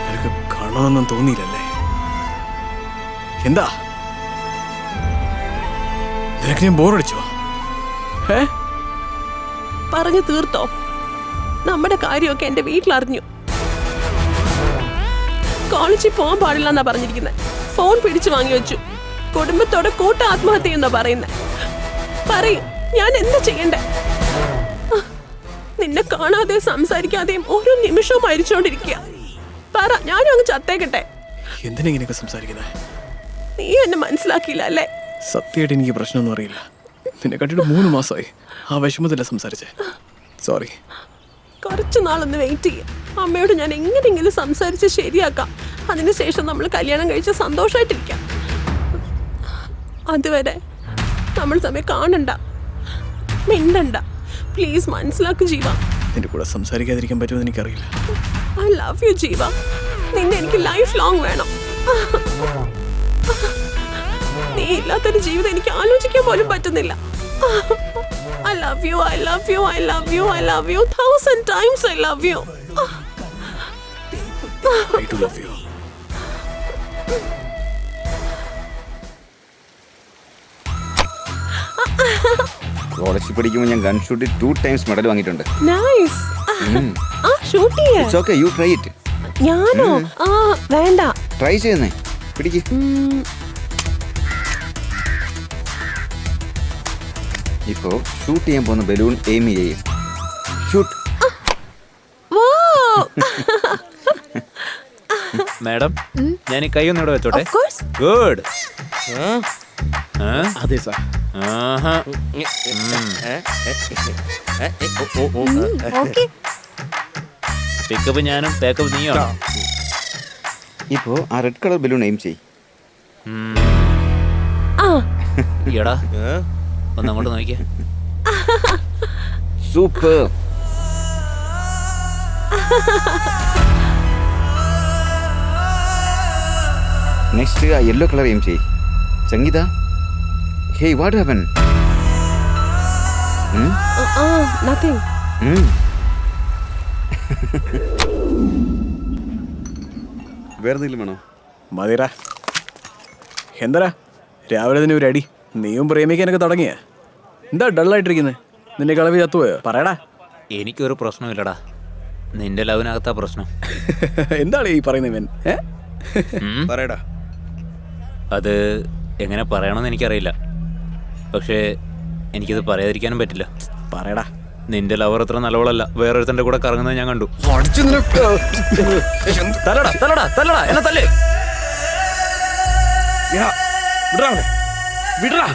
നിനക്ക് കാണണമെന്നും തോന്നിയില്ലല്ലേ? എന്താ നിനക്ക് ഞാൻ ബോറടിച്ചോ? പറഞ്ഞു തീർത്തോ? നമ്മുടെ കാര്യമൊക്കെ എന്റെ വീട്ടിലറിഞ്ഞു. കോളേജിൽ പോകാൻ പാടില്ല എന്നാ പറഞ്ഞിരിക്കുന്നത്. ഫോൺ പിടിച്ചു വാങ്ങി വെച്ചു. കുടുംബത്തോടെ കൂട്ട ആത്മഹത്യ എന്നാ പറയുന്നത്. പറയും, ഞാൻ എന്താ ചെയ്യണ്ടേ? നിന്നെ കാണാതെയും സംസാരിക്കാതെയും ഓരോ നിമിഷവും മരിച്ചോണ്ടിരിക്കുക. പറ, ഞാനും അങ്ങ് ചത്തേക്കട്ടെ. എന്തിനാ ഇങ്ങനെയൊക്കെ സംസാരിക്കുന്നത്? നീ എന്നെ മനസ്സിലാക്കിയില്ല അല്ലേ? സത്യമായിട്ട് എനിക്ക് പ്രശ്നമൊന്നും അറിയില്ല. നിന്നെ കണ്ടിട്ട് 3 മാസമായി. ആ വിഷമത്തില്ല സംസാരിച്ചേ. സോറി. കുറച്ചു നാളൊന്ന് വെയിറ്റ് ചെയ്യും. അമ്മയോട് ഞാൻ എങ്ങനെയെങ്കിലും സംസാരിച്ച് ശരിയാക്കാം. അതിനുശേഷം നമ്മൾ കല്യാണം കഴിച്ച് സന്തോഷമായിട്ടിരിക്കാം. അതുവരെ നമ്മൾ തമ്മിൽ കാണണ്ട, മിണ്ടണ്ട. പ്ലീസ് മനസ്സിലാക്കു ജീവ. നിന്റെ കൂടെ സംസാരിക്കാതിരിക്കാൻ പറ്റുമെന്ന് എനിക്കറിയില്ല. ഐ ലവ് യു ജീവ. നിന്നെ എനിക്ക് ലൈഫ് ലോങ് വേണം. നീ ഇല്ലാത്തൊരു ജീവിതം എനിക്ക് ആലോചിക്കാൻ പോലും പറ്റുന്നില്ല. I love you, I love you, I love you, I love you 1000 times I love you. I do love you. കോളേജിൽ പഠിക്കുമ്പോൾ ഞാൻ ഗൺ ഷൂട്ടിൽ 2 times മെഡൽ വാങ്ങിയിട്ടുണ്ട്. നൈസ്. ആ ഷൂട്ട് ചെയ്യാ. It's okay, you try it. ഞാനോ? ആ വേണ്ട. ട്രൈ ചെയ്യുന്നേ. പിടിക്ക്. ഇപ്പോ ഷൂട്ട് ചെയ്യാൻ പോകുന്ന ബലൂൺ എയിം ചെയ്യും. ഷൂട്ട്. മാഡം, ഞാൻ ഈ കൈ ഒന്ന് ഇവിടെ വെച്ചോട്ടെ. ഗുഡ്. അതെ സാർ. പിക്കപ്പ് ഞാനും പാക്കപ്പ് നീയോ? ഇപ്പോ ആ റെഡ് കളർ ബലൂൺ എയിം ചെയ്. എടാ ഒന്ന് അങ്ങോട്ട് നോക്കിയേ. സൂപ്പർ. നെക്സ്റ്റ് ആ യെല്ലോ കളർ എയിം ചെയ്. സംഗീത, ഹേയ് വാട്ട് ഹാപ്പൻ? നത്തിങ്. വേറെ എന്തെങ്കിലും വേണോ? മതിരാ. എന്തരാ രാവിലെ തന്നെ ഒരു അടി? നീയും പ്രേമിക്കാനൊക്കെ തുടങ്ങിയ? എന്താ ഡള്ളായിട്ടിരിക്കുന്നത്? നിന്റെ കളവി ചത്തുപോയോ? പറയടാ. എനിക്കൊരു പ്രശ്നമില്ലടാ, നിന്റെ ലവിനകത്താ പ്രശ്നം. എന്താണ് ഈ പറയുന്നവൻ? പറയടാ. അത് എങ്ങനെ പറയണമെന്ന് എനിക്കറിയില്ല, പക്ഷേ എനിക്കത് പറയാതിരിക്കാനും പറ്റില്ല. പറയടാ. നിന്റെ ലവർ അത്ര നല്ലവളല്ല. വേറൊരുത്തന്റെ കൂടെ കറങ്ങുന്നത് ഞാൻ കണ്ടു. തല്ലടാ തല്ലടാ തല്ലടാ, എന്നെ തല്ലേ. വിടറാ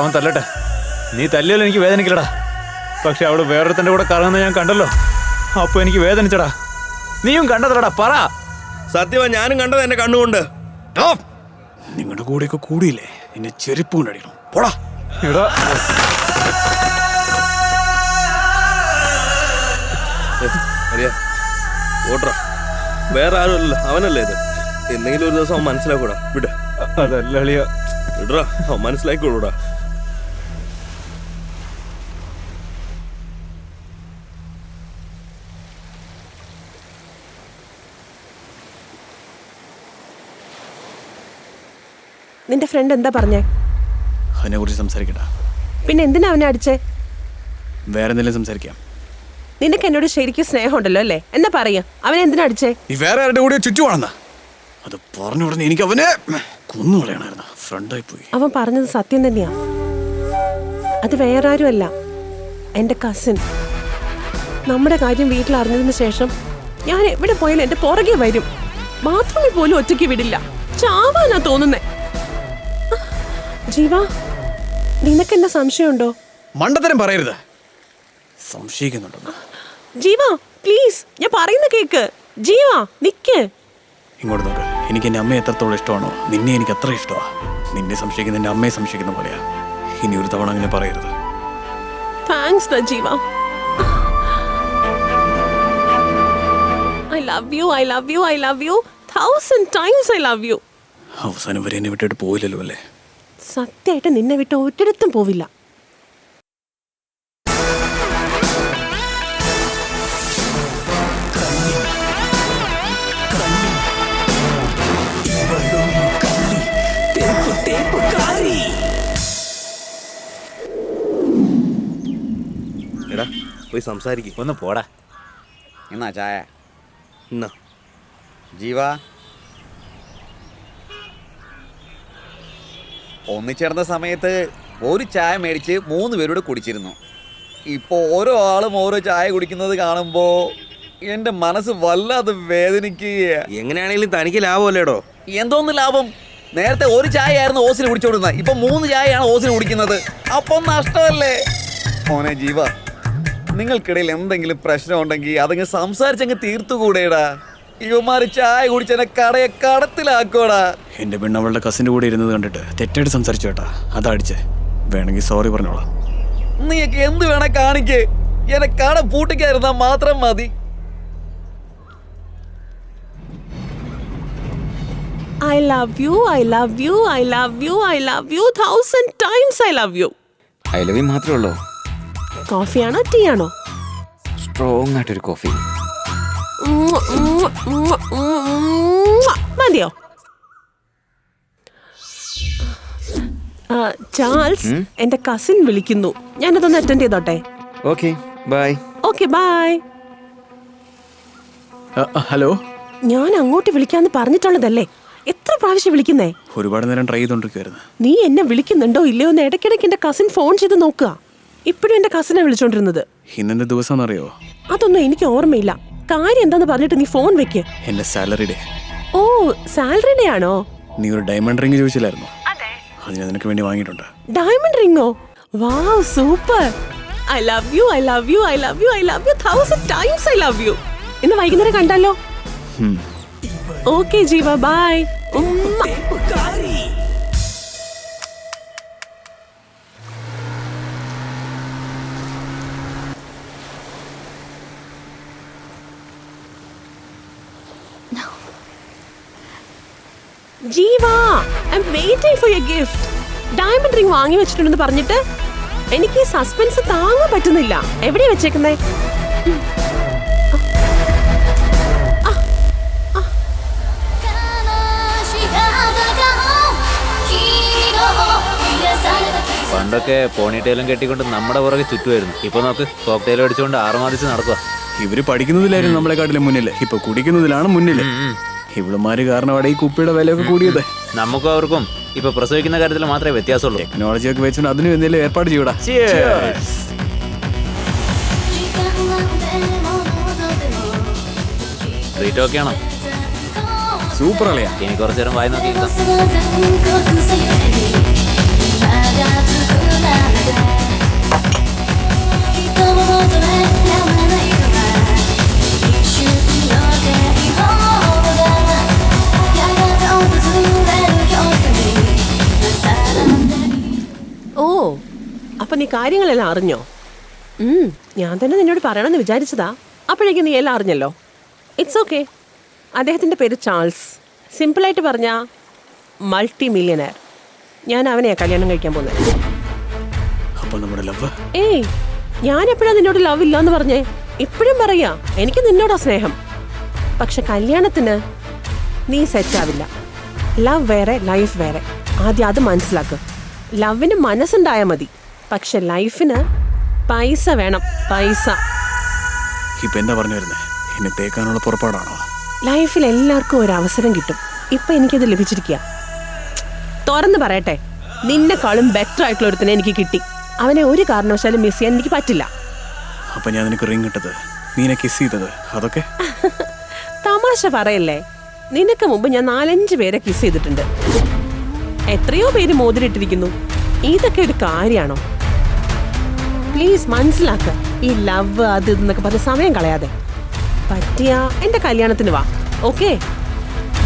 അവൻ തല്ലട്ടെ. നീ തല്ലിയാലും എനിക്ക് വേദനിക്കില്ലടാ. പക്ഷെ അവള് വേറൊരുത്തന്റെ കൂടെ കറങ്ങുന്നത് ഞാൻ കണ്ടല്ലോ. അപ്പൊ എനിക്ക് വേദനിച്ചടാ. നീയും കണ്ടതടാ, പറ. സത്യമാ, ഞാനും കണ്ടത് എന്റെ കണ്ണുകൊണ്ട്. നിങ്ങളുടെ കൂടെയൊക്കെ കൂടിയില്ലേ, നിന്നെ ചെരുപ്പ് കൊണ്ടടിക്കണം. പോടാ. ഓട്രാ, വേറെ ആരുമല്ലോ, അവനല്ലേ ഇത്. എന്തെങ്കിലും ഒരു ദിവസം അവൻ മനസ്സിലാക്കൂടാ. വിട. അതല്ല അളിയ. വിടറാ, അവൻ മനസ്സിലാക്കിക്കോളൂടാ. നിന്റെ ഫ്രണ്ട് എന്താ പറഞ്ഞേ? അവനെ കുറിച്ച് സംസാരിക്കണ്ട. പിന്നെ എന്തിനാ അവനെ അടിച്ചേ? വേറെ എന്തെങ്കിലും സംസാരിക്കാം. നിനക്ക് എന്നോട് ശരിക്കും സ്നേഹമുണ്ടല്ലോ അല്ലേ? എന്നാ പറയാ, അവനെ എന്തിനാ അടിച്ചേ? നീ വേറെ ആരുടെ കൂടെ ചുറ്റുവാണെന്നാ? അത് പറഞ്ഞു ഉടനെ എനിക്ക് അവനെ കൊന്നുകളയണായിരുന്നു. ഫ്രണ്ടായി പോയി. അവൻ പറഞ്ഞത് സത്യം തന്നെയാ. അത് വേറെ ആരുമല്ല, എന്റെ കസിൻ. നമ്മുടെ കാര്യം വീട്ടിൽ അറിഞ്ഞതിന് ശേഷം ഞാൻ എവിടെ പോയാലും എന്റെ പുറകെ വരും. ബാത്റൂമിൽ പോലും ഒറ്റയ്ക്ക് വിടില്ല. ചാവാനാ തോന്നുന്നേ. ജീവ, നിനക്ക് എന്നെ സംശയമുണ്ടോ? മണ്ടത്തരം പറയരുത്. സംശയിക്കുന്നുണ്ടോ? ജീവ പ്ലീസ്, ഞാൻ പറയുന്ന കേക്ക്. ജീവ നിക്ക്. ഇങ്ങോട്ട് നോക്ക്. എനിക്ക് എൻ്റെ അമ്മയെ എത്രത്തോളം ഇഷ്ടമാണോ, നിന്നെ എനിക്ക് അത്ര ഇഷ്ടമാണ്. നിന്നെ സംശയിക്കുന്ന എൻ്റെ അമ്മയെ സംശയിക്കുന്ന പോലെയാ. ഇനി ഒരു തവണ അങ്ങനെ പറയരുത്. താങ്ക്സ് ഡാ ജീവ. I love you, I love you, I love you 1000 times I love you. അവസാനം വരെ എന്നെ വിട്ടിട്ട് പോയില്ലല്ലോ അല്ലേ? സത്യമായിട്ട് നിന്നെ വിട്ട് ഒരിടത്തും പോവില്ല. എടാ പോയി സംസാരിക്കും. ഒന്ന് പോടാ. എന്നാ ചായ എന്നാ ജീവ ഒന്നിച്ചേർന്ന സമയത്ത് ഒരു ചായ മേടിച്ച് 3 പേരോട് കുടിച്ചിരുന്നു. ഇപ്പോൾ ഓരോ ആളും ഓരോ ചായ കുടിക്കുന്നത് കാണുമ്പോൾ എൻ്റെ മനസ്സ് വല്ലാതെ വേദനിക്കുക. എങ്ങനെയാണെങ്കിലും തനിക്ക് ലാഭമല്ലേടോ? എന്തോന്ന് ലാഭം? നേരത്തെ ഒരു ചായ ആയിരുന്നു ഓസിന് കുടിച്ചോടുന്നത്, ഇപ്പൊ 3 ചായയാണ് ഓസിന് കുടിക്കുന്നത്. അപ്പം നഷ്ടമല്ലേ? മോനെ ജീവ, നിങ്ങൾക്കിടയിൽ എന്തെങ്കിലും പ്രശ്നം ഉണ്ടെങ്കിൽ അതങ്ങ് സംസാരിച്ചങ്ങ് തീർത്തുകൂടെടാ. ഇവന്മാര് ചായ കുടിച്ചെന്നെ കടയെ കടത്തിലാക്കോടാ. എന്റെ പെണ്ണവളുടെ കസിന്റെ കൂടെ ഇരുന്നത് കണ്ടിട്ട് തെറ്റായിട്ട് സംസാരിച്ചു കേട്ടാ, അതാ അടിച്ചേ. വേണമെങ്കിൽ സോറി പറഞ്ഞോളാം. നീയൊക്കെ എന്ത് വേണേ കാണിക്കേ, എന്നെ കട പൂട്ടിക്കാതിരുന്നാ മാത്രം മതി. I love you, I love you, I love you, I love you 1000 times I love you. I love U മാത്രമേ ഉള്ളൂ. കോഫിയാണോ ടീ ആണോ? സ്ട്രോങ് ആയിട്ടൊരു കോഫി മതിയോ? ചാൾസ്, എന്റെ കസിൻ വിളിക്കുന്നു, ഞാനതൊന്ന് അറ്റൻഡ് ചെയ്തോട്ടെ. Okay bye. Okay bye. Hello, ഞാൻ അങ്ങോട്ട് വിളിക്കാന്ന് പറഞ്ഞിട്ടുള്ളതല്ലേ, എത്ര പ്രാവശ്യം വിളിക്കുന്നേ? ഒരുപാട് നേരം ട്രൈ ചെയ്തോണ്ടിരിക്കുവായിരുന്നു. നീ എന്നെ വിളിക്കുന്നുണ്ടോ ഇല്ലയോ എന്ന് ഇടയ്ക്കിടയ്ക്ക് എന്റെ കസിൻ ഫോൺ ചെയ്ത് നോക്കുക. ഇപ്പോഴും എന്റെ കസിനെ വിളിച്ചോണ്ടിരുന്നത്. ഇന്നെന്ത് ദിവസം അറിയോ? അതൊന്നും എനിക്ക് ഓർമ്മയില്ല. കാര്യം എന്താന്ന് പറഞ്ഞിട്ട് നീ ഫോൺ വെക്ക്. എന്റെ സാലറി ഡേ. ഓ, സാലറി ഡേ ആണോ? നീ ഒരു ഡയമണ്ട് റിംഗ് ചോദിച്ചില്ലായിരുന്നു? അത് ഞാൻ നിനക്ക് വേണ്ടി വാങ്ങിയിട്ടുണ്ട്. Diamond Ringo? Wow, super. I love you, I love you, I love you, I love you 1000 times I love you. ഇന്ന് വൈകുന്നേരം കണ്ടാലോ? Okay Jeeva, bye. Jeeva, I am waiting for your gift. Diamond ring വാങ്ങി വെച്ചിട്ടുണ്ടെന്ന് പറഞ്ഞിട്ട് എനിക്ക് സസ്പെൻസ് താങ്ങാൻ പറ്റുന്നില്ല. എവിടെയാ വെച്ചേക്കുന്നേ? പണ്ടൊക്കെ പോണിറ്റെയിലും കെട്ടിക്കൊണ്ട് നമ്മുടെ പുറകെ ചുറ്റുമായിരുന്നു. ഇപ്പൊ നോക്ക്, കോക്ടെയിൽ അടിച്ചുകൊണ്ട് 6 മാതിച്ച് നടക്കുക. ഇവര് പഠിക്കുന്നതിലായിരുന്നു നമ്മളെക്കാട്ടിലും മുന്നില്, ഇപ്പൊ കുടിക്കുന്നതിലാണ് മുന്നില്. ഇവളുമാര് കാരണമാണ് ഈ കുപ്പിയുടെ വിലയൊക്കെ കൂടിയത്. നമുക്കും അവർക്കും ഇപ്പൊ പ്രസവിക്കുന്ന കാര്യത്തിൽ മാത്രമേ വ്യത്യാസമുള്ളൂ. ടെക്നോളജി ഒക്കെ വെച്ചുകൊണ്ട് അതിന് എന്തെങ്കിലും ഏർപ്പാട് ചെയ്യൂടാ. ട്രീറ്റ് ഒക്കെ ആണോ? സൂപ്പർ അളിയാ. ഇനി കുറച്ചു നേരം വായി നോക്കി ഓ, അപ്പൊ നീ കാര്യങ്ങളെല്ലാം അറിഞ്ഞോ? ഞാൻ തന്നെ നിന്നോട് പറയണമെന്ന് വിചാരിച്ചതാ. അപ്പോഴേക്കും നീ എല്ലാം അറിഞ്ഞല്ലോ. It's okay. അദ്ദേഹത്തിൻ്റെ പേര് ചാൾസ്. സിമ്പിളായിട്ട് പറഞ്ഞാ മൾട്ടി മില്യണയർ. ഞാൻ അവനെയാ കല്യാണം കഴിക്കാൻ പോകുന്നത്. ഏയ്, ഞാൻ എപ്പോഴാ നിന്നോട് ലവ് ഇല്ലാന്ന് പറഞ്ഞേ? ഇപ്പോഴും പറയാ, എനിക്ക് നിന്നോടാ സ്നേഹം. പക്ഷെ കല്യാണത്തിന് നീ സെറ്റാവില്ല. ലവ് വേറെ, ലൈഫ് വേറെ. ആദ്യം അത് മനസ്സിലാക്കുക. ലവിന് മനസ്സുണ്ടായാൽ മതി, പക്ഷെ ലൈഫിന് പൈസ വേണം. പൈസ. ഇപ്പൊ എന്താ പറഞ്ഞു വരുന്നേ? എന്നെ തേക്കാനുള്ള പുറപ്പാടാണോ? ലൈഫിൽ എല്ലാവർക്കും ഒരു അവസരം കിട്ടും. ഇപ്പൊ എനിക്കത് ലഭിച്ചിരിക്കുക. തുറന്ന് പറയട്ടെ, നിന്നെക്കാളും ബെറ്റർ ആയിട്ടുള്ള ഒരുത്തിനെ എനിക്ക് കിട്ടി. അവനെ ഒരു കാരണവശാലും മിസ് ചെയ്യാൻ എനിക്ക് പറ്റില്ല. അപ്പൊ ഞാൻ നിനക്ക് റിംഗ് ഇട്ടത്, നീനെ കിസ് ചെയ്തത്, അതൊക്കെ തമാശ പറയല്ലേ. നിനക്ക് മുമ്പ് ഞാൻ 4-5 പേരെ കിസ് ചെയ്തിട്ടുണ്ട്. എത്രയോ പേര് മോതിരിട്ടിരിക്കുന്നു. ഇതൊക്കെ ഒരു കാര്യമാണോ? പ്ലീസ് മനസ്സിലാക്ക. ഈ ലവ് അത് എന്നൊക്കെ പറഞ്ഞ സമയം കളയാതെ. പറ്റിയ എന്റെ കല്യാണത്തിന് വാ. Okay,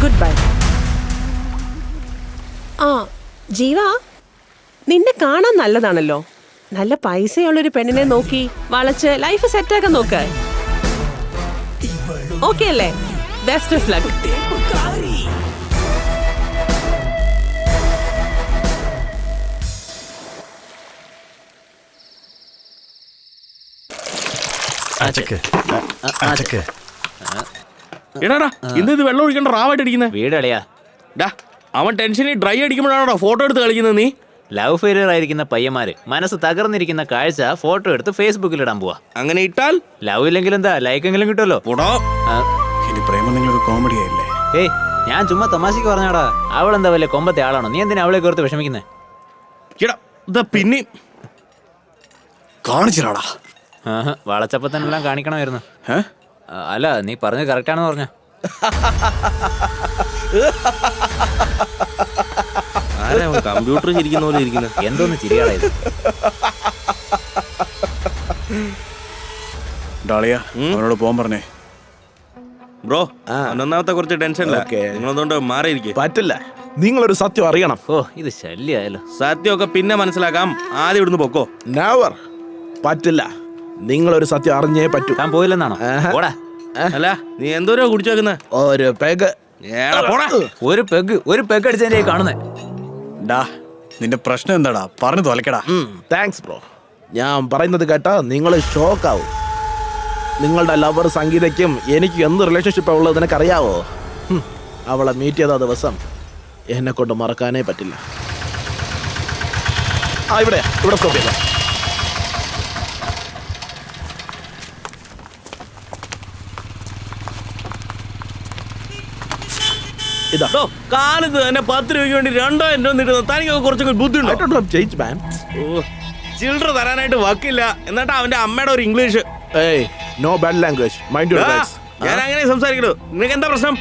good bye. ആ ജീവ, നിന്നെ കാണാൻ നല്ലതാണല്ലോ. നല്ല പൈസയുള്ളൊരു പെണ്ണിനെ നോക്കി വളച്ച് ലൈഫ് സെറ്റാക്കാൻ നോക്ക്. ഓക്കെ അല്ലേ? Best of luck. എടാടാ ഇന്ന് ഇത് വെള്ളം ഒഴിക്കേണ്ട റാവായിട്ട് അടിക്കുന്നത് വീടളിയാ. ഡാ അവൻ ടെൻഷനിൽ ഡ്രൈ അടിക്കുമ്പോഴാണോ ഫോട്ടോ എടുത്ത് കളിക്കുന്നത് നീ? ലവ് ഫെയിലിയർ ആയിരിക്കുന്ന പയ്യന്മാര് മനസ്സ് തകർന്നിരിക്കുന്ന കാഴ്ച ഫോട്ടോ എടുത്ത് ഫേസ്ബുക്കിൽ ഇടാൻ പോവാ. അങ്ങനെ ഇട്ടാൽ ലവ് ഇല്ലെങ്കിൽ എന്താ ലൈക്കെങ്കിലും കിട്ടുമല്ലോ. ഇനി പ്രേമം നിങ്ങളൊരു കോമഡി ആയില്ലേ? ഏയ് ഞാൻ ചുമ്മാ തമാശക്ക് പറഞ്ഞാടാ. അവളെന്താ വലിയ കൊമ്പത്തെ ആളാണോ? നീ എന്തിനാ അവളെ ഓർത്ത് വിഷമിക്കുന്നേ? പിന്നെ കാണിച്ചിടാടാ. വളച്ചപ്പോ തന്നെ എല്ലാം കാണിക്കണമായിരുന്നു. അല്ല നീ പറഞ്ഞത് കറക്റ്റ് ആണെന്ന് പറഞ്ഞ. കമ്പ്യൂട്ടർ ചിരിക്കുന്ന പോലെ ഇരിക്കുന്നത്. എന്തോന്ന് ചിരിയാടായത്? ഡാളിയ അവനോട് പോകാൻ പറഞ്ഞേ. ബ്രോ ഒന്നാമത്തെ കുറച്ച് ടെൻഷനില്ല. നിങ്ങളതുകൊണ്ട് മാറിയിരിക്കും. പറ്റില്ല, നിങ്ങളൊരു സത്യം അറിയണം. ഓ ഇത് ശല്യായാലോ. സത്യമൊക്കെ പിന്നെ മനസ്സിലാക്കാം, ആദ്യം ഇവിടുന്ന് പൊക്കോ. നെവർ, പറ്റില്ല. നിങ്ങളൊരു സത്യം അറിഞ്ഞേ പറ്റൂ. താൻ പോയില്ലെന്നാണോ? അല്ല നീ എന്തോരോ കുടിച്ചു വെക്കുന്ന? ഒരു പെഗ്. ഒരു പെഗ് അടിച്ചതിന്റെ കാണുന്നേ. ഡാ നിന്റെ പ്രശ്നം എന്താടാ? പറഞ്ഞു തോലക്കടാ. Thanks bro. ഞാൻ പറയുന്നത് കേട്ടാ നിങ്ങൾ ഷോക്കാവും. നിങ്ങളുടെ ലവർ സംഗീതയ്ക്കും എനിക്ക് എന്ത് റിലേഷൻഷിപ്പാണ് ഉള്ളത് നിനക്കറിയാവോ? അവളെ മീറ്റ് ചെയ്ത ദിവസം എന്നെ കൊണ്ട് മറക്കാനേ പറ്റില്ല. ഇവിടെ സ്റ്റോപ്പ് ചെയ്ത. ഇതാ കാലത്ത് തന്നെ 10 രൂപയ്ക്ക് വേണ്ടി 2000 രൂപ നീട്ടുന്നത്. തനിക്കൊക്കെ കുറച്ചൊക്കെ ബുദ്ധിമുട്ടുണ്ട്. ചിൽഡ്ര തരാനായിട്ട് വക്കില്ല. എന്നിട്ട് അവന്റെ അമ്മയുടെ ഒരു English. No bad language. Mind your words. ഞാൻ അങ്ങനെ സംസാരിക്കണു. നിനക്ക് എന്താ പ്രശ്നം?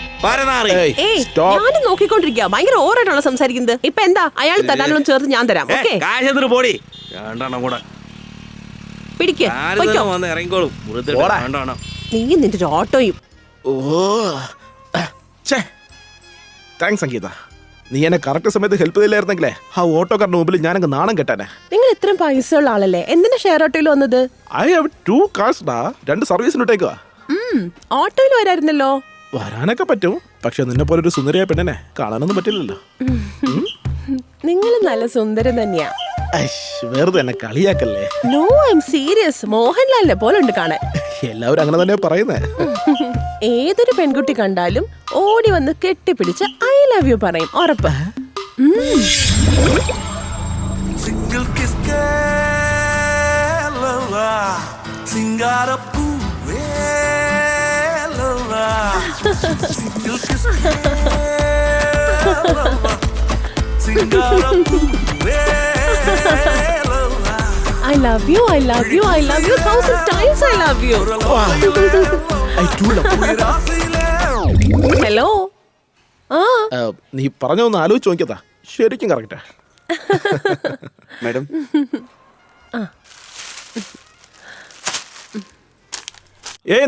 ഞാനും നോക്കിക്കൊണ്ടിരിക്കുക. ഭയങ്കര ഓവറായിട്ടാണ് സംസാരിക്കുന്നത്. ഇപ്പൊ എന്താ അയാൾ തരാനുള്ള ചേർത്ത് ഞാൻ തരാം. കാശത്തിന് പോടി. രണ്ടെണ്ണം കൂടെ വന്ന് ഇറങ്ങിക്കോളും. നീ നിന്റെ ഒരു ഓട്ടോയും. താങ്ക്സ് സംഗീത. നീ എന്നെ കറക്റ്റ് സമയത്ത് ഹെൽപ്പ് ചെയ്തില്ലായിരുന്നെങ്കിലേ ആ ഓട്ടോക്കാരുടെ മുമ്പിൽ ഞാനങ്ങ് നാണം കെട്ടാനെ. നിങ്ങൾ ഇത്രയും പൈസ ഉള്ള ആളല്ലേ, എന്തിനാ ഷെയർ ഓട്ടോയിൽ വന്നത്? ഐ ഹാവ് 2 cars ഡാ. 2 സർവീസിനിട്ടേക്കുവാ. ഓട്ടോയിൽ വരായിരുന്നല്ലോ. വരാനൊക്കെ പറ്റും, പക്ഷെ നിന്നെ പോലെ ഒരു സുന്ദരിയായ പെണ്ണിനെ കാണാനൊന്നും പറ്റില്ലല്ലോ. നിങ്ങൾ നല്ല സുന്ദരൻ തന്നെയാ. വെറുതെ എന്നെ കളിയാക്കല്ലേ. No I am serious. മോഹൻലാലിനെ പോലെ ഉണ്ട് കാണാൻ. എല്ലാവരും അങ്ങനെ തന്നെ പറയുന്നേ. ഏതൊരു പെൺകുട്ടി കണ്ടാലും ഓടി വന്ന് കെട്ടിപ്പിടിച്ച് ഐ ലവ് യു പറയും, ഉറപ്പ്. I love you, I love you, I love you 1000 times I love you. Hello. നീ പറഞ്ഞൊന്ന് ആലോചിച്ച് നോക്കിയതാ, ശരിക്കും കറക്റ്റാ. മാഡം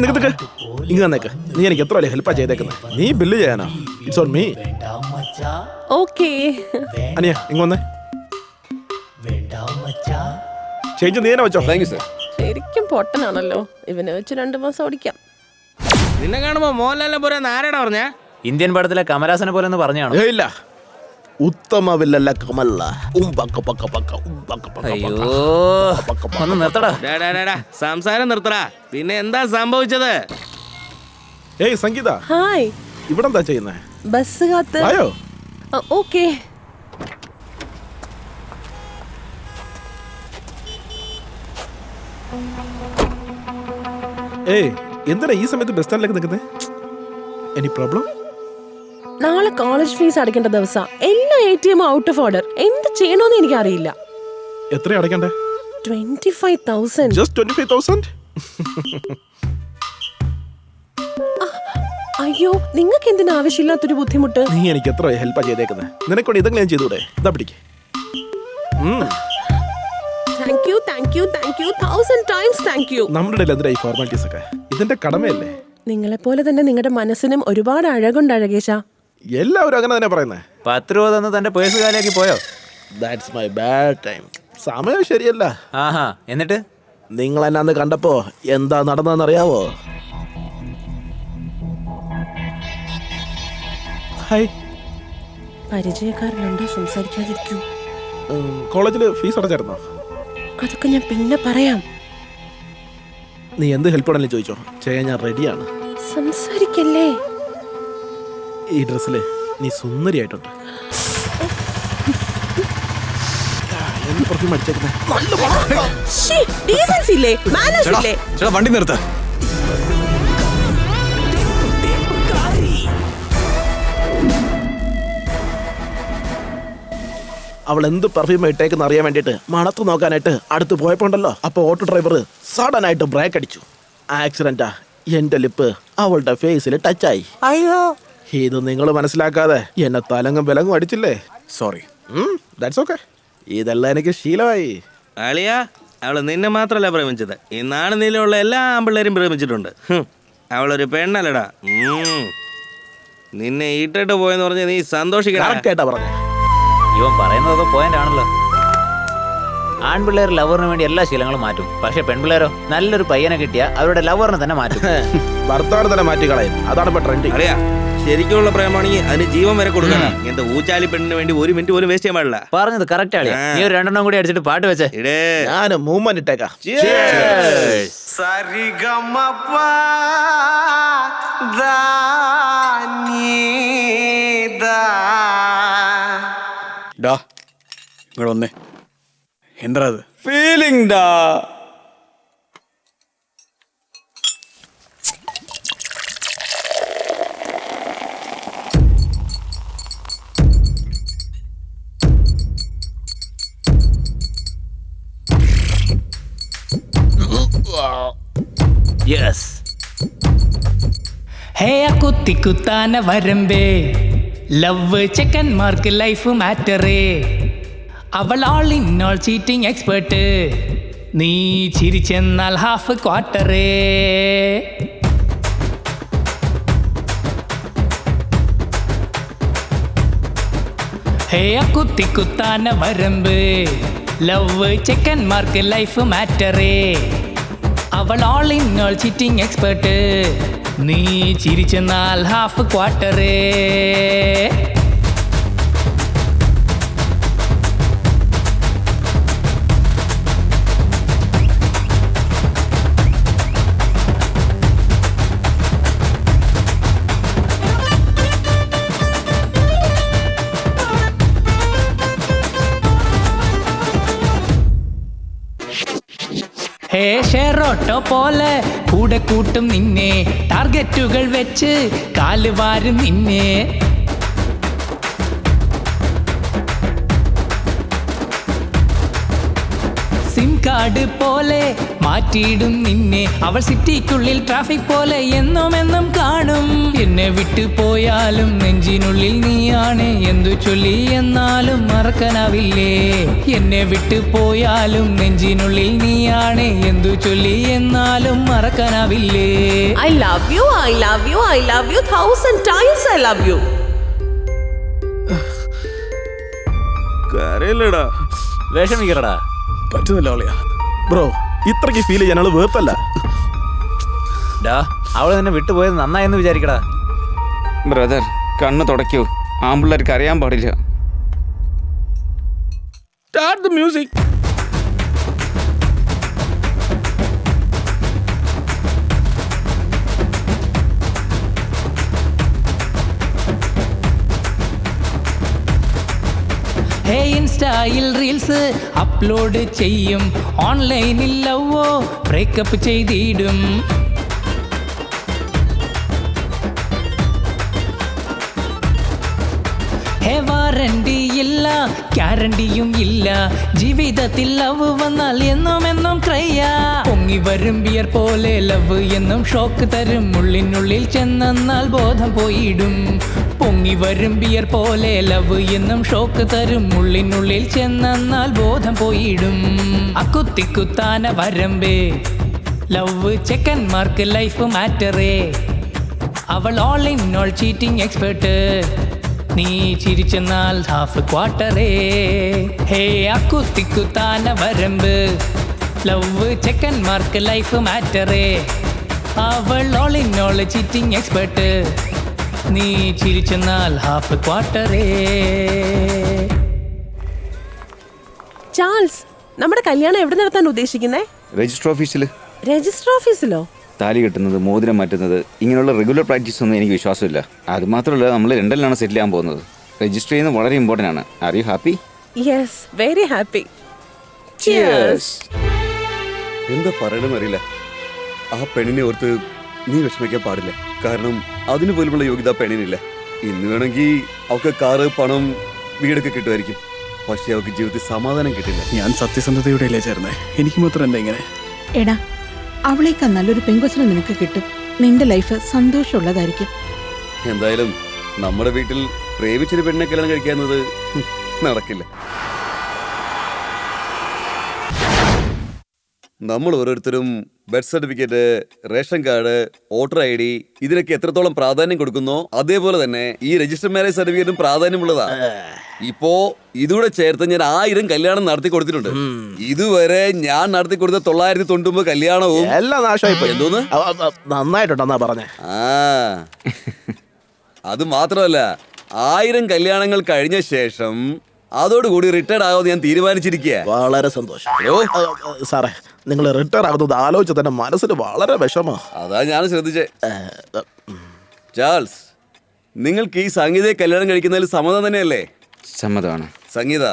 നിനക്ക് ഇങ്ങ് വന്നേക്ക്. നീ എനിക്ക് എത്ര വലിയ ഹെൽപ്പാ ചെയ്തേക്കുന്നത്. നീ ബില്ല് ചെയ്യാനാ? It's on me. ഓക്കേ അനിയ ഇങ്ങ് വന്നേ. ചേഞ്ച് നീ തന്നെ വെച്ചോ. Thank you sir. ശരിക്കും പൊട്ടനാണല്ലോ. ഇവനെ വെച്ച് 2 മാസം ഓടിക്കാം. നിന്നെ കാണുമ്പോ മോഹൻലാലിനെ പോലെ ആരാടാ പറഞ്ഞ? ഇന്ത്യൻ പടത്തിലെ കമലാസനെ പോലെ പറഞ്ഞാണോ? ഇല്ല, ഉത്തമവില്ലല്ല കമല്ല. അയ്യോ ഒന്ന് നിർത്തടാ. സംസാരം നിർത്തടാ. പിന്നെ എന്താ സംഭവിച്ചത്? സംഗീത, ഹായ്. ഇവിടെ എന്താ ചെയ്യുന്നേ? ബസ് കാത്ത്. ഓക്കേ. എന്തിനാ ഈ സമയത്ത് ബസ് സ്റ്റാൻഡിലേക്ക് നിൽക്കുന്നേ? Any problem? നാളെ കോളേജ് ഫീസ് അടയ്ക്കേണ്ട ദിവസം. എല്ലാ ATM ഔട്ട് ഓഫ് ഓർഡർ. എന്ത് ചെയ്യണോന്ന് എനിക്ക് അറിയില്ല. എത്ര അടയ്ക്കണ്ടേ? 25,000. Just 25,000? അയ്യോ, നിങ്ങൾക്ക് എന്തിനാ ആവശ്യമില്ലാത്തൊരു ബുദ്ധിമുട്ട്? നീ എനിക്ക് എത്ര ഹെൽപ്പാ ചെയ്തേക്കുന്നത്. നിനക്കൊണ്ട് ഇതെങ്കിലും ഞാൻ ചെയ്തൂടെ? ഇതാ പിടിക്ക്. Thank you, thank you, thank you 1000 times thank you. നമ്മുടെ ഇടയിൽ എന്തിനാ ഈ ഫോർമാലിറ്റീസ് ഒക്കെ? ഇതിന്റെ കടമയല്ലേ? നിങ്ങളെപ്പോലെ തന്നെ നിങ്ങളുടെ മനസ്സിനും ഒരുപാട് അഴകുണ്ട് അഴകേശ. എല്ലാവരും അങ്ങനെ തന്നെ പറയുന്നേ. 10 രൂപ തന്ന് തന്റെ പേഴ്സ് കാലിയാക്കി പോയോ? That's my bad time. സമയം ശരിയല്ല. ആഹാ, എന്നിട്ട് നിങ്ങൾ എന്നെ അന്ന് കണ്ടപ്പോ എന്താ നടന്നതെന്ന് അറിയാവോ? ഹായ്. പരിചയക്കാരനുണ്ടോ? സംസാരിക്കാതിരിക്കൂ. കോളേജിൽ ഫീസ് അടച്ചായിരുന്നോ? അതൊക്കെ ഞാൻ പിന്നെ പറയാം. നീ എന്ത് ഹെൽപ്പ് ആണെങ്കിലും ചോദിച്ചോ, ചെയ്യാൻ ഞാൻ റെഡിയാണ്. സംസാരിക്കല്ലേ. ഈ ഡ്രസ്സില് നീ സുന്ദരിയായിട്ടുണ്ട്. എന്ത് പെർഫ്യൂം അടിച്ചേക്കുന്നേ? വണ്ടി നിർത്ത. അവൾ എന്ത് പെർഫ്യൂം ഇട്ടേക്കെന്ന് അറിയാൻ വേണ്ടിട്ട് മണത്ത് നോക്കാനായിട്ട് അടുത്ത് പോയപ്പോണ്ടല്ലോ, അപ്പൊ ഓട്ടോ ഡ്രൈവർ സഡൻ ആയിട്ട് ബ്രേക്ക് അടിച്ചു. ആക്സിഡന്റാ. എന്റെ ലിപ്പ് അവളുടെ ഫേസിൽ ടച്ചായി. അയ്യോ, ഇത് നിങ്ങൾ മനസ്സിലാക്കാതെ എന്നെ തലങ്ങും വിലങ്ങും അടിച്ചില്ലേ. സോറി. That's okay. ഇതെല്ലാം എനിക്ക് ശീലമായി. അളിയാ, അവള് നിന്നെ മാത്രല്ല പ്രേമിച്ചത്, ഈ നാട് നീലുള്ള എല്ലാ ആമ്പിള്ളേരും പ്രേമിച്ചിട്ടുണ്ട്. അവളൊരു പെണ്ണല്ലടാ. നിന്നെ ഇട്ടിട്ട് പോയെന്ന് പറഞ്ഞ് നീ സന്തോഷിക്കണം. പറഞ്ഞ ഇവൻ പറയുന്നതൊക്കെ പോയിന്റ് ആണല്ലോ. ആൺപിള്ളേർ ലവറിന് വേണ്ടി എല്ലാ ശീലങ്ങളും മാറ്റും, പക്ഷെ പെൺപിള്ളേരോ നല്ലൊരു പയ്യനെ കിട്ടിയ അവരുടെ ലവറിനെ തന്നെ മാറ്റും. ഭർത്താവിനെ തന്നെ മാറ്റി കളയും. അതാണ് ഇപ്പൊ ട്രെൻഡിങ്. അറിയാ, ശരിക്കുള്ള പ്രേമാണെങ്കിൽ അതിന് ജീവൻ വരെ കൊടുക്കണം. ഇങ്ങനത്തെ ഊച്ചാലി പെണ്ണിന് വേണ്ടി ഒരു മിനിറ്റ് പോലും വേസ്റ്റ് ചെയ്യാൻ പാടില്ല. പറഞ്ഞത് കറക്റ്റ് ആണ്. നീ ഒരു 2 കൂടി അടിച്ചിട്ട് പാട്ട് വെച്ചേ. ഞാൻ മൂവ്മെന്റ് ഇട്ടേക്കാം. ഇവിടെ വന്നേ. എന്താ അത്? ഫീലിംഗ് ഡാ. യെസ്. ഹേ കുത്തി കുത്താന വരമ്പേ, ലവ് ചെക്കന്മാർക്ക് ലൈഫ് മാറ്ററേ, അവൾ ആൾ ഇൻ ഓൾ ചീറ്റിംഗ് എക്സ്പേർട്ട്, നീ ചിരിച്ചെന്നാൽ ഹാഫ് ക്വാർട്ടറേ. ഹേ കുത്തി കുത്താന വരമ്പ്, ലവ് ചെക്കന്മാർക്ക് ലൈഫ് മാറ്ററേ, അവൾ ആൾ ഇൻ ഓൾ ചീറ്റിംഗ് എക്സ്പേർട്ട്, നീ ചിരിച്ചെന്നാൽ ഹാഫ് ക്വാർട്ടറേ. ഹേ ഷെറോട്ടോ പോലെ കൂടെ കൂട്ടും നിന്നെ, ടാർഗറ്റുകൾ വെച്ച് കാലുവാരും നിന്നെ. സിം കാർഡ് പോലെ മാറ്റിയിടും നിന്നെ, അവൾ സിറ്റിക്കുള്ളിൽ ട്രാഫിക് പോലെ എന്നും എന്നും കാണും. എന്നെ വിട്ടു പോയാലും നെഞ്ചിനുള്ളിൽ നീയാണ്, എന്തു ചൊല്ലി എന്നാലും മറക്കാനാവില്ലേ. എന്നെ വിട്ടു പോയാലും നെഞ്ചിനുള്ളിൽ നീയാണ്, എന്തു ചൊല്ലി എന്നാലും മറക്കാനാവില്ലേ. I love you, I love you, I love you 1000 times I love you. കരയില്ലടാ, വിഷമിക്കറടാ. പറ്റുന്നില്ല അവളിയാ. ബ്രോ, ഇത്രയ്ക്ക് ഫീൽ ചെയ്യാൻ അവള് വേർത്തല്ല. അവള് നിന്നെ വിട്ടുപോയത് നന്നായെന്ന് വിചാരിക്കടാ. ബ്രദർ, കണ്ണ് തുടയ്ക്കൂ. ആമ്പിള്ളേർക്ക് അറിയാൻ പാടില്ല. Start the music. ഹേ ഇൻസ്റ്റയിൽ റീൽസ് അപ്ലോഡ് ചെയ്യും, ഓൺലൈനിൽ ലവോ ബ്രേക്കപ്പ് ചെയ്തിടും. ഹേ വാറണ്ടി ഇല്ല, ഗ്യാരണ്ടിയും ഇല്ല, ജീവിതത്തിൽ ലവ് വന്നാൽ എന്നും എന്നും ക്രയ്യ. പൊങ്ങി വരും ബിയർ പോലെ ലവ് എന്നും ഷോക്ക് തരും, ഉള്ളിനുള്ളിൽ ചെന്നാൽ ബോധം പോയിടും. പൊങ്ങി വരും ബിയർ പോലെ ലവ് എന്നും ഷോക്ക് തരും, ഉള്ളിനുള്ളിൽ ചെന്നാൽ ബോധം പോയിടും. അക്കുത്തിക്കുത്താന വരമ്പേ, ലവ് ചെക്കന്മാർക്ക് ലൈഫ് മാറ്ററേ, അവൾ all in all cheating expert, നീ ചിരിച്ചെന്നാൽ ഹാഫ് ക്വാർട്ടറേ. ഹേ അക്കുത്തിക്കുത്താന വരമ്പ്, ലവ് ചെക്കന്മാർക്ക് ലൈഫ് മാറ്ററേ, അവൾ all in all cheating expert, നീ ചിരിച്ചെന്നാൽ ഹാഫ് ക്വാർട്ടറേ. ചാൾസ്, നമ്മുടെ കല്യാണം എവിടെ നടത്താൻ ഉദ്ദേശിക്കുന്നേ? രജിസ്റ്റർ ഓഫീസിൽ. രജിസ്റ്റർ ഓഫീസിലോ? താലി കെട്ടുന്നത്, മോതിരം മാറ്റുന്നത്, ഇങ്ങനെയുള്ള റെഗുലർ പ്രാക്ടീസ് ഒന്നും എനിക്ക് വിശ്വാസമില്ല. അത് മാത്രമല്ല, നമ്മൾ ലണ്ടനിലാണ് സെറ്റിൽ ചെയ്യാൻ പോകുന്നത്. രജിസ്റ്റർ ചെയ്യുന്നത് വളരെ ഇമ്പോർട്ടൻ്റ് ആണ്. Are you happy? Yes, very happy. എന്താ പറയണമെന്ന് അറിയില്ല. ആ പെണ്ണിനെ ഓർത്ത് നീ വിഷമിക്കാൻ പാടില്ല. കാരണം അതിന് പോലുമുള്ള യോഗ്യത പെണ്ണിനില്ല. ഇന്ന് വേണമെങ്കിൽ അവൾക്ക് കാറ്, പണം, വീടൊക്കെ കിട്ടുമായിരിക്കും. പക്ഷെ അവൾക്ക് ജീവിതത്തിൽ സമാധാനം കിട്ടില്ല. ഞാൻ സത്യസന്ധതയുടെ അല്ലേ ചേർന്നേ? എനിക്ക് മാത്രം എന്താ ഇങ്ങനെ? എടാ, അവളേക്കാൾ നല്ലൊരു പെങ്കൊച്ചിനെ നിനക്ക് കിട്ടും. നിന്റെ ലൈഫ് സന്തോഷമുള്ളതായിരിക്കും. എന്തായാലും നമ്മുടെ വീട്ടിൽ പ്രേമിച്ചൊരു പെണ്ണിനെ കല്യാണം കഴിക്കാന്നത് നടക്കില്ല. നമ്മൾ ഓരോരുത്തരും birth certificate, ration card, voter ID ഇതിനൊക്കെ എത്രത്തോളം പ്രാധാന്യം കൊടുക്കുന്നോ അതേപോലെ തന്നെ ഈ രജിസ്റ്റർ മാരേജ് സർട്ടിഫിക്കറ്റും പ്രാധാന്യമുള്ളതാ. ഇപ്പോ ഇതുകൂടെ ചേർത്ത് ഞാൻ 1000 കല്യാണം നടത്തി കൊടുത്തിട്ടുണ്ട്. ഇതുവരെ ഞാൻ നടത്തി കൊടുത്ത 999 കല്യാണവും എല്ലാം നാശമായി. എന്തോന്ന് നന്നായിട്ടുണ്ടെന്നാ പറഞ്ഞേ. അത് മാത്രമല്ല, 1000 കല്യാണങ്ങൾ കഴിഞ്ഞ ശേഷം അതോടുകൂടി റിട്ടയർഡ് ആകാതെ ഞാൻ തീരുമാനിച്ചിരിക്കുക. വളരെ സന്തോഷം സാറേ. നിങ്ങൾ റിട്ടയർ ആകുന്നത് ആലോചിച്ച് തന്നെ മനസ്സിന് വളരെ വിഷമോ. അതാ ഞാൻ ശ്രദ്ധിച്ചേ. ചാൾസ്, നിങ്ങൾക്ക് ഈ സംഗീതയെ കല്യാണം കഴിക്കുന്നതിൽ സമ്മതം തന്നെയല്ലേ? സമ്മതമാണ്. സംഗീത,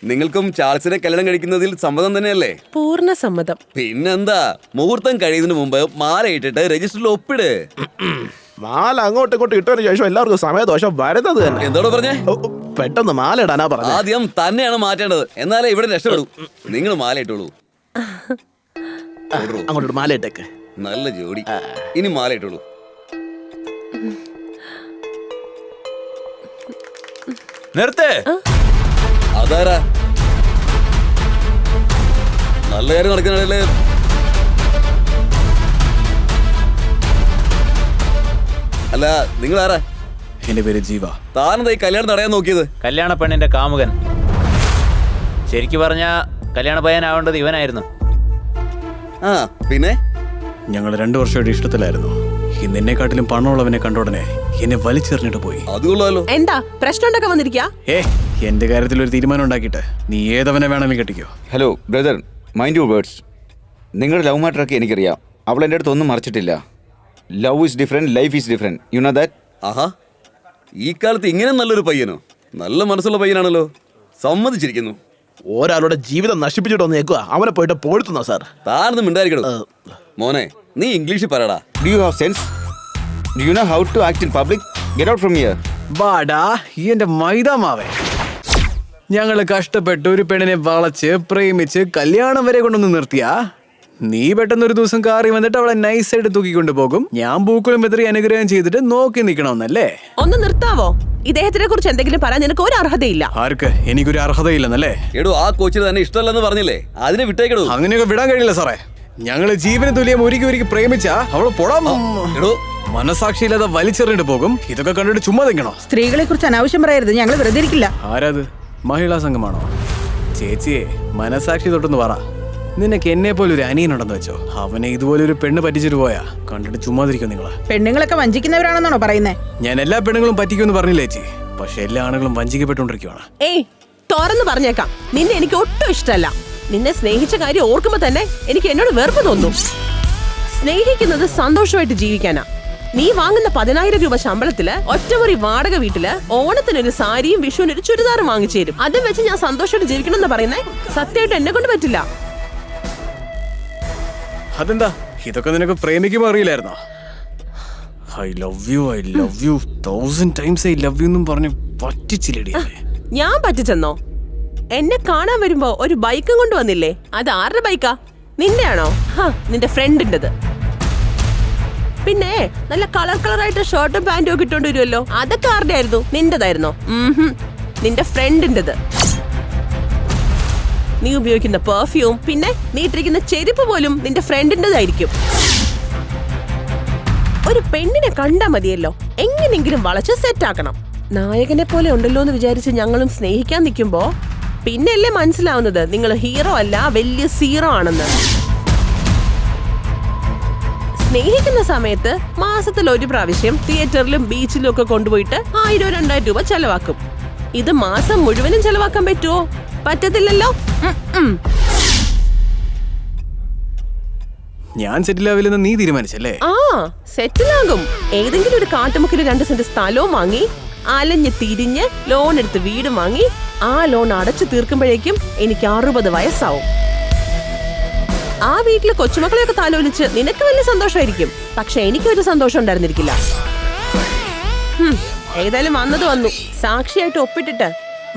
നിങ്ങൾക്കും ചാൾസിനെ കല്യാണം കഴിക്കുന്നതിൽ സമ്മതം തന്നെയല്ലേ? പൂർണ്ണ സമ്മതം. പിന്നെന്താ, മുഹൂർത്തം കഴിയുന്നതിന് മുമ്പ് മാല ഇട്ടിട്ട് രജിസ്റ്ററിൽ ഒപ്പിട്. മാല അങ്ങോട്ടും ഇങ്ങോട്ടും ഇട്ടതിന് ശേഷം എല്ലാവർക്കും സമയദോഷം വരുന്നത് തന്നെ. എന്തോടെ പറഞ്ഞേ? പെട്ടെന്ന് മാല ഇടാനാ പറഞ്ഞത്. ആദ്യം തന്നെയാണ് മാറ്റേണ്ടത്, എന്നാലേ ഇവിടെ രക്ഷപ്പെടൂ. നിങ്ങൾ മാല ഇട്ടോളൂ. അങ്ങോട്ട് മാല ഇട്ടേക്ക്. നല്ല ജോഡി. ഇനി മാല ഇട്ടോളൂ. നിർത്ത്. അതാരാ? നല്ല കാര്യം നടക്കുന്നിടയില് അല്ല, നിങ്ങൾ ആരാ? എന്റെ പേര് ജീവ. താനെന്താ ഈ കല്യാണം തടയാൻ നോക്കിയത്? കല്യാണ പെണ്ണിന്റെ കാമുകൻ. ശരിക്കു പറഞ്ഞ കല്യാണ പയ്യനാവേണ്ടത് ഇവനായിരുന്നു. ആ പിന്നെ ഞങ്ങൾ 2 വർഷമായിട്ട് ഇഷ്ടത്തിലായിരുന്നു. ഇന്ന് എന്നെക്കാട്ടിലും പണമുള്ളവനെ കണ്ട ഉടനെ എന്നെ വലിച്ചെറിഞ്ഞിട്ട് പോയി. അതുകൊള്ളാലോ. എന്താ പ്രശ്നം ഉണ്ടാക്കാൻ വന്നിരിക്കാ? എന്റെ കാര്യത്തിൽ ഒരു തീരുമാനം ഉണ്ടാക്കിയിട്ട് നീ ഏതവനെ വേണമെങ്കിലും കെട്ടിക്കോ. Hello brother, mind your words. നിങ്ങളുടെ ലവ് മാറ്ററൊക്കെ എനിക്കറിയാം. അവൾ എൻ്റെ അടുത്ത് ഒന്നും മറിച്ചിട്ടില്ല. Love is different, life is different. You know that. ആഹാ, ഈ കാലത്ത് ഇങ്ങനെ നല്ലൊരു പയ്യനോ? നല്ല മനസ്സുള്ള പയ്യനാണല്ലോ. സമ്മതിച്ചിരിക്കുന്നു. ഒരാളുടെ ജീവിതം നശിപ്പിച്ചിട്ട് വന്നേക്കുക. അവനെ പോയിട്ട് പോഴ്ത്തുന്നോ സാർ? താനൊന്നും മിണ്ടായിരിക്കണോ. മോനെ, നീ ഇംഗ്ലീഷിൽ പറയടാ. Do you have sense? Do you know how to act in public? Get out from here. ബാടാ, ഈ എന്റെ മൈദാമാവേ. ഞങ്ങള് കഷ്ടപ്പെട്ട് ഒരു പെണ്ണിനെ വളച്ച് പ്രേമിച്ച് കല്യാണം വരെ കൊണ്ടൊന്ന് നിർത്തിയാ നീ പെട്ടെന്ന് ഒരു ദിവസം കാറി വന്നിട്ട് അവളെ നൈസായിട്ട് തൂക്കിക്കൊണ്ടു പോകും. ഞാൻ പൂക്കളും വെതറി അനുഗ്രഹം ചെയ്തിട്ട് നോക്കി നിൽക്കണമെന്നല്ലേ? ഒന്ന് നിർത്താവോ? ഇദ്ദേഹത്തിനെ കുറിച്ച് എന്തെങ്കിലും പറയാൻ നിനക്ക് ഒരു അർഹതയില്ല. ആർക്ക്? എനിക്കൊരു അർഹതയില്ലെന്നല്ലേ? എടോ, ആ കോച്ചിന് തന്നെ ഇഷ്ടമല്ലെന്ന് പറഞ്ഞില്ലേ? അതിനെ വിട്ടേക്കടോ. അങ്ങനെയൊക്കെ വിടാൻ കഴിയില്ല സാറേ. ഞങ്ങള് ജീവന തുല്യം ഒരുക്കി പ്രേമിച്ച അവള് പൊടാം. മനസാക്ഷിയില്ലാതെ വലിച്ചെറിഞ്ഞിട്ട് പോകും. ഇതൊക്കെ കണ്ടിട്ട് ചുമ്മാ നിൽക്കണോ? സ്ത്രീകളെ കുറിച്ച് അനാവശ്യം പറയരുത്. ഞങ്ങൾ വെറുതെ ഇരിക്കില്ല. ആരാത്? മഹിളാ സംഘമാണോ? ചേച്ചിയെ മനസാക്ഷി തൊട്ടെന്ന് പറ. നിനക്ക് എന്നെ പോലെ ഒരു അനിയനുണ്ടെന്ന് വെച്ചോ. അവനെ ഇതുപോലെ ഒരു പെണ്ണ് പറ്റിച്ചിട്ട് പോയാ കണ്ടിട്ട് ചുമ്മാതിരിക്കും നിങ്ങള്. പെണ്ണുങ്ങളൊക്കെ വഞ്ചിക്കുന്നവരാണെന്നാണോ പറയുന്നേ? ഞാൻ എല്ലാ പെണ്ണുങ്ങളും പറ്റിക്കുമെന്ന് പറഞ്ഞില്ലേ ചേച്ചി? പക്ഷെ എല്ലാ ആണുങ്ങളും വഞ്ചിക്കപ്പെട്ടുകൊണ്ടിരിക്കുവാണ്. ഏയ്, തുറന്നു പറഞ്ഞേക്കാം, നിന്നെ എനിക്ക് ഒട്ടും ഇഷ്ടമല്ല. നിന്നെ സ്നേഹിച്ച കാര്യം ഓർക്കുമ്പോ തന്നെ എനിക്ക് എന്നോട് വെറുപ്പ് തോന്നും. സ്നേഹിക്കുന്നത് സന്തോഷമായിട്ട് ജീവിക്കാനാ. നീ വാങ്ങുന്ന 10,000 രൂപ ശമ്പളത്തില് ഒറ്റമുറി വാടക വീട്ടില് ഓണത്തിനൊരു സാരിയും വിഷുവിനൊരു ചുരിദാറും വാങ്ങിച്ചു തരും. അതും വെച്ച് ഞാൻ സന്തോഷമായിട്ട് ജീവിക്കണം എന്ന് പറയുന്നേ സത്യമായിട്ട് എന്നെ കൊണ്ട് പറ്റില്ല. അതെന്താ? ഇതൊക്കെ നിനക്ക് പ്രേമിക്കുമ്പോ അറിയില്ലായിരുന്നോ? I love you 1000 times I love you എന്നും പറഞ്ഞു പറ്റിച്ചില്ലടി. ഞാൻ പറ്റിച്ചെന്നോ? എന്നെ കാണാൻ വരുമ്പോ ഒരു ബൈക്കും കൊണ്ട് വന്നില്ലേ? അത് ആരുടെ ബൈക്കാ? നിന്റെയാണോ? നിന്റെ ഫ്രണ്ടിൻ്റെത്. പിന്നെ നല്ല കളറായിട്ട് ഷർട്ടും പാന്റും ഒക്കെ ഇട്ടോണ്ട് വരുമല്ലോ, അതൊക്കെ ആരുടെ ആയിരുന്നു? നിന്റെതായിരുന്നോ? നിന്റെ ഫ്രണ്ടിൻ്റെത്. നീ ഉപയോഗിക്കുന്ന പെർഫ്യൂം, പിന്നെ നീ ഇട്ടിരിക്കുന്ന ചെരുപ്പ് പോലും നിന്റെ ഫ്രണ്ടിൻ്റെതായിരിക്കും. ഒരു പെണ്ണിനെ കണ്ടാ മതിയല്ലോ, എങ്ങനെങ്കിലും വളച്ച് സെറ്റാക്കണം. നായകനെ പോലെ ഉണ്ടല്ലോ എന്ന് വിചാരിച്ച് ഞങ്ങളും സ്നേഹിക്കാൻ നിൽക്കുമ്പോ പിന്നെയല്ലേ മനസ്സിലാവുന്നത് നിങ്ങൾ ഹീറോ അല്ല, വലിയ സീറോ ആണെന്ന്. സ്നേഹിക്കുന്ന സമയത്ത് മാസത്തിൽ ഒരു പ്രാവശ്യം തിയേറ്ററിലും ബീച്ചിലും ഒക്കെ കൊണ്ടുപോയിട്ട് 1000-2000 രൂപ ചെലവാക്കും. ഇത് മാസം മുഴുവനും ചെലവാക്കാൻ പറ്റുമോ? പറ്റത്തില്ലല്ലോ. ഞാൻ സെറ്റിൽ ആവില്ലെന്ന് നീ തീരുമാനിച്ചല്ലേ? ആ സെറ്റിൽ ആകും. ഏതെങ്കിലും ഒരു കാട്ടുമുക്കിന് 2 സെന്റ് സ്ഥലവും വാങ്ങി അലഞ്ഞ് തിരിഞ്ഞ് ലോൺ എടുത്ത് വീടും വാങ്ങി ആ ലോൺ അടച്ചു തീർക്കുമ്പോഴേക്കും എനിക്ക് 60 വയസ്സാവും. ആ വീട്ടിലെ കൊച്ചുമക്കളെയൊക്കെ താലോലിച്ച് നിനക്ക് വലിയ സന്തോഷമായിരിക്കും. പക്ഷെ എനിക്ക് ഒരു സന്തോഷം ഉണ്ടായിരുന്നിരിക്കില്ല. ഏതായാലും വന്നത് വന്നു. സാക്ഷിയായിട്ട് ഒപ്പിട്ടിട്ട്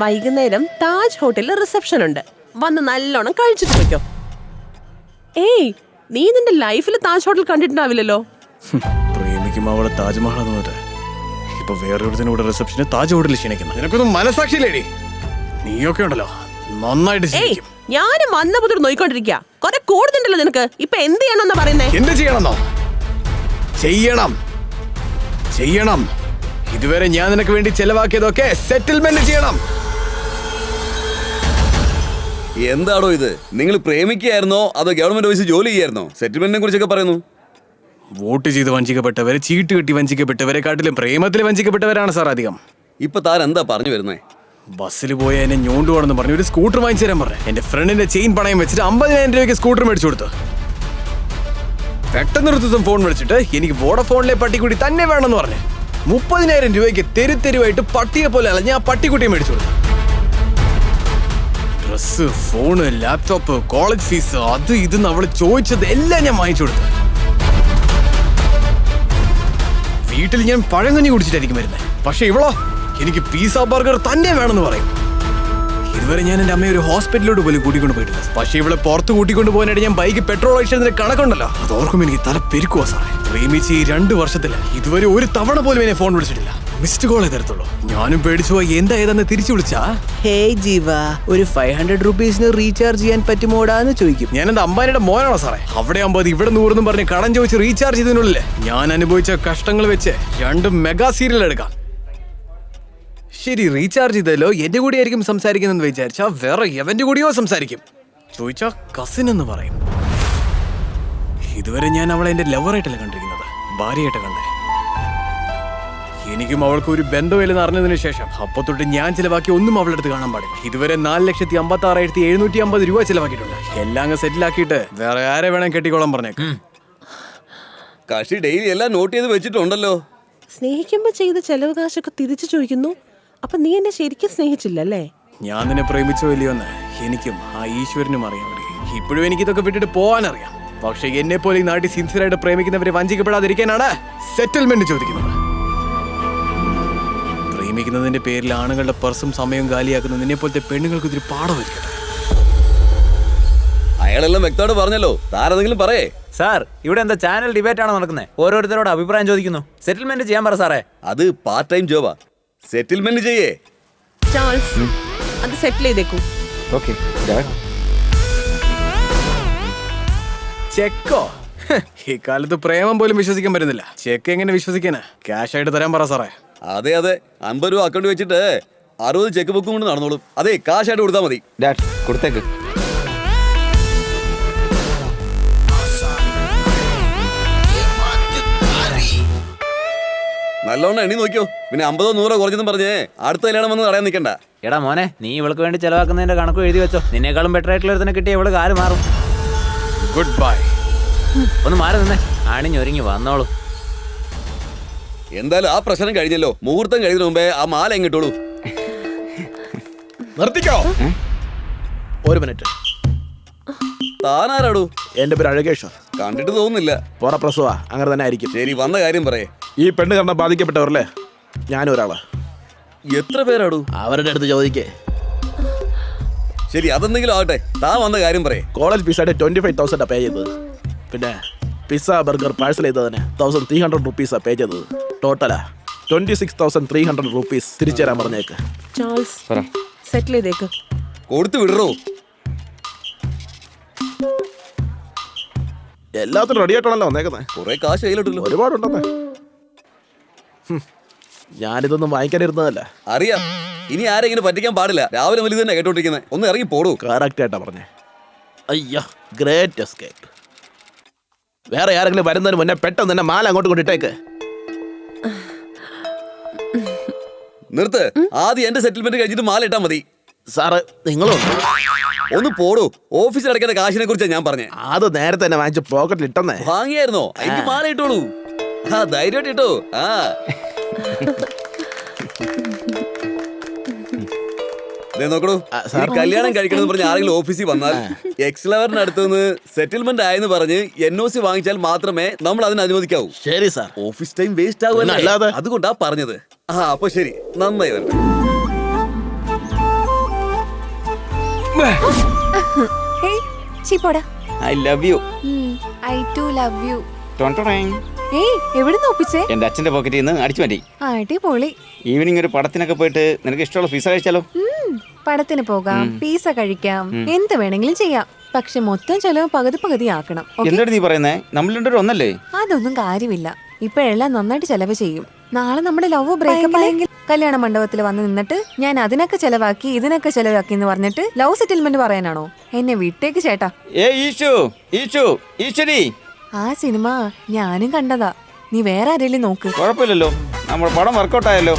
വൈകുന്നേരം താജ് ഹോട്ടലിൽ റിസപ്ഷൻ ഉണ്ട്. വന്ന് നല്ലോണം കഴിച്ചിട്ട് വെക്കോ. ഏയ്, നീ നിന്റെ ലൈഫിൽ താജ് ഹോട്ടൽ കണ്ടിട്ടുണ്ടാവില്ലല്ലോ. പ്രേമിക്കുമ്പോ അവളെ താജ്മഹൽ തോന്നിട്ട് ഇപ്പൊ വേറൊരുത്തിനൂടെ റിസപ്ഷന് താജ് ഹോട്ടലിൽ ക്ഷണിക്കുന്നു. നിനക്കൊന്നും മനസാക്ഷിയില്ലേടി? നീയൊക്കെ ഉണ്ടല്ലോ നന്നായിട്ട് ക്ഷണിക്കും. ഞാനും വന്ന പുതിർ നോയിക്കൊണ്ടിരിക്കുക. കുറെ കൂടുതലുണ്ടല്ലോ നിനക്ക്. ഇപ്പൊ എന്ത് ചെയ്യണമെന്നാ പറയുന്നേ? എന്ത് ചെയ്യണമെന്നോ? ചെയ്യണം. ഇതുവരെ ഞാൻ നിനക്ക് വേണ്ടി ചെലവാക്കിയതൊക്കെ സെറ്റിൽമെന്റ് ചെയ്യണം. എന്താണോ ഇത്? നിങ്ങൾ പ്രേമിക്കുകയായിരുന്നോ അതോ ഗവൺമെന്റ് ഓഫീസിൽ ജോലി ചെയ്യായിരുന്നോ? സെറ്റിൽമെന്റിനെ കുറിച്ചൊക്കെ പറയുന്നു. വോട്ട് ചെയ്ത് വഞ്ചിക്കപ്പെട്ടവരെ, ചീട്ട് കെട്ടി വഞ്ചിക്കപ്പെട്ടവരെ കാട്ടിലും പ്രേമത്തിൽ വഞ്ചിക്കപ്പെട്ടവരാണ് സാർ അധികം. ഇപ്പൊ താൻ എന്താ പറഞ്ഞു വരുന്നേ? ബസ്സിൽ പോയ എന്നെ ഞോണ്ടുപോണെന്ന് പറഞ്ഞു ഒരു സ്കൂട്ടർ വാങ്ങിച്ചു തരാൻ പറഞ്ഞു. എന്റെ ഫ്രണ്ടിന്റെ ചെയിൻ പണയം വെച്ചിട്ട് 50,000 രൂപയ്ക്ക് സ്കൂട്ടർ മേടിച്ചു കൊടുത്തു. പെട്ടെന്ന് ഒരു ദിവസം ഫോൺ വിളിച്ചിട്ട് എനിക്ക് വോഡഫോണിലെ പട്ടിക്കുട്ടി തന്നെ വേണമെന്ന് പറഞ്ഞു 30,000 രൂപയ്ക്ക് തെരുവായിട്ട് പട്ടിയെ പോലെ അലഞ്ഞ് ആ പട്ടിക്കുട്ടിയെ മേടിച്ചു കൊടുത്തു. Dress, phone, laptop, college fees, അത് ഇതെന്ന് അവള് ചോദിച്ചത് എല്ലാം ഞാൻ വാങ്ങിച്ചു കൊടുത്തു. വീട്ടിൽ ഞാൻ പഴങ്കഞ്ഞി കുടിച്ചിട്ടായിരിക്കും വരുന്നത്. പക്ഷെ ഇവളോ എനിക്ക് പിസ്സ ബർഗർ തന്നെ വേണമെന്ന് പറയും. ഇതുവരെ ഞാൻ എന്റെ അമ്മയെ ഒരു ഹോസ്പിറ്റലിലോട്ട് പോലും കൂട്ടിക്കൊണ്ട് പോയിട്ടില്ല. പക്ഷെ ഇവളെ പുറത്ത് കൂട്ടിക്കൊണ്ട് പോകാനായിട്ട് ഞാൻ ബൈക്ക് പെട്രോൾ അടിച്ചതിന്റെ കണക്കുണ്ടല്ലോ, അത് ഓർക്കുമ്പോൾ എനിക്ക് തല പെരുക്കുവാ സാറേ. പ്രേമിച്ച് ഈ 2 വർഷത്തില് ഇതുവരെ ഒരു തവണ പോലും എന്നെ ഫോൺ വിളിച്ചിട്ടില്ല. മിസ്ഡ് കോളേ തരത്തുള്ളൂ. ഞാനും പേടിച്ചു പോയി. എന്താ ഏതാന്ന് തിരിച്ചു വിളിച്ചാ ഹേയ് ജീവ, ഒരു 500 റുപ്പീസിന് റീചാർജ് ചെയ്യാൻ പറ്റുമോടാന്ന് ചോദിക്കും. ഞാൻ എന്താ അമ്പാനിയുടെ മോനാണോ സാറേ? അവിടെ 50 ഇവിടെ 100 പറഞ്ഞ് കടം ചോദിച്ച് റീചാർജ് ചെയ്തതിനുള്ളിൽ ഞാൻ അനുഭവിച്ച കഷ്ടങ്ങൾ വെച്ച് 2 മെഗാ സീരിയൽ എടുക്കാം. ശരി, റീചാർജ് ചെയ്തല്ലോ എന്റെ കൂടെ ആയിരിക്കും സംസാരിക്കുന്നെന്ന് വിചാരിച്ചാ വേറെ എവന്റെ കൂടിയോ സംസാരിക്കും. ചോദിച്ചാ കസിൻ എന്ന് പറയും. ഇതുവരെ ഞാൻ അവളെ എന്റെ ലവറായിട്ടല്ല കണ്ടിരിക്കുന്നത്, ഭാര്യയായിട്ട് കണ്ടേ. എനിക്കും അവൾക്ക് ഒരു ബന്ധമില്ലെന്ന് അറിഞ്ഞതിന് ശേഷം അപ്പൊ തൊട്ട് ഞാൻ ചിലവാക്കി ഒന്നും അവളുടെ അടുത്ത് കാണാൻ പാടില്ല. ഇതുവരെ 4,56,750 രൂപ ചിലവാക്കിയിട്ടുണ്ട്. എല്ലാം അങ്ങ് സെറ്റിലാക്കിയിട്ട് വേറെ ആരെ വേണം കെട്ടിക്കോളാൻ പറഞ്ഞേക്കും. കക്ഷി ഡെയിലി എല്ലാം നോട്ട് ചെയ്ത് വെച്ചിട്ടുണ്ടല്ലോ. സ്നേഹിക്കുമ്പോ ചെയ്ത ചെലവ് കാശൊക്കെ തിരിച്ചു ചോദിക്കുന്നു. അപ്പൊ നീ എന്നെ ശരിക്കും സ്നേഹിച്ചില്ലല്ലേ? ഞാൻ നിന്നെ പ്രേമിച്ചോ ഇല്ലയോന്ന് എനിക്കും ആ ഈശ്വരനും അറിയാം. ഇപ്പോഴും എനിക്കിതൊക്കെ വിട്ടിട്ട് പോകാനറിയാം. പക്ഷെ എന്നെ പോലെ ഈ നാട്ടിൽ സിൻസിയറായിട്ട് പ്രേമിക്കുന്നവരെ വഞ്ചിക്കപ്പെടാതിരിക്കാനാണ് സെറ്റിൽമെന്റ് ചോദിക്കുന്നത്. പ്രേമിക്കുന്നതിന്റെ പേരിൽ ആണുങ്ങളുടെ പേഴ്സും സമയവും കാലിയാക്കുന്ന നിന്നെ പോലത്തെ പെണ്ണുങ്ങൾക്ക് ഇതൊരു പാഠമായിരിക്കട്ടെ. അയാളെല്ലാം വ്യക്തമായിട്ട് പറഞ്ഞല്ലോ, താരെന്തെങ്കിലും പറയേ. സാർ, ഇവിടെ എന്താ ചാനൽ ഡിബേറ്റ് ആണോ നടക്കുന്നത്? ഓരോരുത്തരോട് അഭിപ്രായം ചോദിക്കുന്നു. സെറ്റിൽമെന്റ് ചെയ്യാൻ പറ സാറേ. അത് പാർട്ട് ടൈം ജോബാ. സെറ്റിൽമെന്റ് ചെയ്യേ. ചാൾസ്, അത് സെറ്റിൽ ചെയ്തേക്കൂ. ഓക്കെ. ചെക്കോ? ഈ കാലത്ത് പ്രേമം പോലും വിശ്വസിക്കാൻ പറ്റുന്നില്ല. ചെക്ക് എങ്ങനെ വിശ്വസിക്കാനാ? ക്യാഷ് ആയിട്ട് തരാൻ പറ സാറേ. അതെ 50 രൂപ അക്കൗണ്ട് വെച്ചിട്ട് 60 ചെക്ക് ബുക്കും കൊണ്ട് നടന്നോളും. അതെ, കാശായിട്ട് കൊടുത്താൽ മതി. ഡാഡ് കൊടുത്തേക്ക്. നല്ലോണം എണ്ണി നോക്കിയോ. പിന്നെ 50 100 കുറച്ചെന്നും പറഞ്ഞേ അടുത്ത കല്യാണം വന്ന് തടയാൻ നിൽക്കണ്ട. എടാ മോനെ, നീ ഇവൾക്ക് വേണ്ടി ചെലവാക്കുന്നതിന്റെ കണക്ക് എഴുതി വെച്ചോ. നിന്നേക്കാളും ബെറ്റർ ആയിട്ടുള്ള ഒരുത്തനെ കിട്ടിയ ഇവള് കാല് മാറും. Good bye. ഒന്ന് മാറി നിന്നേ, അണിഞ്ഞൊരുങ്ങി വന്നോളൂ. എന്തായാലും ആ പ്രശ്നം കഴിഞ്ഞല്ലോ. മുഹൂർത്തം കഴിയുന്നതിന് മുമ്പേ ആ മാല എങ്ങിട്ടോളൂ. നിർത്തിക്കോ. 1 മിനിറ്റ്. താനാരാടൂ? എന്റെ പേര് അഴകേഷ്. കണ്ടിട്ട് തോന്നുന്നില്ല. പുറപ്രസവ അങ്ങനെ തന്നെ ആയിരിക്കും. ശരി, വന്ന കാര്യം പറയേ. ഈ പെണ്ണ് കാരണം ബാധിക്കപ്പെട്ടവരല്ലേ ഞാനും ഒരാളാ. എത്ര പേരാടൂ? അവരുടെ അടുത്ത് ചോദിക്കേ. ശരി, അതെന്തെങ്കിലും ആകട്ടെ. താൻ വന്ന കാര്യം പറയേ. കോളേജ് ഫീസായിട്ട് 25,000 പേ ചെയ്തത്. പിന്നെ പിസ്സ ബർഗർ പാഴ്സൽ ചെയ്തതിന് 1,300 റുപ്പീസാ പേ ചെയ്തത്. ടോട്ടലാ 26,300 റുപ്പീസ് തിരിച്ചു തരാൻ പറഞ്ഞേക്ക്. ചാൾസ്, സെറ്റിൽ ചെയ്തേക്ക്. കൊടുത്തു വിടറോ. എല്ലാത്തിനും റെഡി ആയിട്ടാണല്ലോ വന്നേക്കുന്നത്. കുറെ കാശ് കയ്യിലോട്ടല്ലോ. ഒരുപാടുണ്ടെന്നേ. ഞാനിതൊന്നും വാങ്ങിക്കാനിരുന്നതല്ല. അറിയാം. ഇനി ആരെങ്കിലും പറ്റിക്കാൻ പാടില്ല. രാവിലെ വലിയ തന്നെ കേട്ടോണ്ടിരിക്കുന്നത്. ഒന്ന് ഇറങ്ങി പോടൂ. കറക്റ്റ് ആയിട്ടാ പറഞ്ഞേ. അയ്യോ, ഗ്രേറ്റ് എസ്കേപ്പ്. വേറെ ആരെങ്കിലും വരുന്നതിന് മുന്നേ പെട്ടെന്ന് തന്നെ മാല അങ്ങോട്ട് കൊണ്ടിട്ടേക്ക്. നിർത്ത്. ആദ്യം എന്റെ സെറ്റിൽമെന്റ് കഴിഞ്ഞിട്ട് മാല ഇട്ടാ മതി. സാറ് നിങ്ങളും ഒന്ന് പോടൂ. ഓഫീസിൽ അടയ്ക്കുന്ന കാശിനെ കുറിച്ചാണ് ഞാൻ പറഞ്ഞേ. അത് നേരത്തെ തന്നെ വാങ്ങിച്ച് പോക്കറ്റിൽ ഇട്ടെന്നേ. വാങ്ങിയായിരുന്നോ? എനിക്ക് മാല ഇട്ടോളൂ. ധൈര്യമായിട്ട് ഇട്ടോ. നോക്കണു, കല്യാണം കഴിക്കണം പറഞ്ഞ് ആരെങ്കിലും ഓഫീസിൽ വന്നാൽ എക്സ്ലവറിന്റെ അടുത്തുനിന്ന് സെറ്റിൽമെന്റ് ആയെന്ന് പറഞ്ഞ് NOC വാങ്ങിച്ചാൽ മാത്രമേ നമ്മൾ അതിന് അനുവദിക്കാവൂ. ശരി സാർ. ഓഫീസ് ടൈം വേസ്റ്റ് ആകുമല്ലോ, അതുകൊണ്ടാ പറഞ്ഞത്. അപ്പൊ ശരി, നന്നായി വരട്ടെ. I love you. I too love you. എന്റെ അച്ഛന്റെ പോക്കറ്റിൽ നിന്ന് അടിച്ചു മാറ്റി. അടിപൊളി. ഈവനിങ് ഒരു പടത്തിനൊക്കെ പോയിട്ട് നിനക്ക് ഇഷ്ടമുള്ള പിസ്സ കഴിച്ചാലോ? പടത്തിന് പോകാം, പിസ്സ കഴിക്കാം, എന്ത് വേണമെങ്കിലും ചെയ്യാം. പക്ഷെ മൊത്തം ചെലവ് പകുതി ആക്കണം. എന്താണ് നീ പറയുന്നേ? നമ്മൾ രണ്ടുപേരും ഒന്നല്ലേ? അതൊന്നും കാര്യമില്ല. ഇപ്പോഴെല്ലാം നന്നായിട്ട് ചെലവ് ചെയ്യും. നാളെ നമ്മുടെ ലവ് ബ്രേക്കപ്പ് ആയെങ്കിൽ കല്യാണ മണ്ഡപത്തിൽ വന്ന് നിന്നിട്ട് ഞാൻ അതിനൊക്കെ ചെലവാക്കി ഇതിനൊക്കെ ചെലവാക്കി എന്ന് പറഞ്ഞിട്ട് ലവ് സെറ്റിൽമെന്റ് പറയാനാണോ? എന്നെ വിട്ടേക്ക് ചേട്ടാ. ആ സിനിമ ഞാനും കണ്ടതാ. നീ വേറെ ആരെങ്കിലും നോക്ക്. കുഴപ്പമില്ലല്ലോ, നമ്മുടെ പടം വർക്കൗട്ട് ആയല്ലോ.